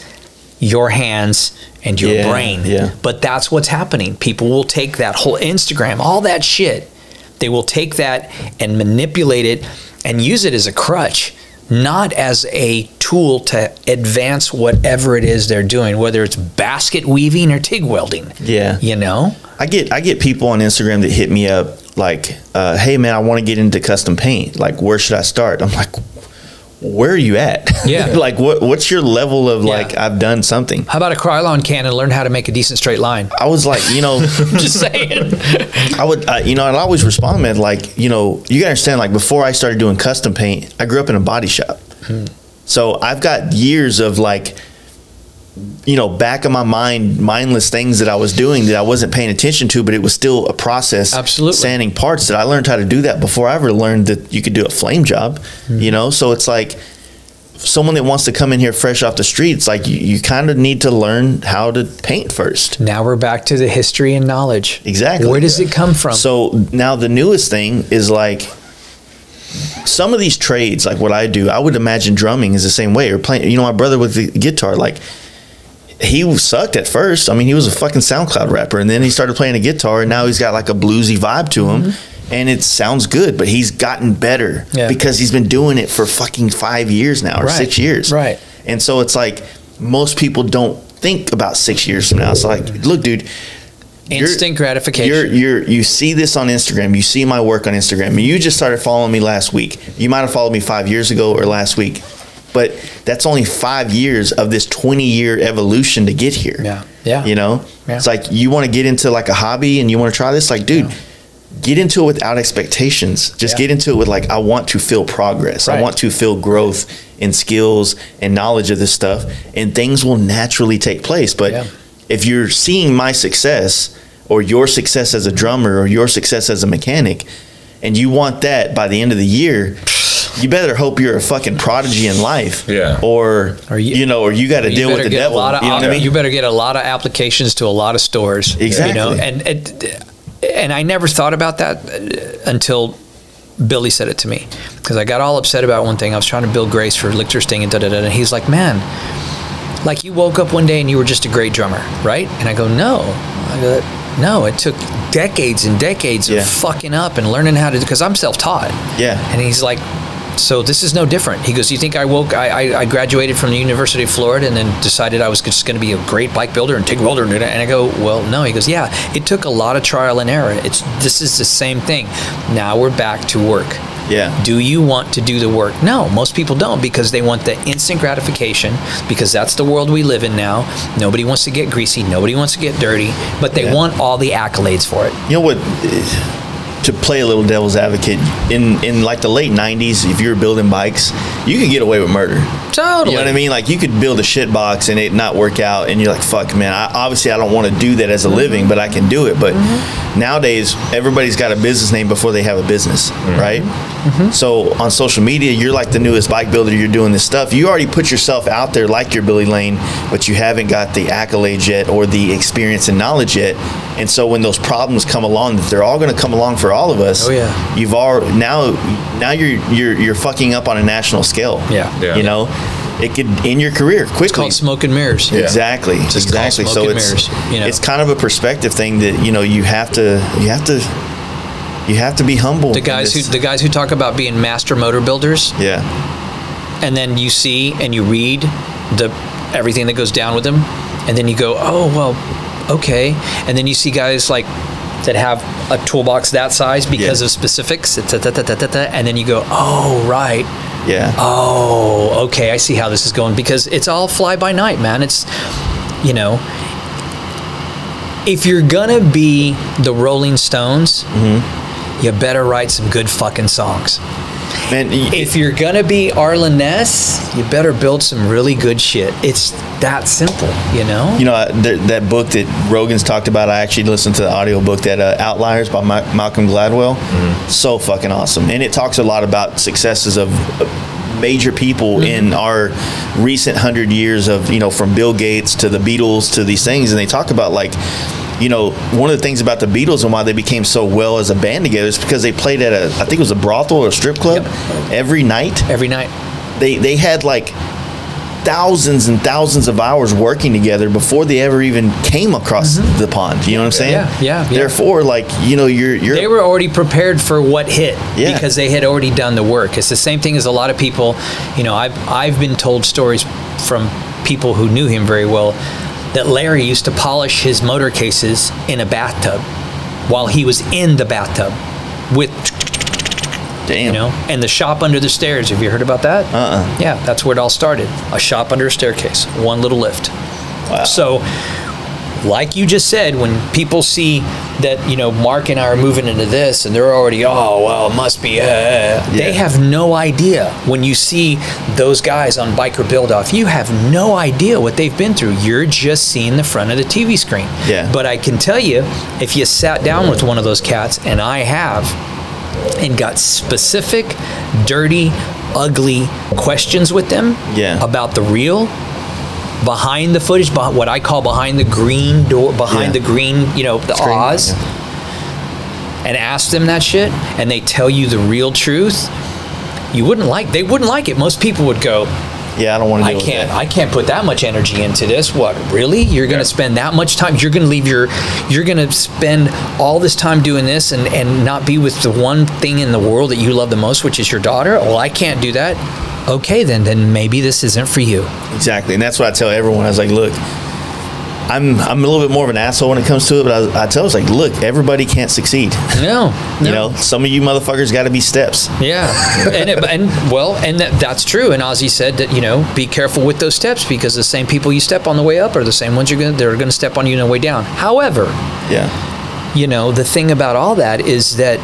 your hands and your brain. But that's what's happening. People will take that whole Instagram, all that shit. They will take that and manipulate it and use it as a crutch, not as a tool to advance whatever it is they're doing, whether it's basket weaving or TIG welding. You know? I get people on Instagram that hit me up like, hey man, I want to get into custom paint. Like, where should I start? I'm like, where are you at? Like, what's your level of like, I've done something? How about a Krylon can and learn how to make a decent straight line? I was like, you know, just saying. I would, you know, I'd always respond, man, like, you know, you gotta understand, like, before I started doing custom paint, I grew up in a body shop. So I've got years of like, you know, back of my mind, mindless things that I was doing that I wasn't paying attention to, but it was still a process. Absolutely. Sanding parts that I learned how to do that before I ever learned that you could do a flame job, you know? So it's like someone that wants to come in here fresh off the streets, like you kind of need to learn how to paint first. Now we're back to the history and knowledge. Exactly. Where does it come from? So now the newest thing is like, some of these trades, like what I do, I would imagine drumming is the same way, or playing, you know, my brother with the guitar, like, he sucked at first. I mean, he was a fucking SoundCloud rapper, and then he started playing a guitar, and now he's got like a bluesy vibe to him, and it sounds good, but he's gotten better because he's been doing it for fucking 5 years now, or 6 years. And so it's like, most people don't think about 6 years from now. It's like, look, dude, instant gratification. You see this on Instagram. You see my work on Instagram. You just started following me last week. You might have followed me 5 years ago or last week. But that's only 5 years of this 20-year evolution to get here. You know? It's like, you want to get into like a hobby and you want to try this? Like, dude, get into it without expectations. Just get into it with like, I want to feel progress. I want to feel growth in skills and knowledge of this stuff. And things will naturally take place. But if you're seeing my success or your success as a drummer or your success as a mechanic, and you want that by the end of the year, you better hope you're a fucking prodigy in life. Or you know, or you got to deal with the devil. You know what I mean? You better get a lot of applications to a lot of stores. Exactly. You know, and I never thought about that until Billy said it to me. because I got all upset about one thing. I was trying to build Grace for Lichterstein and da-da-da, and he's like, man, like you woke up one day and you were just a great drummer, right? And I go, no. I go, no, it took decades and decades of fucking up and learning how to, because I'm self-taught. Yeah. And he's like, so this is no different. He goes, you think I graduated from the University of Florida and then decided I was just going to be a great bike builder and TIG welder? And I go, well, no. He goes, yeah, it took a lot of trial and error. This is the same thing. Now we're back to work. Yeah. Do you want to do the work? No, most people don't, because they want the instant gratification, because that's the world we live in now. Nobody wants to get greasy. Nobody wants to get dirty, but they want all the accolades for it. You know what? To play a little devil's advocate, in like the late 90s, if you were building bikes, you could get away with murder. Totally. You know what I mean? Like, you could build a shit box and it not work out, and you're like, fuck, man, obviously I don't want to do that as a living, but I can do it. But nowadays, everybody's got a business name before they have a business, right? So on social media, you're like the newest bike builder, you're doing this stuff. You already put yourself out there like you're Billy Lane, but you haven't got the accolades yet or the experience and knowledge yet. And so when those problems come along, that they're all going to come along for all of us. Oh yeah. You've already now you're fucking up on a national scale. Yeah. You know, it could in your career quickly. It's called smoke and mirrors. Yeah. Exactly. Exactly. So it's kind of a perspective thing that you have to be humble. The guys who talk about being master motor builders. Yeah. And then you see and you read everything that goes down with them, and then you go, oh well. Okay, and then you see guys like that have a toolbox that size because of specifics, and then you go, oh right, oh okay, I see how this is going, because it's all fly by night, man. It's if you're gonna be the Rolling Stones, you better write some good fucking songs. Man, if you're gonna be Arlen Ness, you better build some really good shit. It's that simple, that book that Rogan's talked about, I actually listened to the audiobook, that Outliers by Malcolm Gladwell. So fucking awesome. And it talks a lot about successes of major people in our recent 100 years of, from Bill Gates to the Beatles to these things. And they talk about, like, one of the things about the Beatles and why they became so well as a band together is because they played at I think it was a brothel or a strip club every night. Every night. They had like thousands and thousands of hours working together before they ever even came across the pond. You know what I'm saying? Yeah. Therefore, like, they were already prepared for what hit because they had already done the work. It's the same thing as a lot of people. I've been told stories from people who knew him very well, that Larry used to polish his motor cases in a bathtub while he was in the bathtub with, and the shop under the stairs. Have you heard about that? Yeah, that's where it all started. A shop under a staircase, one little lift. Wow. So, like you just said, when people see that, Mark and I are moving into this and they're already, oh, well, it must be, they have no idea. When you see those guys on Biker Build Off, you have no idea what they've been through. You're just seeing the front of the TV screen. Yeah. But I can tell you, if you sat down with one of those cats, and I have, and got specific, dirty, ugly questions with them about the real, behind the footage, what I call behind the green door, behind the green, the screen, Oz, and ask them that shit, and they tell you the real truth, they wouldn't like it. Most people would go, yeah, I don't want to deal with that. I can't put that much energy into this. What, really? You're going to spend that much time? You're going to spend all this time doing this and not be with the one thing in the world that you love the most, which is your daughter? Well, I can't do that. Okay, then maybe this isn't for you. Exactly, and that's what I tell everyone. I was like, look, I'm a little bit more of an asshole when it comes to it, but I tell us, like, look, everybody can't succeed. No. Some of you motherfuckers got to be steps. Yeah, and that's true. And Ozzy said that, be careful with those steps, because the same people you step on the way up are the same ones they're gonna step on you on the way down. However, the thing about all that is that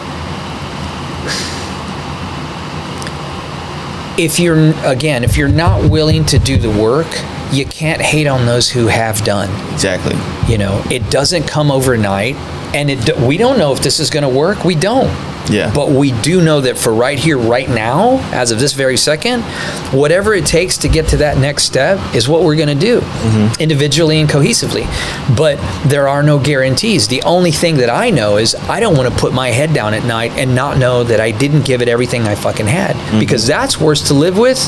if you're not willing to do the work, you can't hate on those who have done. Exactly. It doesn't come overnight. And we don't know if this is going to work. We don't. Yeah. But we do know that for right here, right now, as of this very second, whatever it takes to get to that next step is what we're going to do, individually and cohesively. But there are no guarantees. The only thing that I know is I don't want to put my head down at night and not know that I didn't give it everything I fucking had, because that's worse to live with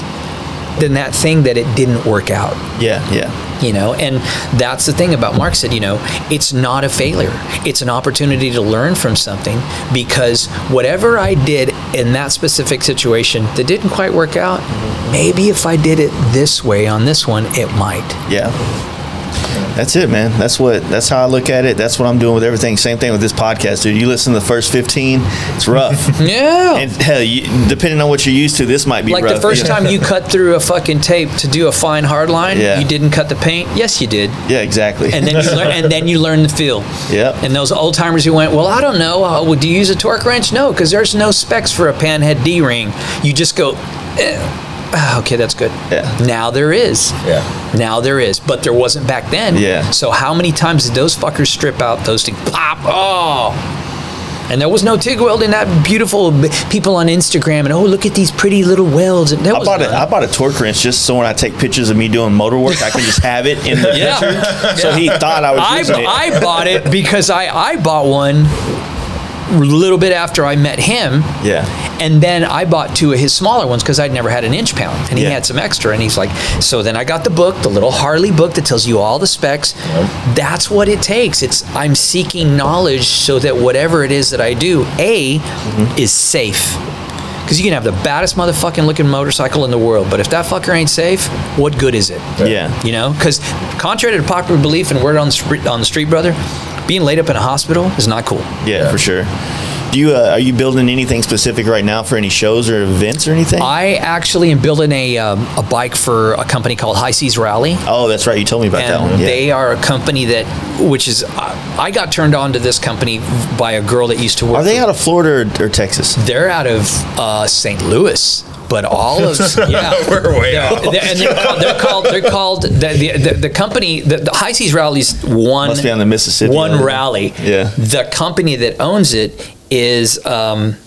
than that thing that it didn't work out. Yeah, yeah. You know, and that's the thing about Mark said, you know, it's not a failure. It's an opportunity to learn from something, because whatever I did in that specific situation that didn't quite work out, maybe if I did it this way on this one, it might. Yeah. That's it, man. That's how I look at it. That's what I'm doing with everything. Same thing with this podcast, dude. You listen to the first 15, it's rough. Yeah. And hell, depending on what you're used to, this might be like rough. The first time you cut through a fucking tape to do a fine hard line, you didn't cut the paint. Yes, you did. Yeah, exactly. And then you learn the feel. Yeah. And those old timers who went, well, I don't know. Do you use a torque wrench? No, because there's no specs for a panhead D-ring. You just go, okay, that's good. Yeah. Now there is. Yeah. Now there is. But there wasn't back then. Yeah. So how many times did those fuckers strip out those things? Pop! Oh! And there was no TIG welding. That beautiful people on Instagram and, oh, look at these pretty little welds. And I bought a torque wrench just so when I take pictures of me doing motor work, I can just have it in the picture. So he thought I was using it. I bought it because I bought one a little bit after I met him. Yeah. And then I bought two of his smaller ones because I'd never had an inch pound. And he had some extra. And he's like, so then I got the book, the little Harley book that tells you all the specs. Yep. That's what it takes. I'm seeking knowledge so that whatever it is that I do, is safe. Because you can have the baddest motherfucking looking motorcycle in the world, but if that fucker ain't safe, what good is it? Yeah. You know, because contrary to popular belief and word on the street, brother, being laid up in a hospital is not cool. Yeah, for sure. Do you are you building anything specific right now for any shows or events or anything? I actually am building a bike for a company called High Seas Rally. Oh, that's right. You told me about that one. Yeah. They are a company I got turned on to this company by a girl that used to work. Are they out of Florida or Texas? They're out of St. Louis. But all of we're way off. And they're called the company. The High Seas Rally's one must be on the Mississippi. One rally. Yeah. The company that owns it is Cruise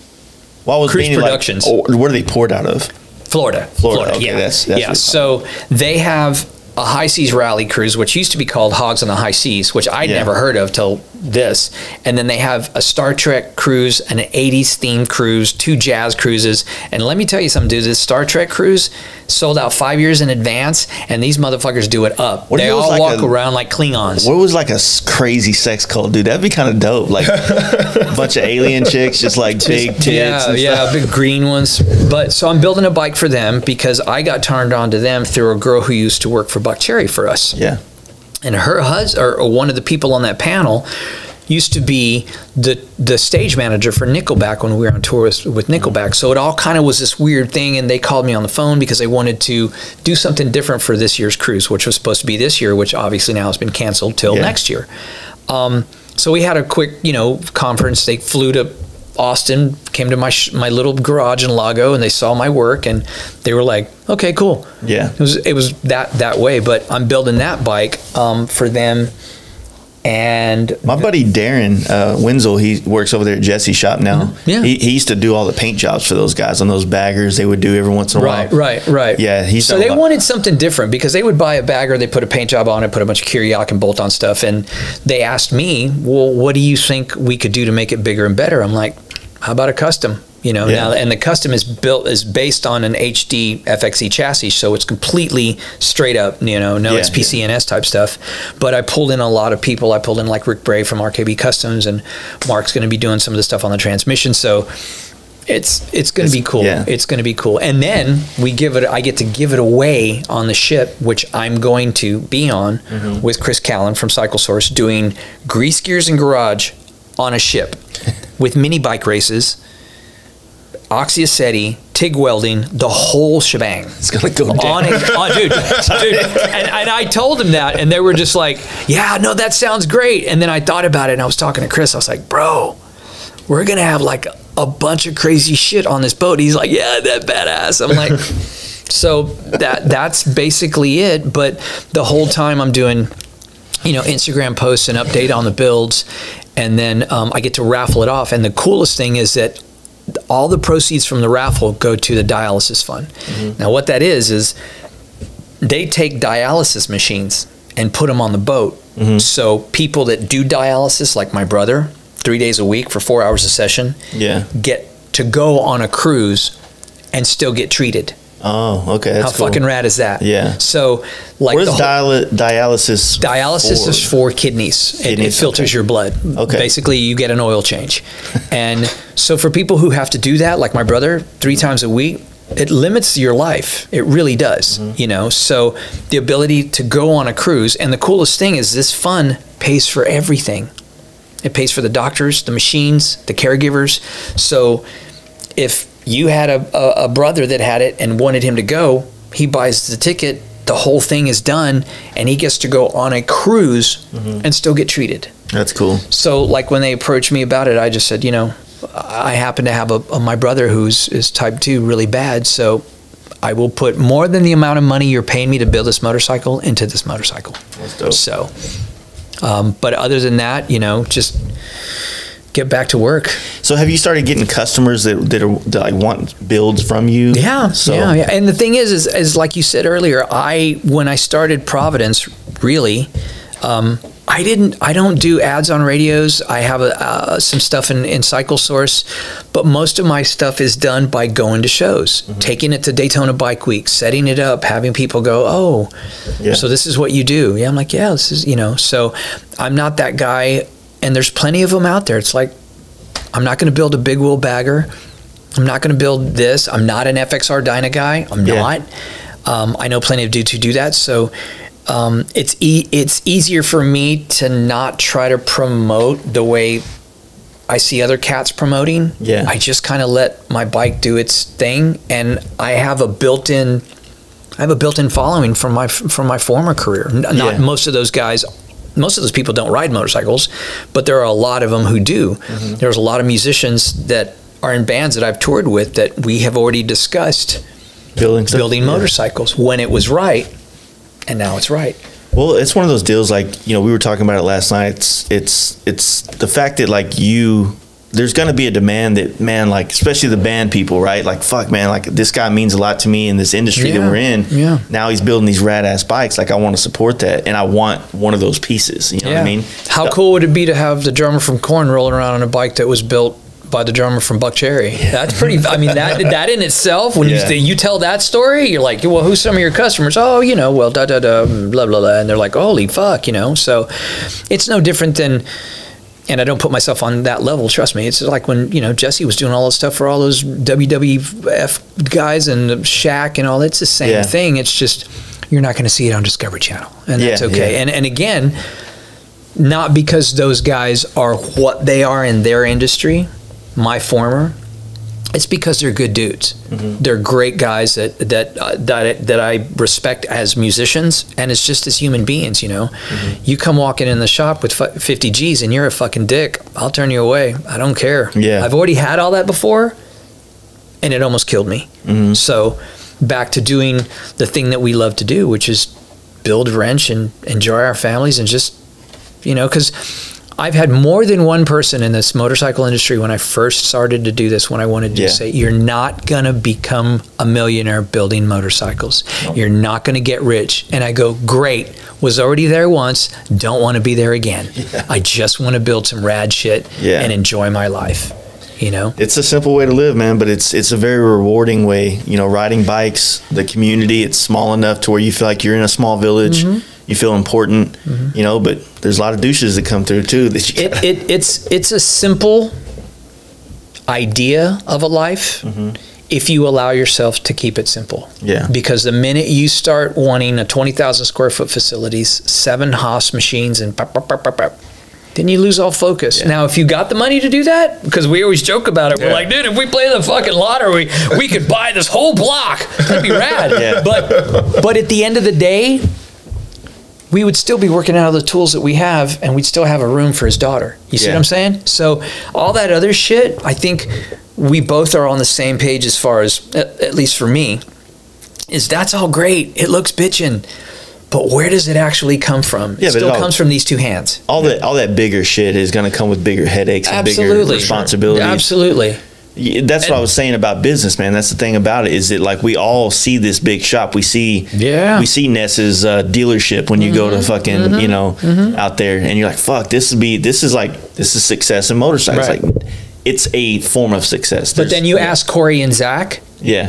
Productions. Where are they poured out of? Florida. Okay, yeah. That's So they have a High Seas Rally cruise, which used to be called Hogs on the High Seas, which I'd never heard of till this. And then they have a Star Trek cruise, an 80s themed cruise, 2 jazz cruises. And let me tell you something, dude, this Star Trek cruise sold out 5 years in advance, and these motherfuckers do it up. They all walk around like Klingons. What was like a crazy sex cult, dude? That'd be kind of dope. Like a bunch of alien chicks, just like big tits. Yeah, big green ones. But so I'm building a bike for them because I got turned on to them through a girl who used to work for Buck Cherry for us. Yeah. And her husband, or one of the people on that panel, used to be the stage manager for Nickelback when we were on tour with Nickelback. So it all kind of was this weird thing, and they called me on the phone because they wanted to do something different for this year's cruise, which was supposed to be this year, which obviously now has been canceled till next year. So we had a quick, conference. They flew to Austin, came to my little garage in Lago, and they saw my work, and they were like, okay, cool. Yeah. It was that way, but I'm building that bike for them. And my buddy Darren Wenzel, he works over there at Jesse's shop now. Yeah. He used to do all the paint jobs for those guys on those baggers. They would do every once in a while. Right. Yeah. So they wanted something different because they would buy a bagger, they put a paint job on it, put a bunch of Kiriak and bolt on stuff. And they asked me, well, what do you think we could do to make it bigger and better? I'm like, how about a custom? Now, and the custom is based on an HD FXE chassis, so it's completely straight up, no SPCNS type stuff. But I pulled in a lot of people. I pulled in like Rick Bray from RKB Customs, and Mark's going to be doing some of the stuff on the transmission. So it's going to be cool. Yeah. It's going to be cool. And then I get to give it away on the ship, which I'm going to be on with Chris Callan from Cycle Source, doing grease gears and garage on a ship with mini bike races, Oxyaceti, TIG welding, the whole shebang. It's gonna go down. Dude. And I told them that, and they were just like, yeah, no, that sounds great. And then I thought about it, and I was talking to Chris. I was like, bro, we're gonna have like a bunch of crazy shit on this boat. He's like, yeah, that badass. I'm like, so that's basically it. But the whole time I'm doing, Instagram posts and update on the builds. And then I get to raffle it off. And the coolest thing is that all the proceeds from the raffle go to the dialysis fund. Now what that is they take dialysis machines and put them on the boat. So people that do dialysis, like my brother, 3 days a week for 4 hours a session, get to go on a cruise and still get treated. Oh, okay. That's How fucking rad is that? Yeah. So, like, what is dialysis? Dialysis is for kidneys. It filters your blood. Okay. Basically, you get an oil change. And so, for people who have to do that, like my brother, 3 times a week, it limits your life. It really does. You know. So, the ability to go on a cruise, and the coolest thing is this fund pays for everything. It pays for the doctors, the machines, the caregivers. So, if you had a brother that had it and wanted him to go, he buys the ticket, the whole thing is done, and he gets to go on a cruise and still get treated. That's cool. So, like, when they approached me about it, I just said, you know, I happen to have my brother is type 2 really bad, so I will put more than the amount of money you're paying me to build this motorcycle into this motorcycle. That's dope. So, but other than that, you know, just get back to work. So have you started getting customers that like want builds from you? Yeah. So. Yeah. And the thing is like you said earlier, when I started Providence, really, I don't do ads on radios. I have some stuff in Cycle Source, but most of my stuff is done by going to shows, taking it to Daytona Bike Week, setting it up, having people go, oh, so this is what you do. Yeah, I'm like, yeah, this is, you know. So I'm not that guy, and there's plenty of them out there. It's like, I'm not going to build a big wheel bagger. I'm not going to build this. I'm not an FXR Dyna guy. I'm not. I know plenty of dudes who do that. So it's easier for me to not try to promote the way I see other cats promoting. Yeah. I just kind of let my bike do its thing, and I have a built-in following from my former career. Not most of those guys. Most of those people don't ride motorcycles, but there are a lot of them who do. There's a lot of musicians that are in bands that I've toured with that we have already discussed building motorcycles when it was right, and now it's right. Well, it's one of those deals, like, you know, we were talking about it last night. It's the fact that, like, there's going to be a demand that, man, like, especially the band people, right? Like, fuck, man, like, this guy means a lot to me in this industry that we're in. Yeah. Now he's building these rad-ass bikes. Like, I want to support that, and I want one of those pieces. You know what I mean? How cool would it be to have the drummer from Korn rolling around on a bike that was built by the drummer from Buck Cherry? That's pretty, I mean, that in itself, when you tell that story, you're like, well, who's some of your customers? Oh, you know, well, blah, blah, blah. And they're like, holy fuck, you know? So it's no different than... And I don't put myself on that level, trust me. It's like when, you know, Jesse was doing all this stuff for all those WWF guys and Shaq and all. It's the same thing. It's just, you're not going to see it on Discovery Channel. And that's okay. And again, not because those guys are what they are in their industry, my former. It's because they're good dudes. They're great guys that I respect as musicians, and it's just as human beings, you know. You come walking in the shop with 50 G's and you're a fucking dick, I'll turn you away. I don't care. I've already had all that before, and it almost killed me. So back to doing the thing that we love to do, which is build, wrench, and enjoy our families, and just, you know, because I've had more than one person in this motorcycle industry when I first started to do this, when I wanted to say, you're not going to become a millionaire building motorcycles. You're not going to get rich. And I go, great, was already there once, don't want to be there again. I just want to build some rad shit and enjoy my life. You know, it's a simple way to live, man, but it's a very rewarding way. You know, riding bikes, the community, it's small enough to where you feel like you're in a small village. You feel important, you know, but there's a lot of douches that come through too. That it's a simple idea of a life if you allow yourself to keep it simple. Because the minute you start wanting a 20,000 square foot facilities, 7 Haas machines, and then you lose all focus. Now, if you got the money to do that, because we always joke about it, we're like, dude, if we play the fucking lottery, we could buy this whole block. That'd be rad. But at the end of the day, we would still be working out of the tools that we have, and we'd still have a room for his daughter. You see what I'm saying? So all that other shit, I think we both are on the same page as far as, at least for me, is that's all great. It looks bitchin'. But where does it actually come from? It still comes from these two hands. All that bigger shit is going to come with bigger headaches and bigger responsibilities. Absolutely. That's what I was saying about business, man. That's the thing about it, is that like we all see this big shop. We see Ness's dealership when you go to fucking out there, and you're like, fuck, this is success in motorcycles. Right. Like, it's a form of success. But then you ask Corey and Zach,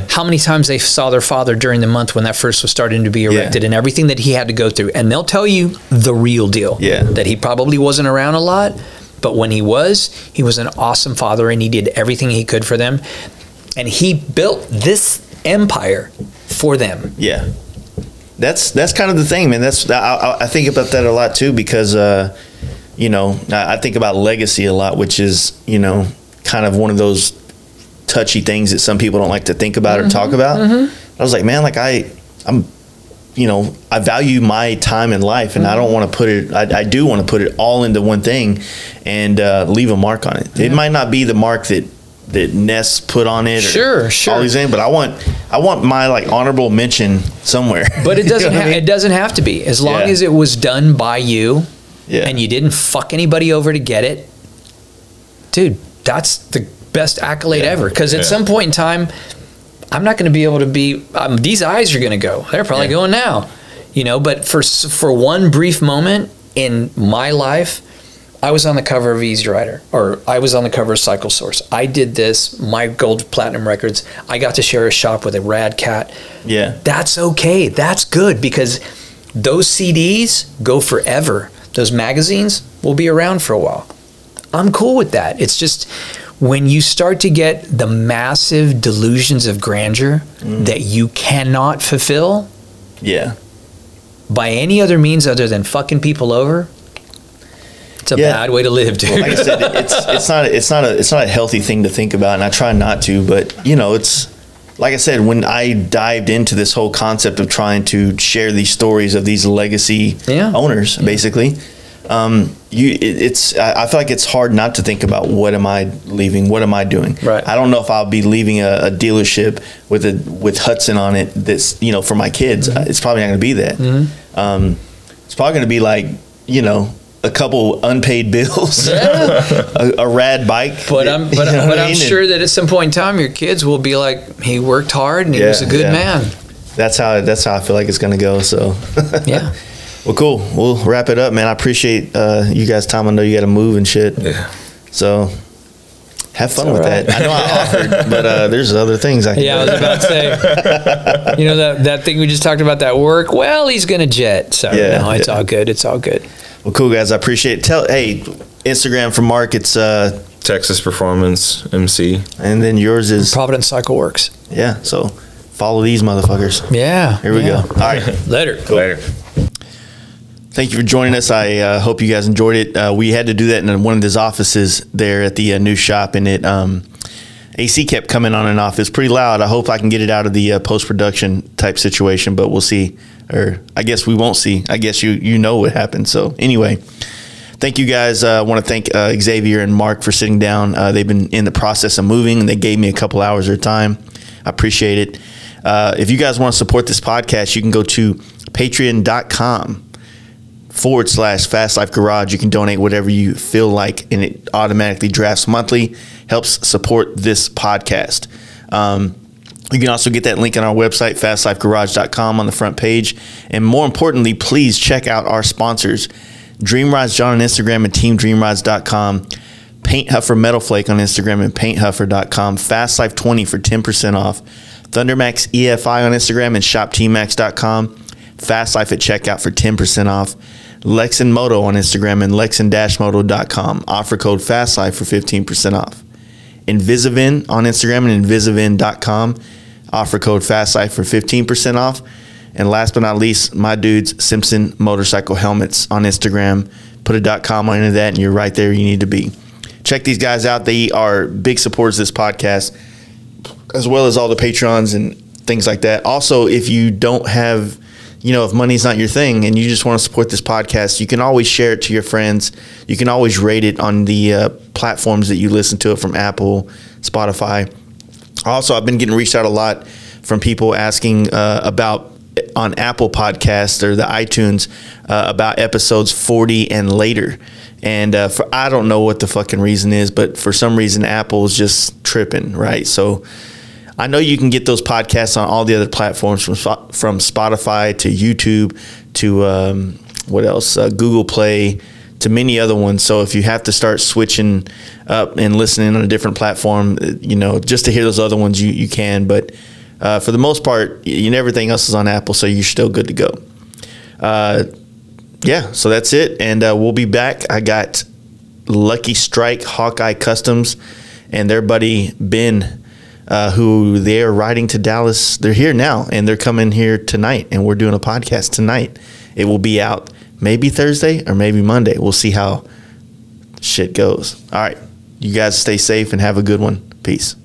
how many times they saw their father during the month when that first was starting to be erected, and everything that he had to go through, and they'll tell you the real deal. That he probably wasn't around a lot. But when he was an awesome father, and he did everything he could for them. And he built this empire for them. Yeah. That's kind of the thing, man. I think about that a lot too, because, I think about legacy a lot, which is, kind of one of those touchy things that some people don't like to think about or talk about. I was like, man, like I value my time in life, and I don't want to put it, I do want to put it all into one thing and leave a mark on it. It might not be the mark that Ness put on it. Sure. All these things, but I want my like honorable mention somewhere. But it doesn't it doesn't have to be, as long as it was done by you and you didn't fuck anybody over to get it. Dude, that's the best accolade ever. Because at some point in time, I'm not going to be able to be, these eyes are going to go. They're probably going now, but for one brief moment in my life, I was on the cover of Easy Rider, or I was on the cover of Cycle Source. I did this, my gold platinum records. I got to share a shop with a rad cat. Yeah. That's okay. That's good, because those CDs go forever. Those magazines will be around for a while. I'm cool with that. It's just, when you start to get the massive delusions of grandeur that you cannot fulfill by any other means other than fucking people over, it's a bad way to live, dude. Well, like I said, it's not a healthy thing to think about, and I try not to, but it's like I said, when I dived into this whole concept of trying to share these stories of these legacy owners, basically, I feel like it's hard not to think about, what am I leaving? What am I doing? Right. I don't know if I'll be leaving a dealership with Hudson on it that's, for my kids. It's probably not going to be that. It's probably going to be like, a couple unpaid bills, a rad bike. But I'm sure that at some point in time, your kids will be like, he worked hard and he was a good man. That's how I feel like it's going to go. So yeah. Well, cool. We'll wrap it up, man. I appreciate you guys' time. I know you got to move and shit. Yeah. So have fun with that. I know I offered, but there's other things I can do. I was about to say, that thing we just talked about, that work, well, he's going to jet. So it's all good. It's all good. Well, cool, guys. I appreciate it. Hey, Instagram for Mark, it's Texas Performance MC. And then yours is Providence Cycle Works. Yeah. So follow these motherfuckers. Yeah. Here we go. All right. Later. Cool. Later. Thank you for joining us. I hope you guys enjoyed it. We had to do that in one of his offices there at the new shop, and it AC kept coming on and off. It's pretty loud. I hope I can get it out of the post-production type situation, but we'll see. Or I guess we won't see. I guess you know what happened. So anyway, thank you guys. I want to thank Xavier and Mark for sitting down. They've been in the process of moving, and they gave me a couple hours of their time. I appreciate it. If you guys want to support this podcast, you can go to patreon.com/Fast Life Garage. You can donate whatever you feel like, and it automatically drafts monthly. Helps support this podcast. You can also get that link on our website, fastlifegarage.com, on the front page. And more importantly, please check out our sponsors, Dream Rides John on Instagram and teamdreamrides.com, Paint Huffer Metal Flake on Instagram and painthuffer.com, Fast Life 20 for 10% off, Thundermax EFI on Instagram and shoptmax.com, Fast Life at checkout for 10% off, Lexan Moto on Instagram and lexan-moto.com. Offer code FASTLIFE for 15% off. Invisivin on Instagram and invisivin.com. Offer code FASTLIFE for 15% off. And last but not least, my dudes, Simpson Motorcycle Helmets on Instagram. Put a .com into that and you're right there you need to be. Check these guys out. They are big supporters of this podcast, as well as all the Patrons and things like that. Also, if you don't have, if money's not your thing and you just want to support this podcast, you can always share it to your friends. You can always rate it on the platforms that you listen to it from, Apple, Spotify. Also, I've been getting reached out a lot from people asking about on Apple Podcasts or the iTunes about episodes 40 and later. And I don't know what the fucking reason is, but for some reason Apple is just tripping, right? So I know you can get those podcasts on all the other platforms, from Spotify to YouTube to what else? Google Play, to many other ones. So if you have to start switching up and listening on a different platform, just to hear those other ones, you can. But for the most part, everything else is on Apple, so you're still good to go. So that's it. And we'll be back. I got Lucky Strike Hawkeye Customs and their buddy Ben, who they're riding to Dallas. They're here now, and they're coming here tonight, and we're doing a podcast tonight. It will be out maybe Thursday or maybe Monday. We'll see how shit goes. All right. You guys stay safe and have a good one. Peace.